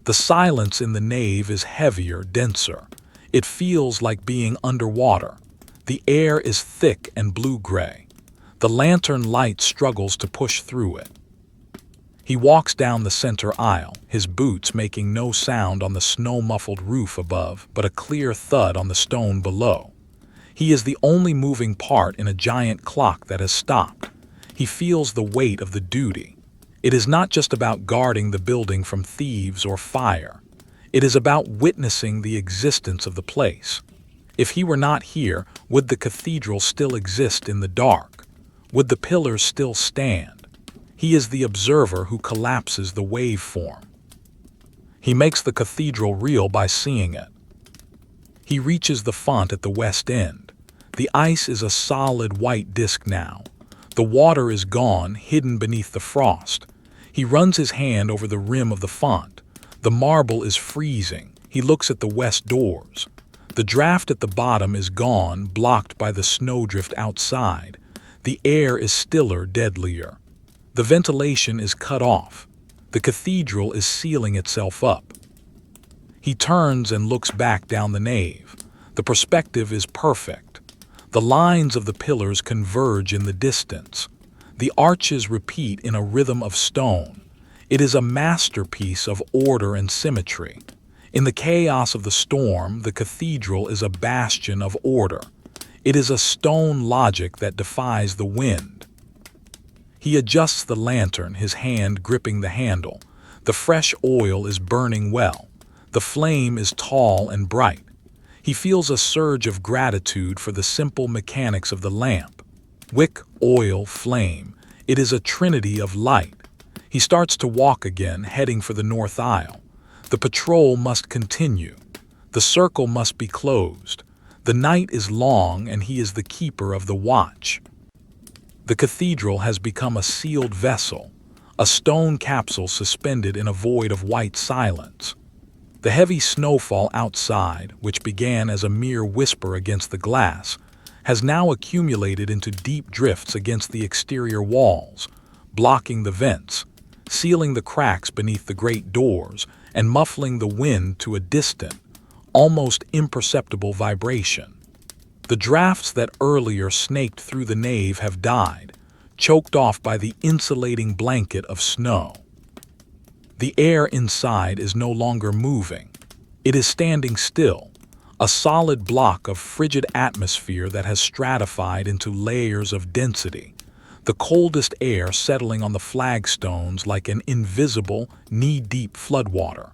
The silence in the nave is heavier, denser. It feels like being underwater. The air is thick and blue-gray. The lantern light struggles to push through it. He walks down the center aisle, his boots making no sound on the snow-muffled roof above, but a clear thud on the stone below. He is the only moving part in a giant clock that has stopped. He feels the weight of the duty. It is not just about guarding the building from thieves or fire. It is about witnessing the existence of the place. If he were not here, would the cathedral still exist in the dark? Would the pillars still stand? He is the observer who collapses the waveform. He makes the cathedral real by seeing it. He reaches the font at the west end. The ice is a solid white disk now. The water is gone, hidden beneath the frost. He runs his hand over the rim of the font. The marble is freezing. He looks at the west doors. The draft at the bottom is gone, blocked by the snowdrift outside. The air is stiller, deadlier. The ventilation is cut off. The cathedral is sealing itself up. He turns and looks back down the nave. The perspective is perfect. The lines of the pillars converge in the distance. The arches repeat in a rhythm of stone. It is a masterpiece of order and symmetry. In the chaos of the storm, the cathedral is a bastion of order. It is a stone logic that defies the wind. He adjusts the lantern, his hand gripping the handle. The fresh oil is burning well. The flame is tall and bright. He feels a surge of gratitude for the simple mechanics of the lamp. Wick, oil, flame. It is a trinity of light. He starts to walk again, heading for the north aisle. The patrol must continue. The circle must be closed. The night is long and he is the keeper of the watch. The cathedral has become a sealed vessel, a stone capsule suspended in a void of white silence. The heavy snowfall outside, which began as a mere whisper against the glass, has now accumulated into deep drifts against the exterior walls, blocking the vents, sealing the cracks beneath the great doors, and muffling the wind to a distant, almost imperceptible vibration. The drafts that earlier snaked through the nave have died, choked off by the insulating blanket of snow. The air inside is no longer moving. It is standing still, a solid block of frigid atmosphere that has stratified into layers of density, the coldest air settling on the flagstones like an invisible, knee-deep floodwater.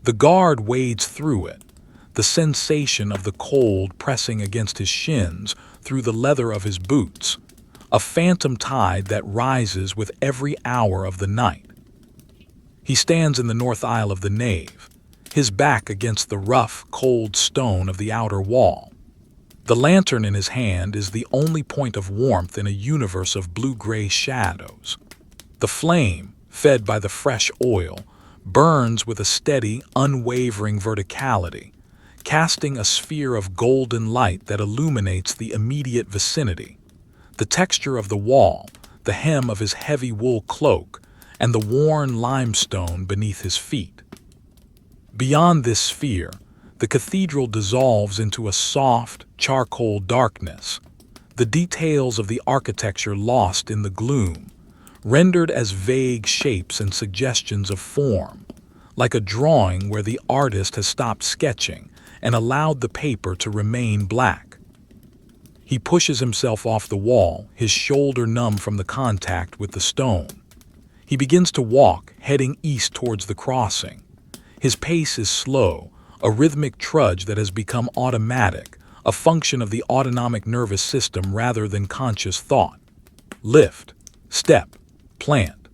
The guard wades through it, the sensation of the cold pressing against his shins through the leather of his boots, a phantom tide that rises with every hour of the night. He stands in the north aisle of the nave, his back against the rough, cold stone of the outer wall. The lantern in his hand is the only point of warmth in a universe of blue-gray shadows. The flame, fed by the fresh oil, burns with a steady, unwavering verticality, casting a sphere of golden light that illuminates the immediate vicinity. The texture of the wall, the hem of his heavy wool cloak, and the worn limestone beneath his feet. Beyond this sphere, the cathedral dissolves into a soft, charcoal darkness, the details of the architecture lost in the gloom, rendered as vague shapes and suggestions of form, like a drawing where the artist has stopped sketching and allowed the paper to remain black. He pushes himself off the wall, his shoulder numb from the contact with the stone. He begins to walk, heading east towards the crossing. His pace is slow, a rhythmic trudge that has become automatic, a function of the autonomic nervous system rather than conscious thought. Lift, step, plant.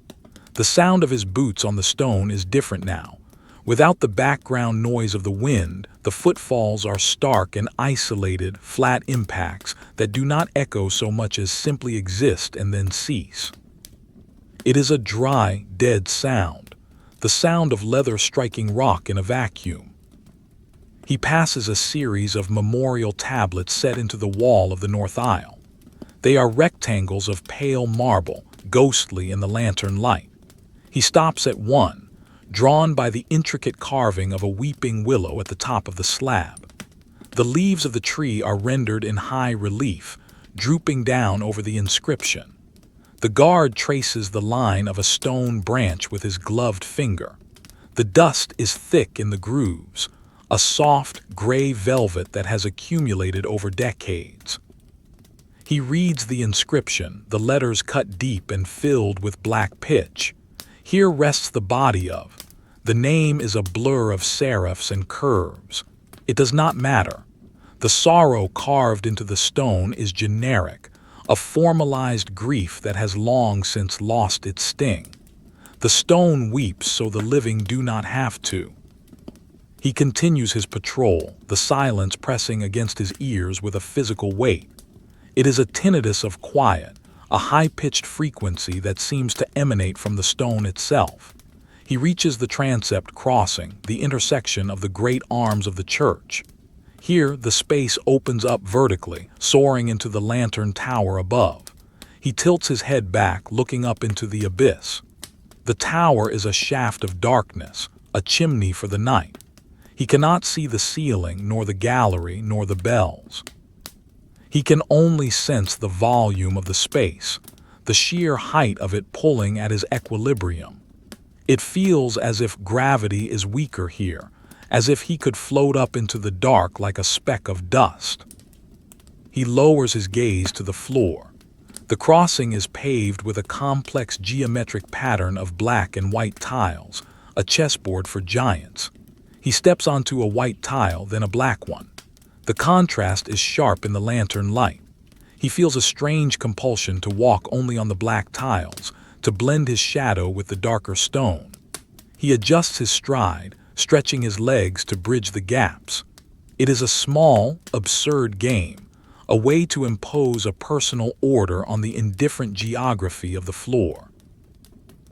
The sound of his boots on the stone is different now. Without the background noise of the wind, the footfalls are stark and isolated, flat impacts that do not echo so much as simply exist and then cease. It is a dry, dead sound, the sound of leather striking rock in a vacuum. He passes a series of memorial tablets set into the wall of the north aisle. They are rectangles of pale marble, ghostly in the lantern light. He stops at one, drawn by the intricate carving of a weeping willow at the top of the slab. The leaves of the tree are rendered in high relief, drooping down over the inscription. The guard traces the line of a stone branch with his gloved finger. The dust is thick in the grooves, a soft, gray velvet that has accumulated over decades. He reads the inscription, the letters cut deep and filled with black pitch. Here rests the body of. The name is a blur of serifs and curves. It does not matter. The sorrow carved into the stone is generic, a formalized grief that has long since lost its sting. The stone weeps so the living do not have to. He continues his patrol, the silence pressing against his ears with a physical weight. It is a tinnitus of quiet, a high-pitched frequency that seems to emanate from the stone itself. He reaches the transept crossing, the intersection of the great arms of the church. Here, the space opens up vertically, soaring into the lantern tower above. He tilts his head back, looking up into the abyss. The tower is a shaft of darkness, a chimney for the night. He cannot see the ceiling, nor the gallery, nor the bells. He can only sense the volume of the space, the sheer height of it pulling at his equilibrium. It feels as if gravity is weaker here, as if he could float up into the dark like a speck of dust. He lowers his gaze to the floor. The crossing is paved with a complex geometric pattern of black and white tiles, a chessboard for giants. He steps onto a white tile, then a black one. The contrast is sharp in the lantern light. He feels a strange compulsion to walk only on the black tiles, to blend his shadow with the darker stone. He adjusts his stride, stretching his legs to bridge the gaps. It is a small, absurd game, a way to impose a personal order on the indifferent geography of the floor.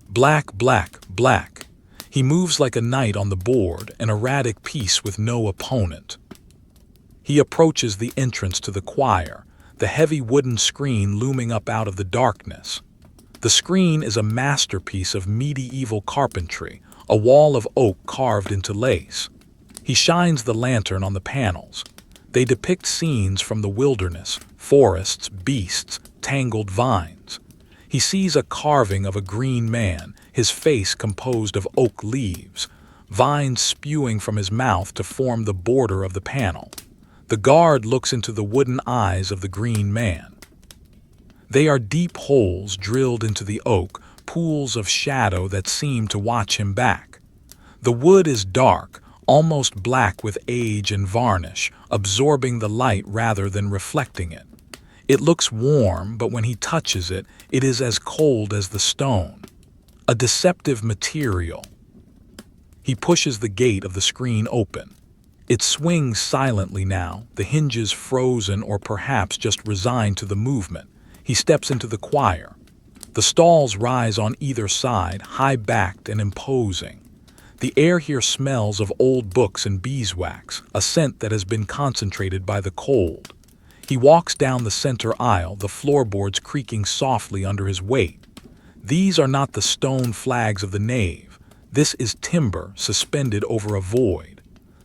Black, black, black. He moves like a knight on the board, an erratic piece with no opponent. He approaches the entrance to the choir, the heavy wooden screen looming up out of the darkness. The screen is a masterpiece of medieval carpentry, a wall of oak carved into lace. He shines the lantern on the panels. They depict scenes from the wilderness, forests, beasts, tangled vines. He sees a carving of a green man, his face composed of oak leaves, vines spewing from his mouth to form the border of the panel. The guard looks into the wooden eyes of the green man. They are deep holes drilled into the oak, pools of shadow that seem to watch him back. The wood is dark, almost black with age and varnish, absorbing the light rather than reflecting it. It looks warm, but when he touches it, it is as cold as the stone. A deceptive material. He pushes the gate of the screen open. It swings silently now, the hinges frozen or perhaps just resigned to the movement. He steps into the choir. The stalls rise on either side, high-backed and imposing. The air here smells of old books and beeswax, a scent that has been concentrated by the cold. He walks down the center aisle, the floorboards creaking softly under his weight. These are not the stone flags of the nave. This is timber suspended over a void.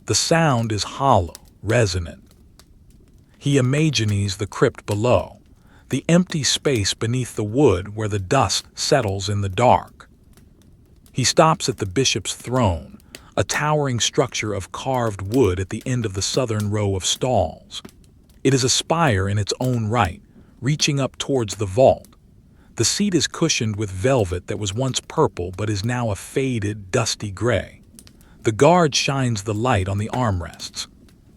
The sound is hollow, resonant. He imagines the crypt below, the empty space beneath the wood where the dust settles in the dark. He stops at the bishop's throne, a towering structure of carved wood at the end of the southern row of stalls. It is a spire in its own right, reaching up towards the vault. The seat is cushioned with velvet that was once purple but is now a faded, dusty gray. The guard shines the light on the armrests.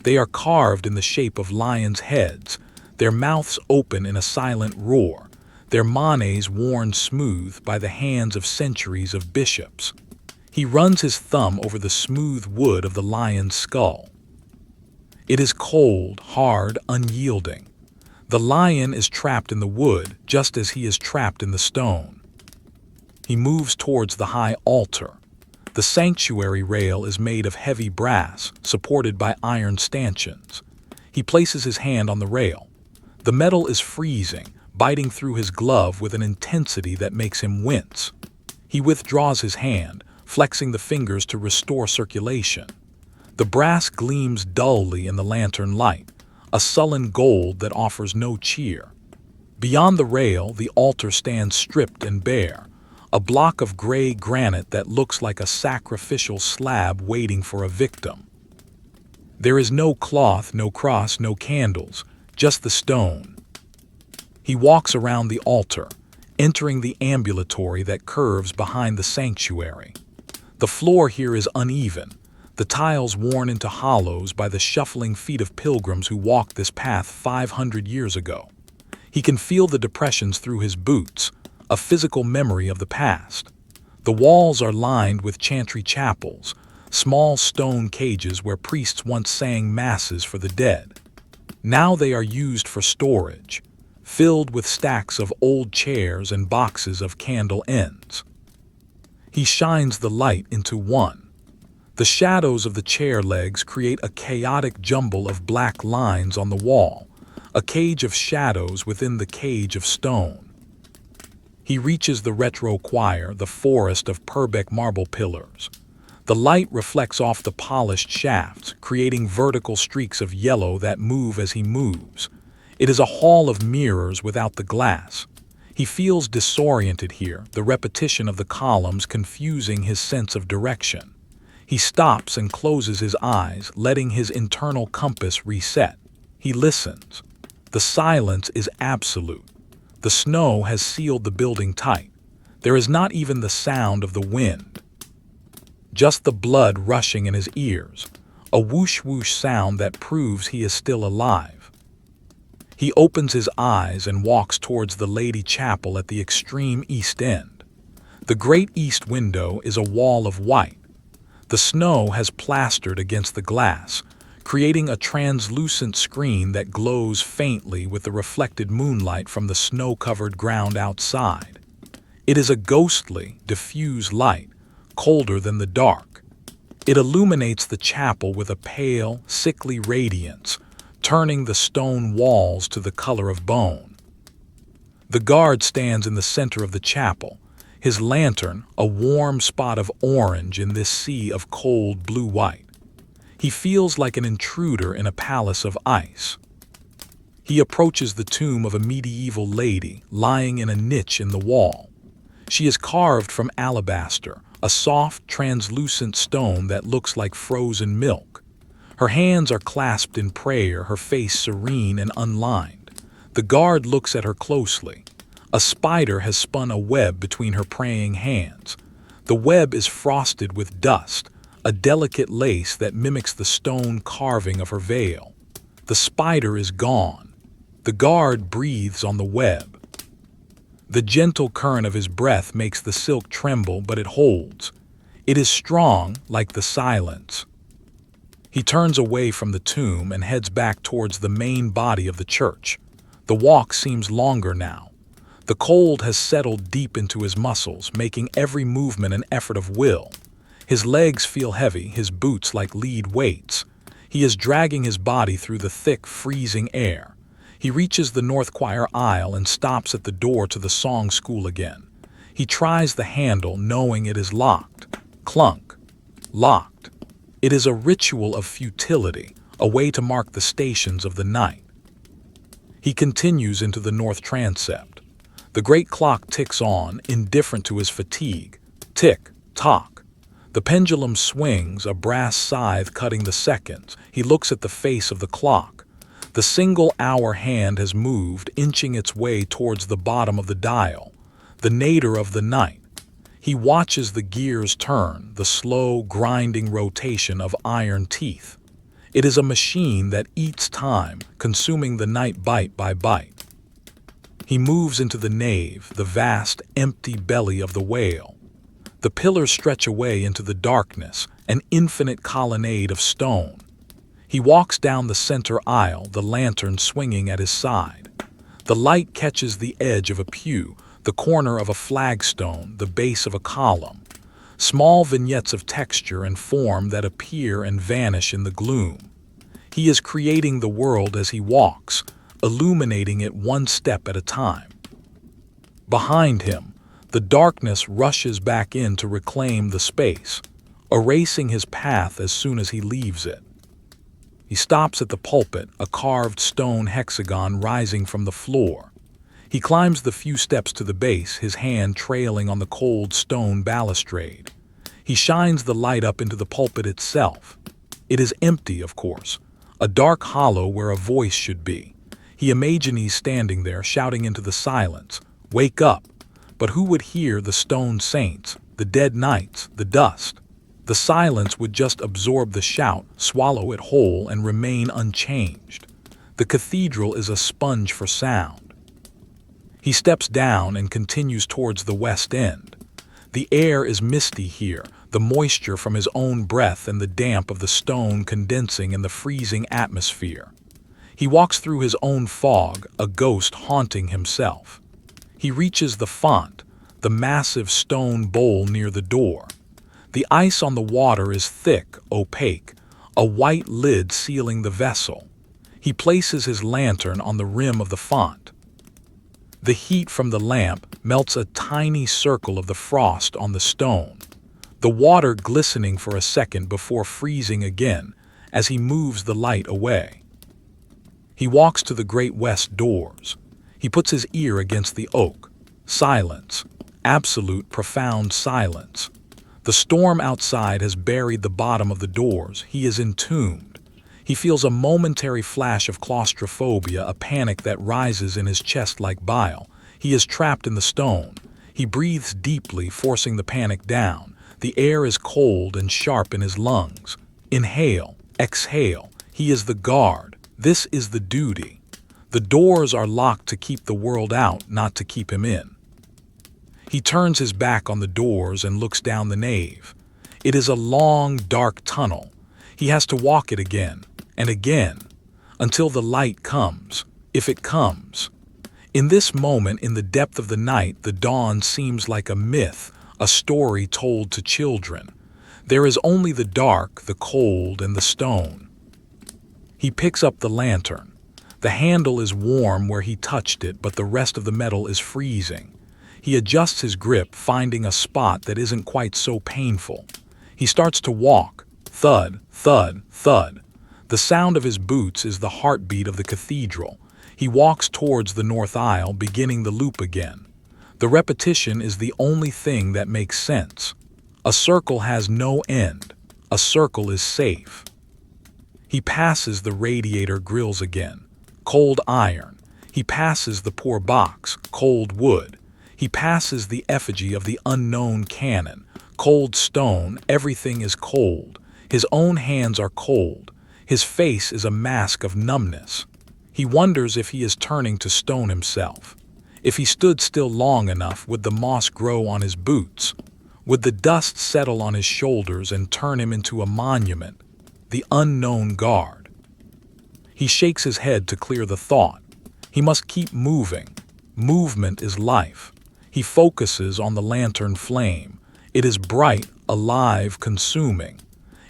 They are carved in the shape of lions' heads, their mouths open in a silent roar, their manes worn smooth by the hands of centuries of bishops. He runs his thumb over the smooth wood of the lion's skull. It is cold, hard, unyielding. The lion is trapped in the wood just as he is trapped in the stone. He moves towards the high altar. The sanctuary rail is made of heavy brass, supported by iron stanchions. He places his hand on the rail. The metal is freezing, biting through his glove with an intensity that makes him wince. He withdraws his hand, flexing the fingers to restore circulation. The brass gleams dully in the lantern light, a sullen gold that offers no cheer. Beyond the rail, the altar stands stripped and bare, a block of gray granite that looks like a sacrificial slab waiting for a victim. There is no cloth, no cross, no candles, just the stone. He walks around the altar, entering the ambulatory that curves behind the sanctuary. The floor here is uneven, the tiles worn into hollows by the shuffling feet of pilgrims who walked this path 500 years ago. He can feel the depressions through his boots, a physical memory of the past. The walls are lined with chantry chapels, small stone cages where priests once sang masses for the dead. Now they are used for storage, filled with stacks of old chairs and boxes of candle ends. He shines the light into one. The shadows of the chair legs create a chaotic jumble of black lines on the wall, a cage of shadows within the cage of stone. He reaches the retro choir, the forest of Purbeck marble pillars. The light reflects off the polished shafts, creating vertical streaks of yellow that move as he moves. It is a hall of mirrors without the glass. He feels disoriented here, the repetition of the columns confusing his sense of direction. He stops and closes his eyes, letting his internal compass reset. He listens. The silence is absolute. The snow has sealed the building tight. There is not even the sound of the wind. Just the blood rushing in his ears, a whoosh-whoosh sound that proves he is still alive. He opens his eyes and walks towards the Lady Chapel at the extreme east end. The great east window is a wall of white. The snow has plastered against the glass, creating a translucent screen that glows faintly with the reflected moonlight from the snow-covered ground outside. It is a ghostly, diffuse light, colder than the dark. It illuminates the chapel with a pale, sickly radiance, turning the stone walls to the color of bone. The guard stands in the center of the chapel, his lantern a warm spot of orange in this sea of cold blue-white. He feels like an intruder in a palace of ice. He approaches the tomb of a medieval lady lying in a niche in the wall. She is carved from alabaster, a soft, translucent stone that looks like frozen milk. Her hands are clasped in prayer, her face serene and unlined. The guard looks at her closely. A spider has spun a web between her praying hands. The web is frosted with dust, a delicate lace that mimics the stone carving of her veil. The spider is gone. The guard breathes on the web. The gentle current of his breath makes the silk tremble, but it holds. It is strong, like the silence. He turns away from the tomb and heads back towards the main body of the church. The walk seems longer now. The cold has settled deep into his muscles, making every movement an effort of will. His legs feel heavy, his boots like lead weights. He is dragging his body through the thick, freezing air. He reaches the north choir aisle and stops at the door to the song school again. He tries the handle, knowing it is locked. Clunk. Locked. It is a ritual of futility, a way to mark the stations of the night. He continues into the north transept. The great clock ticks on, indifferent to his fatigue. Tick, tock. The pendulum swings, a brass scythe cutting the seconds. He looks at the face of the clock. The single-hour hand has moved, inching its way towards the bottom of the dial, the nadir of the night. He watches the gears turn, the slow, grinding rotation of iron teeth. It is a machine that eats time, consuming the night bite by bite. He moves into the nave, the vast, empty belly of the whale. The pillars stretch away into the darkness, an infinite colonnade of stone. He walks down the center aisle, the lantern swinging at his side. The light catches the edge of a pew, the corner of a flagstone, the base of a column. Small vignettes of texture and form that appear and vanish in the gloom. He is creating the world as he walks, illuminating it one step at a time. Behind him, the darkness rushes back in to reclaim the space, erasing his path as soon as he leaves it. He stops at the pulpit, a carved stone hexagon rising from the floor. He climbs the few steps to the base, his hand trailing on the cold stone balustrade. He shines the light up into the pulpit itself. It is empty, of course, a dark hollow where a voice should be. He imagines standing there, shouting into the silence, "Wake up!" But who would hear the stone saints, the dead knights, the dust? The silence would just absorb the shout, swallow it whole, and remain unchanged. The cathedral is a sponge for sound. He steps down and continues towards the west end. The air is misty here, the moisture from his own breath and the damp of the stone condensing in the freezing atmosphere. He walks through his own fog, a ghost haunting himself. He reaches the font, the massive stone bowl near the door. The ice on the water is thick, opaque, a white lid sealing the vessel. He places his lantern on the rim of the font. The heat from the lamp melts a tiny circle of the frost on the stone, the water glistening for a second before freezing again as he moves the light away. He walks to the great west doors. He puts his ear against the oak. Silence. Absolute, profound silence. The storm outside has buried the bottom of the doors. He is entombed. He feels a momentary flash of claustrophobia, a panic that rises in his chest like bile. He is trapped in the stone. He breathes deeply, forcing the panic down. The air is cold and sharp in his lungs. Inhale, exhale. He is the guard. This is the duty. The doors are locked to keep the world out, not to keep him in. He turns his back on the doors and looks down the nave. It is a long, dark tunnel. He has to walk it again and again until the light comes, if it comes. In this moment, in the depth of the night, the dawn seems like a myth, a story told to children. There is only the dark, the cold, and the stone. He picks up the lantern. The handle is warm where he touched it, but the rest of the metal is freezing. He adjusts his grip, finding a spot that isn't quite so painful. He starts to walk. Thud, thud, thud. The sound of his boots is the heartbeat of the cathedral. He walks towards the north aisle, beginning the loop again. The repetition is the only thing that makes sense. A circle has no end. A circle is safe. He passes the radiator grills again. Cold iron. He passes the poor box. Cold wood. He passes the effigy of the unknown cannon. Cold stone. Everything is cold. His own hands are cold. His face is a mask of numbness. He wonders if he is turning to stone himself. If he stood still long enough, would the moss grow on his boots? Would the dust settle on his shoulders and turn him into a monument? The unknown guard. He shakes his head to clear the thought. He must keep moving. Movement is life. He focuses on the lantern flame. It is bright, alive, consuming.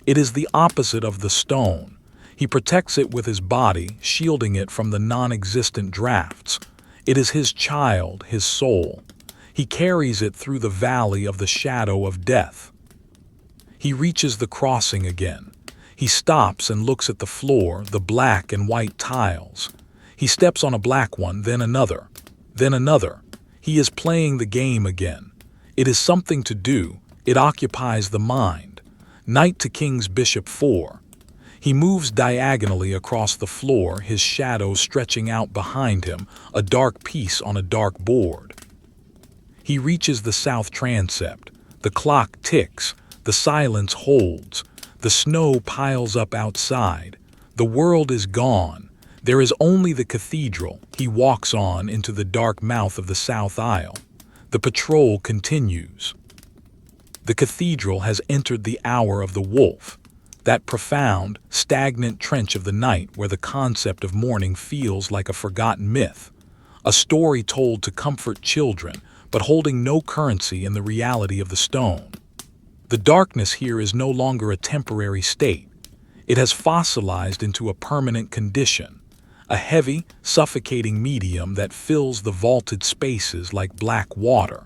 It is the opposite of the stone. He protects it with his body, shielding it from the non-existent drafts. It is his child, his soul. He carries it through the valley of the shadow of death. He reaches the crossing again. He stops and looks at the floor, the black and white tiles. He steps on a black one, then another, then another. He is playing the game again. It is something to do. It occupies the mind. Knight to King's Bishop 4. He moves diagonally across the floor, his shadow stretching out behind him, a dark piece on a dark board. He reaches the south transept. The clock ticks. The silence holds. The snow piles up outside. The world is gone. There is only the cathedral. He walks on into the dark mouth of the south aisle. The patrol continues. The cathedral has entered the hour of the wolf, that profound, stagnant trench of the night where the concept of mourning feels like a forgotten myth, a story told to comfort children, but holding no currency in the reality of the stone. The darkness here is no longer a temporary state. It has fossilized into a permanent condition, a heavy, suffocating medium that fills the vaulted spaces like black water.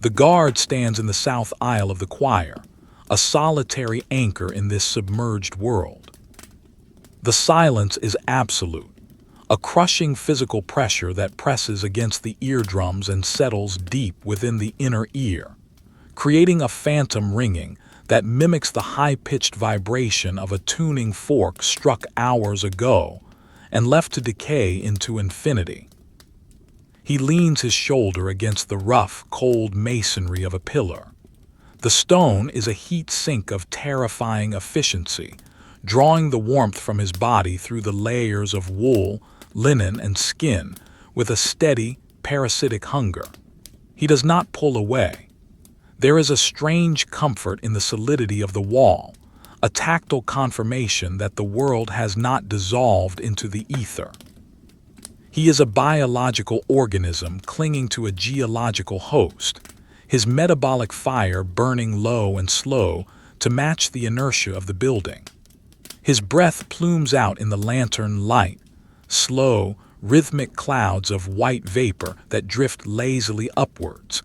The guard stands in the south aisle of the choir, a solitary anchor in this submerged world. The silence is absolute, a crushing physical pressure that presses against the eardrums and settles deep within the inner ear, creating a phantom ringing that mimics the high-pitched vibration of a tuning fork struck hours ago and left to decay into infinity. He leans his shoulder against the rough, cold masonry of a pillar. The stone is a heat sink of terrifying efficiency, drawing the warmth from his body through the layers of wool, linen, and skin with a steady, parasitic hunger. He does not pull away. There is a strange comfort in the solidity of the wall, a tactile confirmation that the world has not dissolved into the ether. He is a biological organism clinging to a geological host, his metabolic fire burning low and slow to match the inertia of the building. His breath plumes out in the lantern light, slow, rhythmic clouds of white vapor that drift lazily upwards,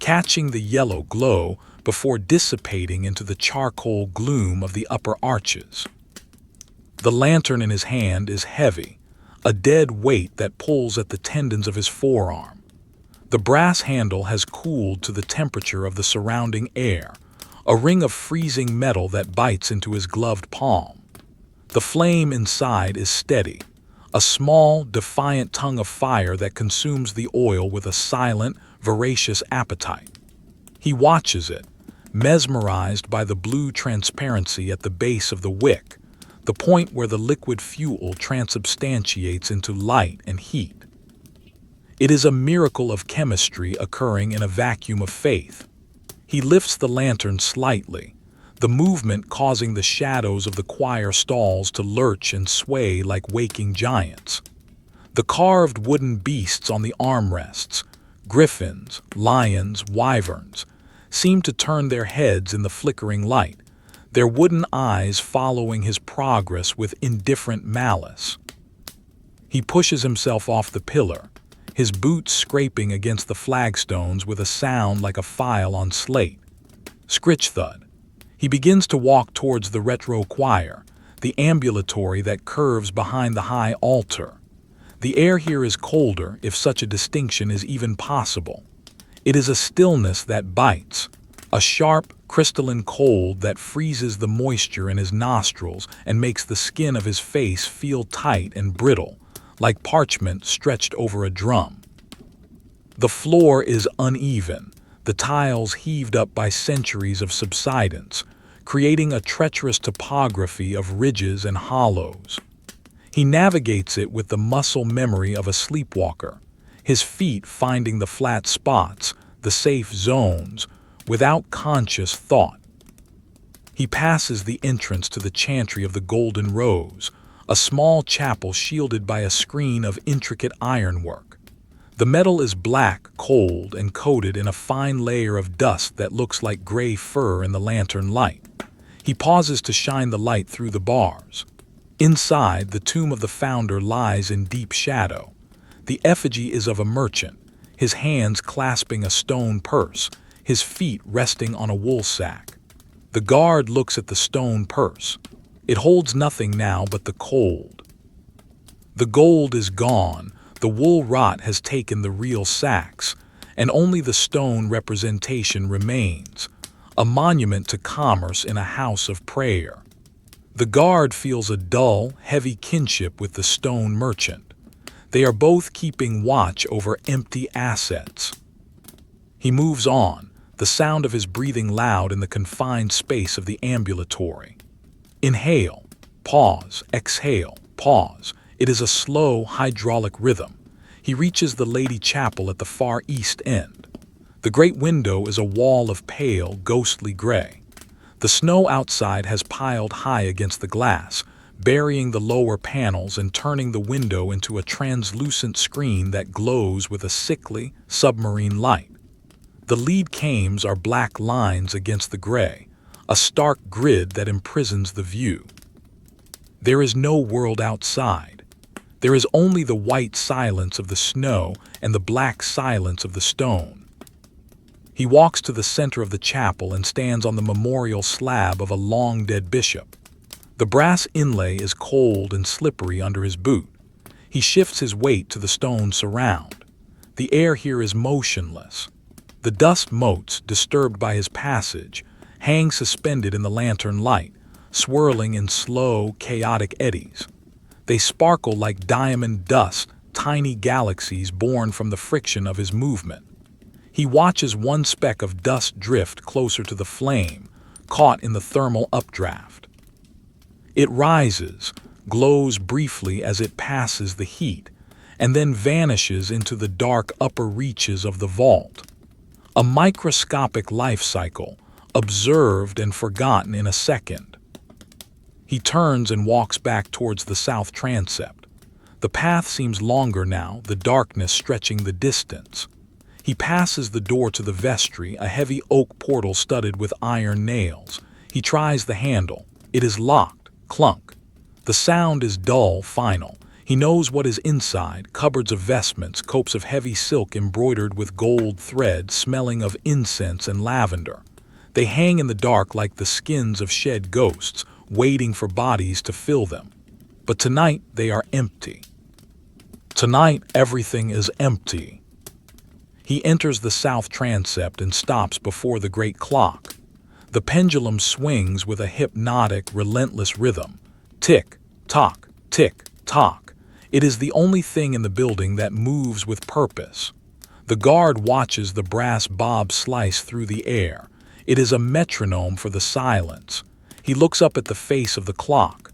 catching the yellow glow before dissipating into the charcoal gloom of the upper arches. The lantern in his hand is heavy, a dead weight that pulls at the tendons of his forearm. The brass handle has cooled to the temperature of the surrounding air, a ring of freezing metal that bites into his gloved palm. The flame inside is steady, a small, defiant tongue of fire that consumes the oil with a silent, voracious appetite. He watches it, mesmerized by the blue transparency at the base of the wick, the point where the liquid fuel transubstantiates into light and heat. It is a miracle of chemistry occurring in a vacuum of faith. He lifts the lantern slightly, the movement causing the shadows of the choir stalls to lurch and sway like waking giants. The carved wooden beasts on the armrests, griffins, lions, wyverns, seem to turn their heads in the flickering light, their wooden eyes following his progress with indifferent malice. He pushes himself off the pillar, his boots scraping against the flagstones with a sound like a file on slate. Scritch thud. He begins to walk towards the retro choir, the ambulatory that curves behind the high altar. The air here is colder, if such a distinction is even possible. It is a stillness that bites, a sharp, crystalline cold that freezes the moisture in his nostrils and makes the skin of his face feel tight and brittle, like parchment stretched over a drum. The floor is uneven, the tiles heaved up by centuries of subsidence, creating a treacherous topography of ridges and hollows. He navigates it with the muscle memory of a sleepwalker, his feet finding the flat spots, the safe zones, without conscious thought. He passes the entrance to the chantry of the Golden Rose, a small chapel shielded by a screen of intricate ironwork. The metal is black, cold, and coated in a fine layer of dust that looks like gray fur in the lantern light. He pauses to shine the light through the bars. Inside, the tomb of the founder lies in deep shadow. The effigy is of a merchant, his hands clasping a stone purse, his feet resting on a wool sack. The guard looks at the stone purse. It holds nothing now but the cold. The gold is gone, the wool rot has taken the real sacks, and only the stone representation remains, a monument to commerce in a house of prayer. The guard feels a dull, heavy kinship with the stone merchant. They are both keeping watch over empty assets. He moves on, the sound of his breathing loud in the confined space of the ambulatory. Inhale, pause, exhale, pause. It is a slow, hydraulic rhythm. He reaches the Lady Chapel at the far east end. The great window is a wall of pale, ghostly gray. The snow outside has piled high against the glass, burying the lower panels and turning the window into a translucent screen that glows with a sickly, submarine light. The lead cames are black lines against the gray, a stark grid that imprisons the view. There is no world outside. There is only the white silence of the snow and the black silence of the stone. He walks to the center of the chapel and stands on the memorial slab of a long-dead bishop. The brass inlay is cold and slippery under his boot. He shifts his weight to the stone surround. The air here is motionless. The dust motes, disturbed by his passage, hang suspended in the lantern light, swirling in slow, chaotic eddies. They sparkle like diamond dust, tiny galaxies born from the friction of his movement. He watches one speck of dust drift closer to the flame, caught in the thermal updraft. It rises, glows briefly as it passes the heat, and then vanishes into the dark upper reaches of the vault. A microscopic life cycle, observed and forgotten in a second. He turns and walks back towards the south transept. The path seems longer now, the darkness stretching the distance. He passes the door to the vestry, a heavy oak portal studded with iron nails. He tries the handle. It is locked. Clunk. The sound is dull, final. He knows what is inside, cupboards of vestments, copes of heavy silk embroidered with gold thread, smelling of incense and lavender. They hang in the dark like the skins of shed ghosts, waiting for bodies to fill them. But tonight they are empty. Tonight everything is empty. He enters the south transept and stops before the great clock. The pendulum swings with a hypnotic, relentless rhythm. Tick, tock, tick, tock. It is the only thing in the building that moves with purpose. The guard watches the brass bob slice through the air. It is a metronome for the silence. He looks up at the face of the clock.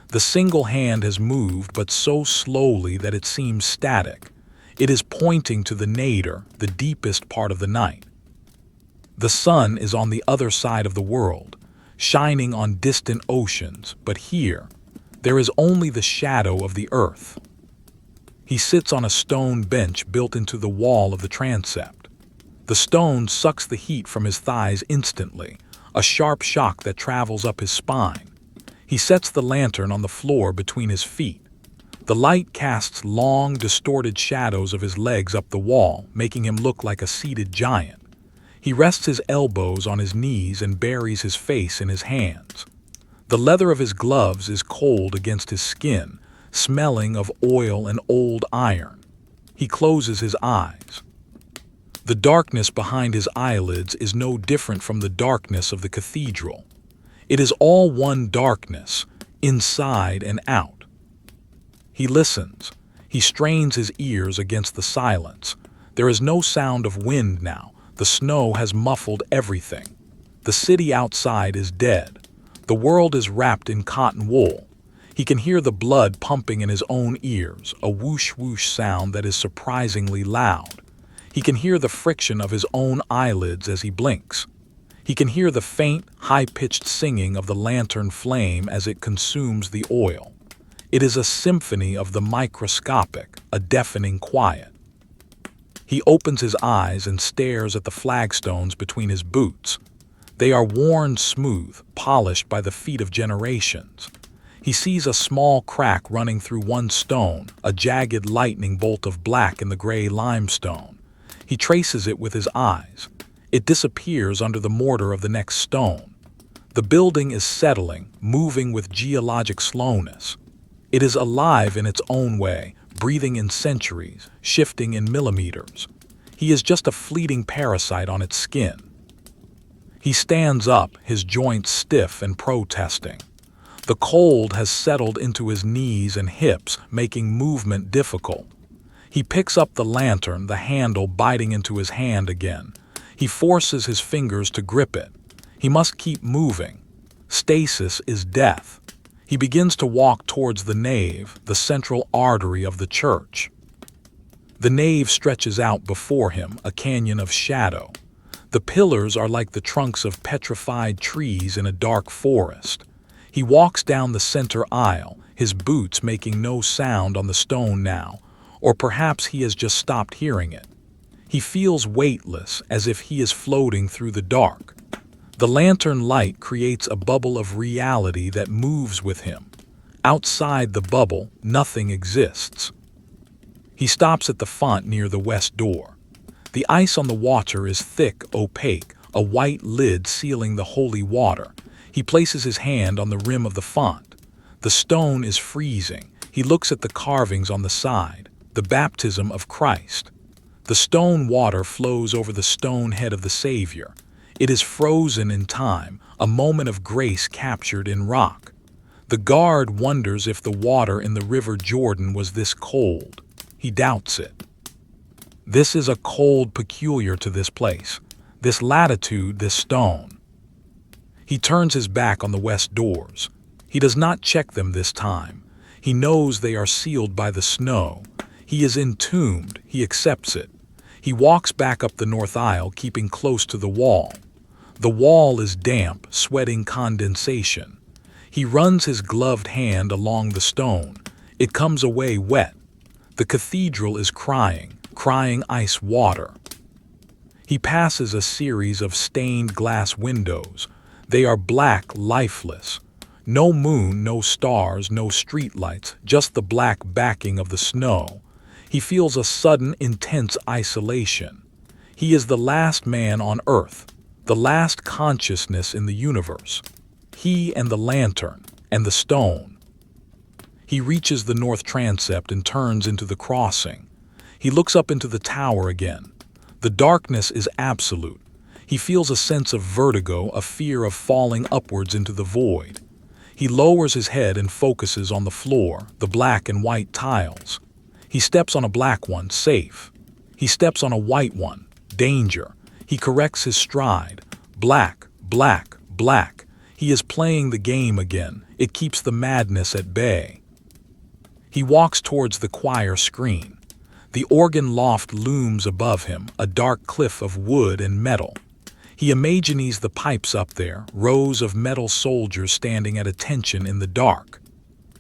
The single hand has moved, but so slowly that it seems static. It is pointing to the nadir, the deepest part of the night. The sun is on the other side of the world, shining on distant oceans, but here, there is only the shadow of the earth. He sits on a stone bench built into the wall of the transept. The stone sucks the heat from his thighs instantly, a sharp shock that travels up his spine. He sets the lantern on the floor between his feet. The light casts long, distorted shadows of his legs up the wall, making him look like a seated giant. He rests his elbows on his knees and buries his face in his hands. The leather of his gloves is cold against his skin, smelling of oil and old iron. He closes his eyes. The darkness behind his eyelids is no different from the darkness of the cathedral. It is all one darkness, inside and out. He listens. He strains his ears against the silence. There is no sound of wind now. The snow has muffled everything. The city outside is dead. The world is wrapped in cotton wool. He can hear the blood pumping in his own ears, a whoosh-whoosh sound that is surprisingly loud. He can hear the friction of his own eyelids as he blinks. He can hear the faint, high-pitched singing of the lantern flame as it consumes the oil. It is a symphony of the microscopic, a deafening quiet. He opens his eyes and stares at the flagstones between his boots. They are worn smooth, polished by the feet of generations. He sees a small crack running through one stone, a jagged lightning bolt of black in the gray limestone. He traces it with his eyes. It disappears under the mortar of the next stone. The building is settling, moving with geologic slowness. It is alive in its own way, breathing in centuries, shifting in millimeters. He is just a fleeting parasite on its skin. He stands up, his joints stiff and protesting. The cold has settled into his knees and hips, making movement difficult. He picks up the lantern, the handle biting into his hand again. He forces his fingers to grip it. He must keep moving. Stasis is death. He begins to walk towards the nave, the central artery of the church. The nave stretches out before him, a canyon of shadow. The pillars are like the trunks of petrified trees in a dark forest. He walks down the center aisle, his boots making no sound on the stone now, or perhaps he has just stopped hearing it. He feels weightless, as if he is floating through the dark. The lantern light creates a bubble of reality that moves with him. Outside the bubble, nothing exists. He stops at the font near the west door. The ice on the water is thick, opaque, a white lid sealing the holy water. He places his hand on the rim of the font. The stone is freezing. He looks at the carvings on the side, the baptism of Christ. The stone water flows over the stone head of the Savior. It is frozen in time, a moment of grace captured in rock. The guard wonders if the water in the River Jordan was this cold. He doubts it. This is a cold peculiar to this place, this latitude, this stone. He turns his back on the west doors. He does not check them this time. He knows they are sealed by the snow. He is entombed. He accepts it. He walks back up the north aisle, keeping close to the wall. The wall is damp, sweating condensation. He runs his gloved hand along the stone. It comes away wet. The cathedral is crying ice water. He passes a series of stained glass windows. They are black, lifeless. No moon, no stars, no streetlights, just the black backing of the snow. He feels a sudden, intense isolation. He is the last man on earth, the last consciousness in the universe. He and the lantern, and the stone. He reaches the north transept and turns into the crossing. He looks up into the tower again. The darkness is absolute. He feels a sense of vertigo, a fear of falling upwards into the void. He lowers his head and focuses on the floor, the black and white tiles. He steps on a black one, safe. He steps on a white one, danger. He corrects his stride. Black, black, black. He is playing the game again. It keeps the madness at bay. He walks towards the choir screen. The organ loft looms above him, a dark cliff of wood and metal. He imagines the pipes up there, rows of metal soldiers standing at attention in the dark.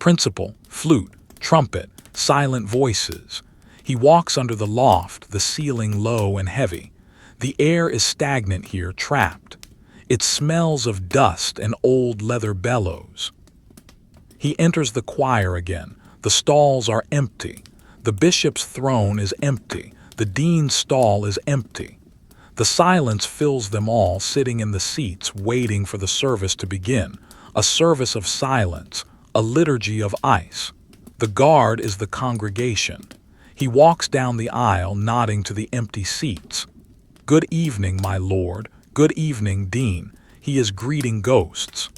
Principal, flute, trumpet, silent voices. He walks under the loft, the ceiling low and heavy. The air is stagnant here, trapped. It smells of dust and old leather bellows. He enters the choir again. The stalls are empty. The bishop's throne is empty. The dean's stall is empty. The silence fills them all, sitting in the seats, waiting for the service to begin. A service of silence, a liturgy of ice. The guard is the congregation. He walks down the aisle, nodding to the empty seats. Good evening, my lord. Good evening, Dean. He is greeting ghosts.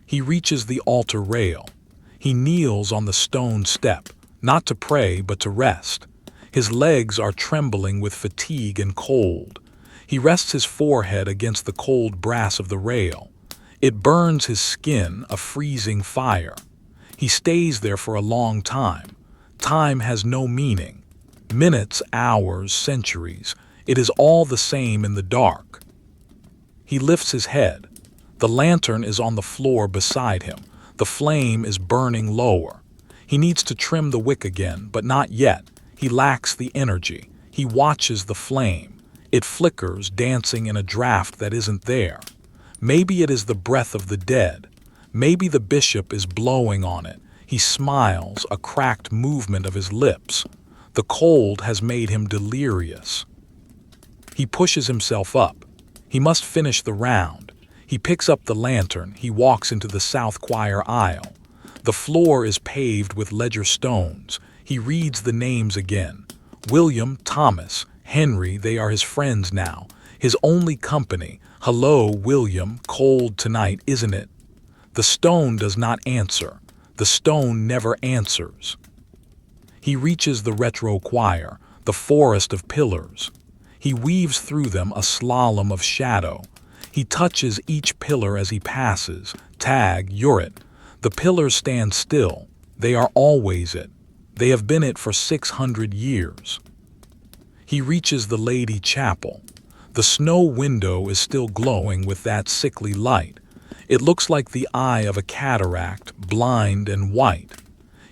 He reaches the altar rail. He kneels on the stone step, not to pray but to rest. His legs are trembling with fatigue and cold. He rests his forehead against the cold brass of the rail. It burns his skin, a freezing fire. He stays there for a long time. Time has no meaning. Minutes, hours, centuries. It is all the same in the dark. He lifts his head. The lantern is on the floor beside him. The flame is burning lower. He needs to trim the wick again, but not yet. He lacks the energy. He watches the flame. It flickers, dancing in a draft that isn't there. Maybe it is the breath of the dead. Maybe the bishop is blowing on it. He smiles, a cracked movement of his lips. The cold has made him delirious. He pushes himself up. He must finish the round. He picks up the lantern. He walks into the south choir aisle. The floor is paved with ledger stones. He reads the names again. William, Thomas, Henry, they are his friends now. His only company. Hello, William, cold tonight, isn't it? The stone does not answer. The stone never answers. He reaches the retro choir, the forest of pillars. He weaves through them a slalom of shadow. He touches each pillar as he passes. Tag, you're it. The pillars stand still. They are always it. They have been it for 600 years. He reaches the Lady Chapel. The snow window is still glowing with that sickly light. It looks like the eye of a cataract, blind and white.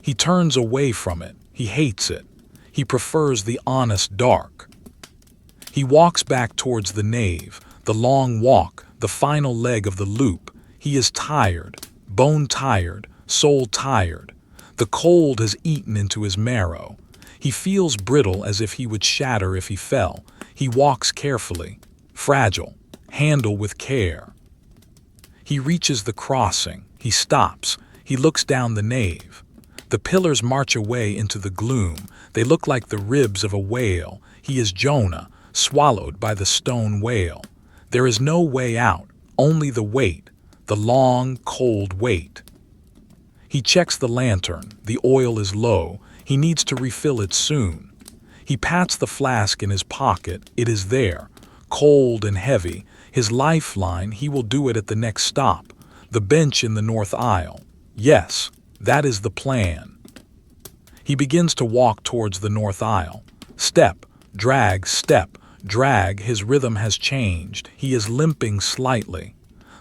He turns away from it. He hates it. He prefers the honest dark. He walks back towards the nave, the long walk, the final leg of the loop. He is tired, bone tired, soul tired. The cold has eaten into his marrow. He feels brittle as if he would shatter if he fell. He walks carefully, fragile, handle with care. He reaches the crossing. He stops. He looks down the nave. The pillars march away into the gloom. They look like the ribs of a whale. He is Jonah, swallowed by the stone whale. There is no way out, only the wait, the long, cold wait. He checks the lantern. The oil is low. He needs to refill it soon. He pats the flask in his pocket. It is there, cold and heavy. His lifeline, he will do it at the next stop. The bench in the north aisle. Yes, that is the plan. He begins to walk towards the north aisle. Step, drag, step, drag. His rhythm has changed. He is limping slightly.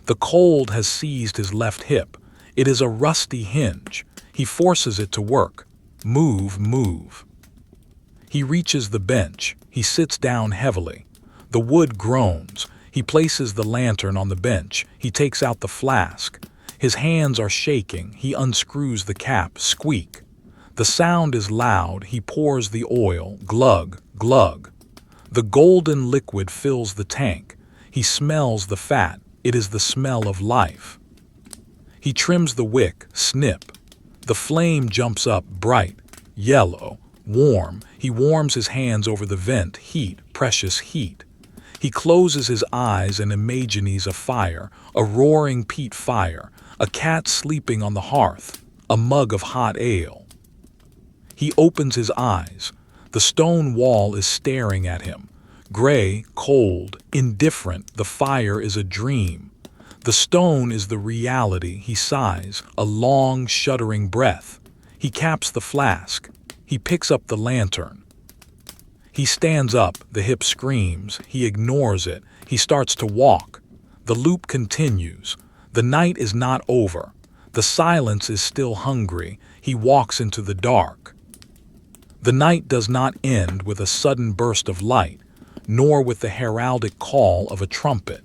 The cold has seized his left hip. It is a rusty hinge. He forces it to work. Move, move. He reaches the bench. He sits down heavily. The wood groans. He places the lantern on the bench. He takes out the flask. His hands are shaking. He unscrews the cap. Squeak. The sound is loud. He pours the oil. Glug, glug. The golden liquid fills the tank. He smells the fat. It is the smell of life. He trims the wick. Snip. The flame jumps up, bright, yellow, warm. He warms his hands over the vent. Heat, precious heat. He closes his eyes and imagines a fire, a roaring peat fire, a cat sleeping on the hearth, a mug of hot ale. He opens his eyes. The stone wall is staring at him. Gray, cold, indifferent. The fire is a dream. The stone is the reality. He sighs, a long, shuddering breath. He caps the flask. He picks up the lantern. He stands up. The hip screams. He ignores it. He starts to walk. The loop continues. The night is not over. The silence is still hungry. He walks into the dark. The night does not end with a sudden burst of light, nor with the heraldic call of a trumpet.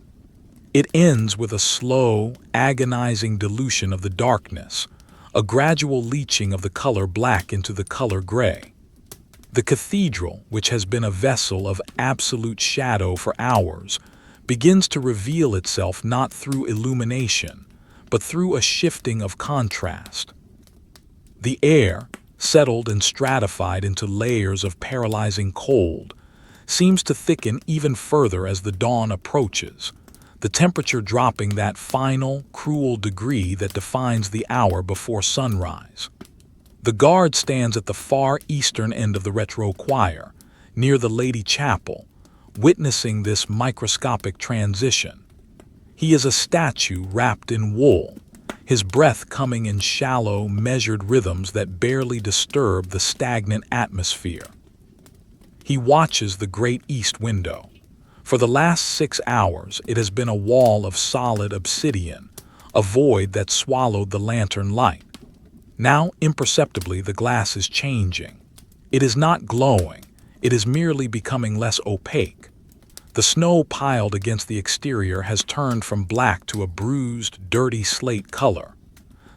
It ends with a slow, agonizing dilution of the darkness, a gradual leaching of the color black into the color gray. The cathedral, which has been a vessel of absolute shadow for hours, begins to reveal itself not through illumination, but through a shifting of contrast. The air, settled and stratified into layers of paralyzing cold, seems to thicken even further as the dawn approaches, the temperature dropping that final, cruel degree that defines the hour before sunrise. The guard stands at the far eastern end of the retro choir, near the Lady Chapel, witnessing this microscopic transition. He is a statue wrapped in wool, his breath coming in shallow, measured rhythms that barely disturb the stagnant atmosphere. He watches the great east window. For the last 6 hours, it has been a wall of solid obsidian, a void that swallowed the lantern light. Now, imperceptibly, the glass is changing. It is not glowing. It is merely becoming less opaque. The snow piled against the exterior has turned from black to a bruised, dirty slate color.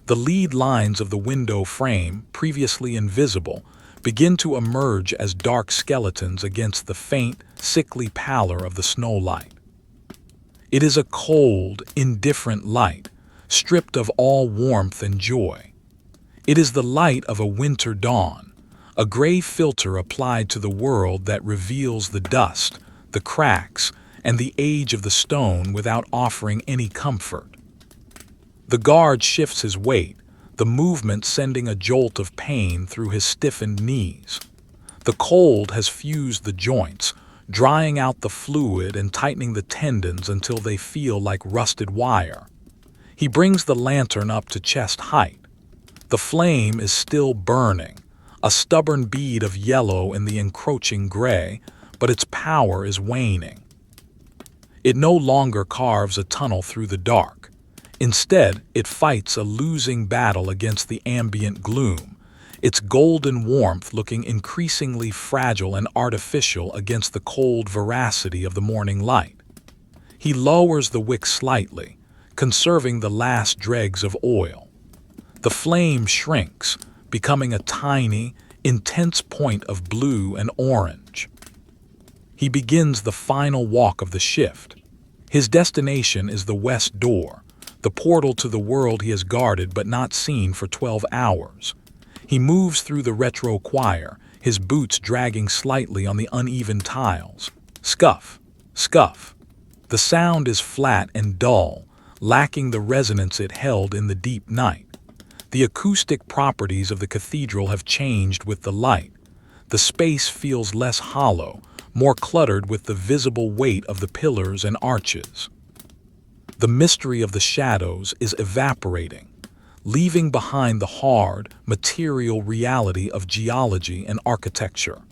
The lead lines of the window frame, previously invisible, begin to emerge as dark skeletons against the faint, sickly pallor of the snowlight. It is a cold, indifferent light, stripped of all warmth and joy. It is the light of a winter dawn, a gray filter applied to the world that reveals the dust, the cracks, and the age of the stone without offering any comfort. The guard shifts his weight, the movement sending a jolt of pain through his stiffened knees. The cold has fused the joints, drying out the fluid and tightening the tendons until they feel like rusted wire. He brings the lantern up to chest height. The flame is still burning, a stubborn bead of yellow in the encroaching gray, but its power is waning. It no longer carves a tunnel through the dark. Instead, it fights a losing battle against the ambient gloom, its golden warmth looking increasingly fragile and artificial against the cold veracity of the morning light. He lowers the wick slightly, conserving the last dregs of oil. The flame shrinks, becoming a tiny, intense point of blue and orange. He begins the final walk of the shift. His destination is the west door, the portal to the world he has guarded but not seen for 12 hours. He moves through the retro choir, his boots dragging slightly on the uneven tiles. Scuff, scuff. The sound is flat and dull, lacking the resonance it held in the deep night. The acoustic properties of the cathedral have changed with the light. The space feels less hollow, more cluttered with the visible weight of the pillars and arches. The mystery of the shadows is evaporating, leaving behind the hard, material reality of geology and architecture.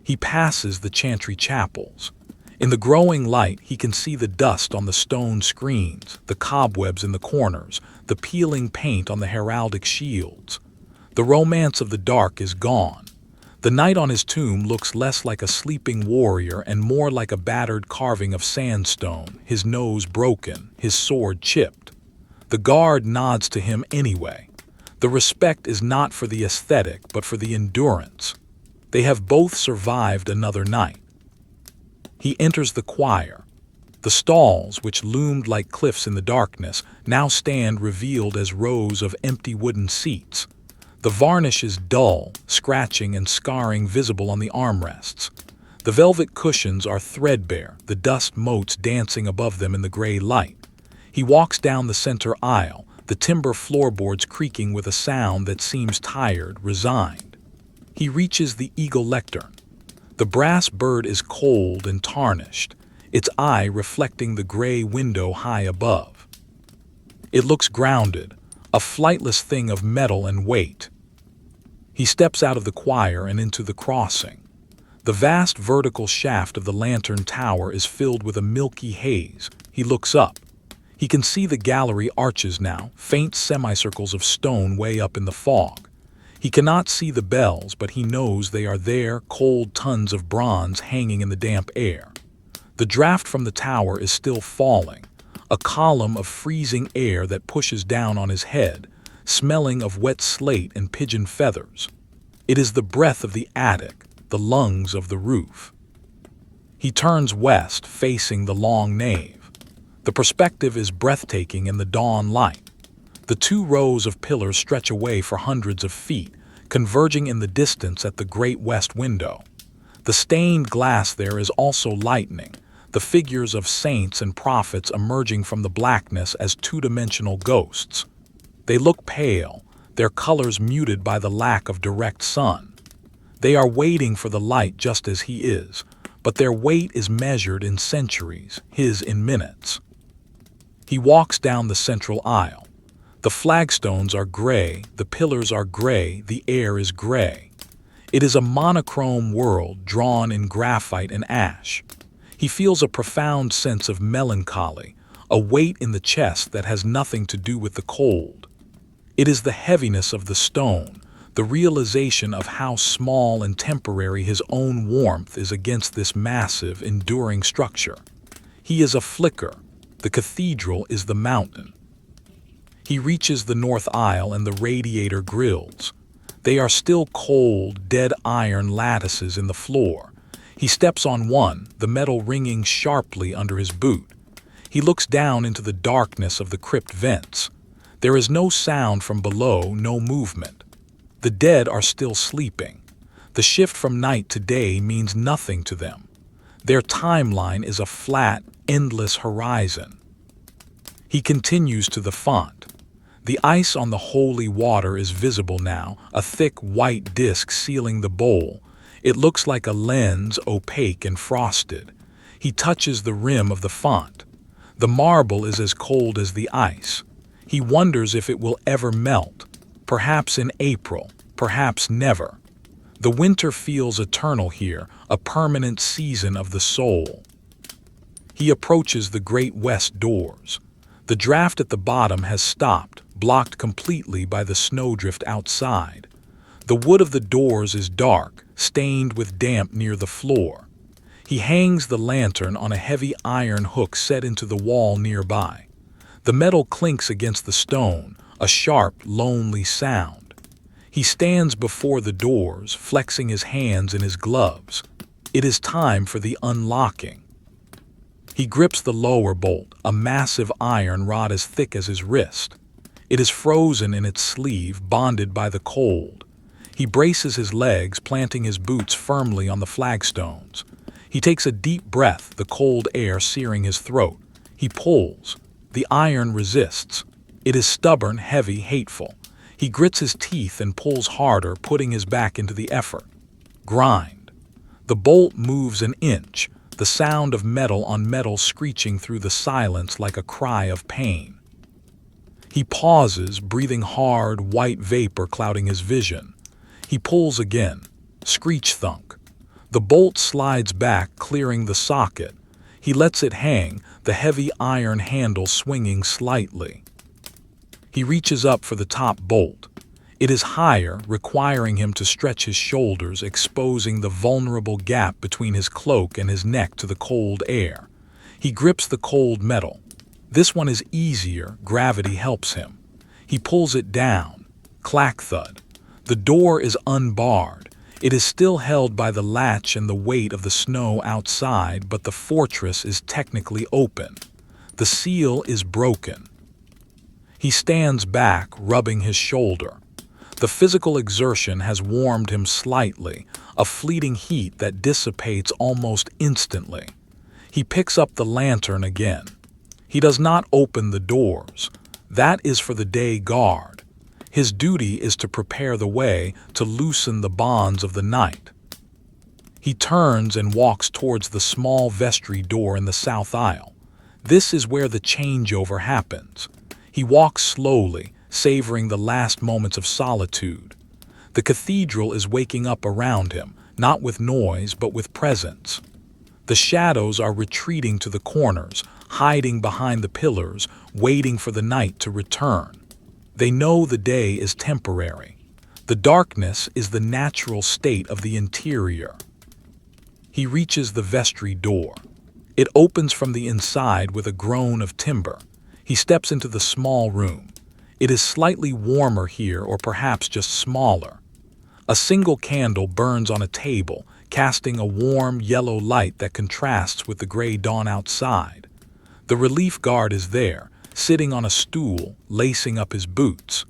He passes the chantry chapels. In the growing light, he can see the dust on the stone screens, the cobwebs in the corners, the peeling paint on the heraldic shields. The romance of the dark is gone. The knight on his tomb looks less like a sleeping warrior and more like a battered carving of sandstone, his nose broken, his sword chipped. The guard nods to him anyway. The respect is not for the aesthetic, but for the endurance. They have both survived another night. He enters the choir. The stalls, which loomed like cliffs in the darkness, now stand revealed as rows of empty wooden seats. The varnish is dull, scratching and scarring visible on the armrests. The velvet cushions are threadbare, the dust motes dancing above them in the gray light. He walks down the center aisle, the timber floorboards creaking with a sound that seems tired, resigned. He reaches the eagle lectern. The brass bird is cold and tarnished, its eye reflecting the gray window high above. It looks grounded, a flightless thing of metal and weight. He steps out of the choir and into the crossing. The vast vertical shaft of the lantern tower is filled with a milky haze. He looks up. He can see the gallery arches now, faint semicircles of stone way up in the fog. He cannot see the bells, but he knows they are there, cold tons of bronze hanging in the damp air. The draft from the tower is still falling, a column of freezing air that pushes down on his head, smelling of wet slate and pigeon feathers. It is the breath of the attic, the lungs of the roof. He turns west, facing the long nave. The perspective is breathtaking in the dawn light. The 2 rows of pillars stretch away for hundreds of feet, converging in the distance at the great west window. The stained glass there is also lightening, the figures of saints and prophets emerging from the blackness as 2-dimensional ghosts. They look pale, their colors muted by the lack of direct sun. They are waiting for the light just as he is, but their wait is measured in centuries, his in minutes. He walks down the central aisle. The flagstones are gray, the pillars are gray, the air is gray. It is a monochrome world drawn in graphite and ash. He feels a profound sense of melancholy, a weight in the chest that has nothing to do with the cold. It is the heaviness of the stone, the realization of how small and temporary his own warmth is against this massive, enduring structure. He is a flicker. The cathedral is the mountain. He reaches the north aisle and the radiator grills. They are still cold, dead iron lattices in the floor. He steps on one, the metal ringing sharply under his boot. He looks down into the darkness of the crypt vents. There is no sound from below, no movement. The dead are still sleeping. The shift from night to day means nothing to them. Their timeline is a flat, endless horizon. He continues to the font. The ice on the holy water is visible now, a thick white disk sealing the bowl. It looks like a lens, opaque and frosted. He touches the rim of the font. The marble is as cold as the ice. He wonders if it will ever melt. Perhaps in April, perhaps never. The winter feels eternal here, a permanent season of the soul. He approaches the great west doors. The draft at the bottom has stopped, blocked completely by the snowdrift outside. The wood of the doors is dark, stained with damp near the floor. He hangs the lantern on a heavy iron hook set into the wall nearby. The metal clinks against the stone, a sharp, lonely sound. He stands before the doors, flexing his hands in his gloves. It is time for the unlocking. He grips the lower bolt, a massive iron rod as thick as his wrist. It is frozen in its sleeve, bonded by the cold. He braces his legs, planting his boots firmly on the flagstones. He takes a deep breath, the cold air searing his throat. He pulls. The iron resists. It is stubborn, heavy, hateful. He grits his teeth and pulls harder, putting his back into the effort. Grind. The bolt moves an inch, the sound of metal on metal screeching through the silence like a cry of pain. He pauses, breathing hard, white vapor clouding his vision. He pulls again. Screech thunk. The bolt slides back, clearing the socket. He lets it hang, the heavy iron handle swinging slightly. He reaches up for the top bolt. It is higher, requiring him to stretch his shoulders, exposing the vulnerable gap between his cloak and his neck to the cold air. He grips the cold metal. This one is easier, gravity helps him. He pulls it down. Clack thud. The door is unbarred. It is still held by the latch and the weight of the snow outside, but the fortress is technically open. The seal is broken. He stands back, rubbing his shoulder. The physical exertion has warmed him slightly, a fleeting heat that dissipates almost instantly. He picks up the lantern again. He does not open the doors. That is for the day guard. His duty is to prepare the way, to loosen the bonds of the night. He turns and walks towards the small vestry door in the south aisle. This is where the changeover happens. He walks slowly, savoring the last moments of solitude. The cathedral is waking up around him, not with noise but with presence. The shadows are retreating to the corners, hiding behind the pillars, waiting for the night to return. They know the day is temporary. The darkness is the natural state of the interior. He reaches the vestry door. It opens from the inside with a groan of timber. He steps into the small room. It is slightly warmer here, or perhaps just smaller. A single candle burns on a table, casting a warm yellow light that contrasts with the gray dawn outside. The relief guard is there, sitting on a stool, lacing up his boots.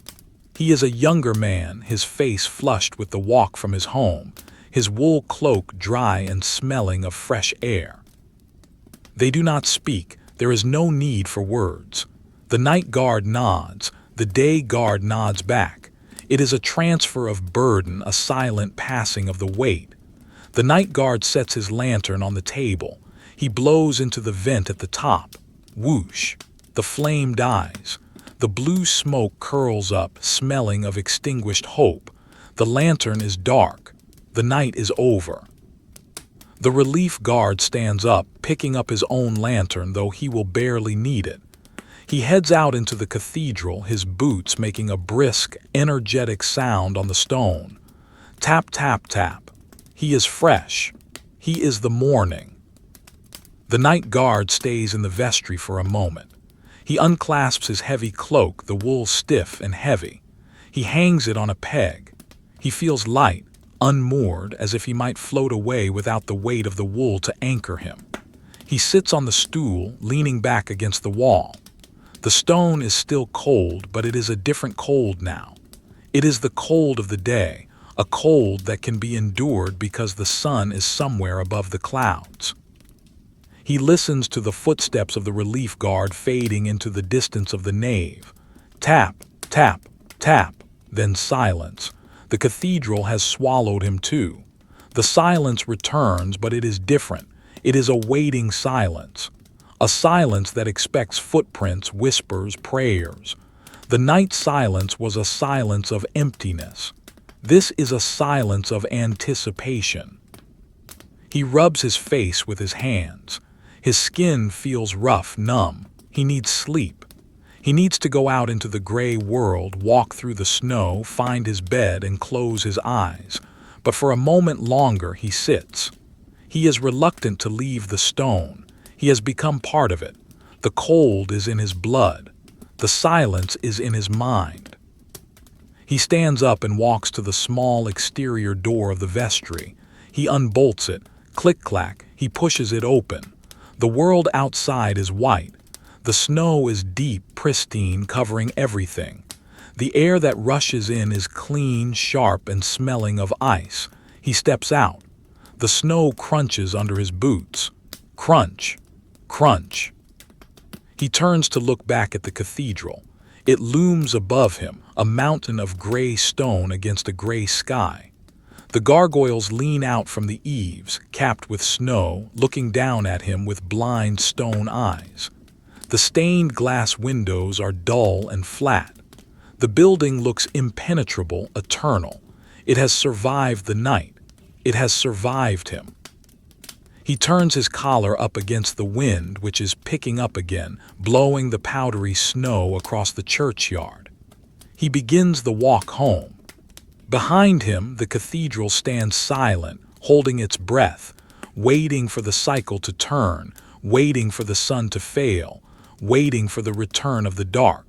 He is a younger man, his face flushed with the walk from his home, his wool cloak dry and smelling of fresh air. They do not speak. There is no need for words. The night guard nods. The day guard nods back. It is a transfer of burden, a silent passing of the weight. The night guard sets his lantern on the table. He blows into the vent at the top. Whoosh! The flame dies. The blue smoke curls up, smelling of extinguished hope. The lantern is dark. The night is over. The relief guard stands up, picking up his own lantern, though he will barely need it. He heads out into the cathedral, his boots making a brisk, energetic sound on the stone. Tap, tap, tap. He is fresh. He is the morning. The night guard stays in the vestry for a moment. He unclasps his heavy cloak, the wool stiff and heavy. He hangs it on a peg. He feels light, unmoored, as if he might float away without the weight of the wool to anchor him. He sits on the stool, leaning back against the wall. The stone is still cold, but it is a different cold now. It is the cold of the day, a cold that can be endured because the sun is somewhere above the clouds. He listens to the footsteps of the relief guard fading into the distance of the nave. Tap, tap, tap, then silence. The cathedral has swallowed him too. The silence returns, but it is different. It is a waiting silence. A silence that expects footprints, whispers, prayers. The night silence was a silence of emptiness. This is a silence of anticipation. He rubs his face with his hands. His skin feels rough, numb. He needs sleep. He needs to go out into the gray world, walk through the snow, find his bed, and close his eyes. But for a moment longer he sits. He is reluctant to leave the stone. He has become part of it. The cold is in his blood. The silence is in his mind. He stands up and walks to the small exterior door of the vestry. He unbolts it. Click-clack, he pushes it open. The world outside is white. The snow is deep, pristine, covering everything. The air that rushes in is clean, sharp, and smelling of ice. He steps out. The snow crunches under his boots. Crunch, crunch. He turns to look back at the cathedral. It looms above him, a mountain of gray stone against a gray sky. The gargoyles lean out from the eaves, capped with snow, looking down at him with blind stone eyes. The stained glass windows are dull and flat. The building looks impenetrable, eternal. It has survived the night. It has survived him. He turns his collar up against the wind, which is picking up again, blowing the powdery snow across the churchyard. He begins the walk home. Behind him, the cathedral stands silent, holding its breath, waiting for the cycle to turn, waiting for the sun to fail, waiting for the return of the dark.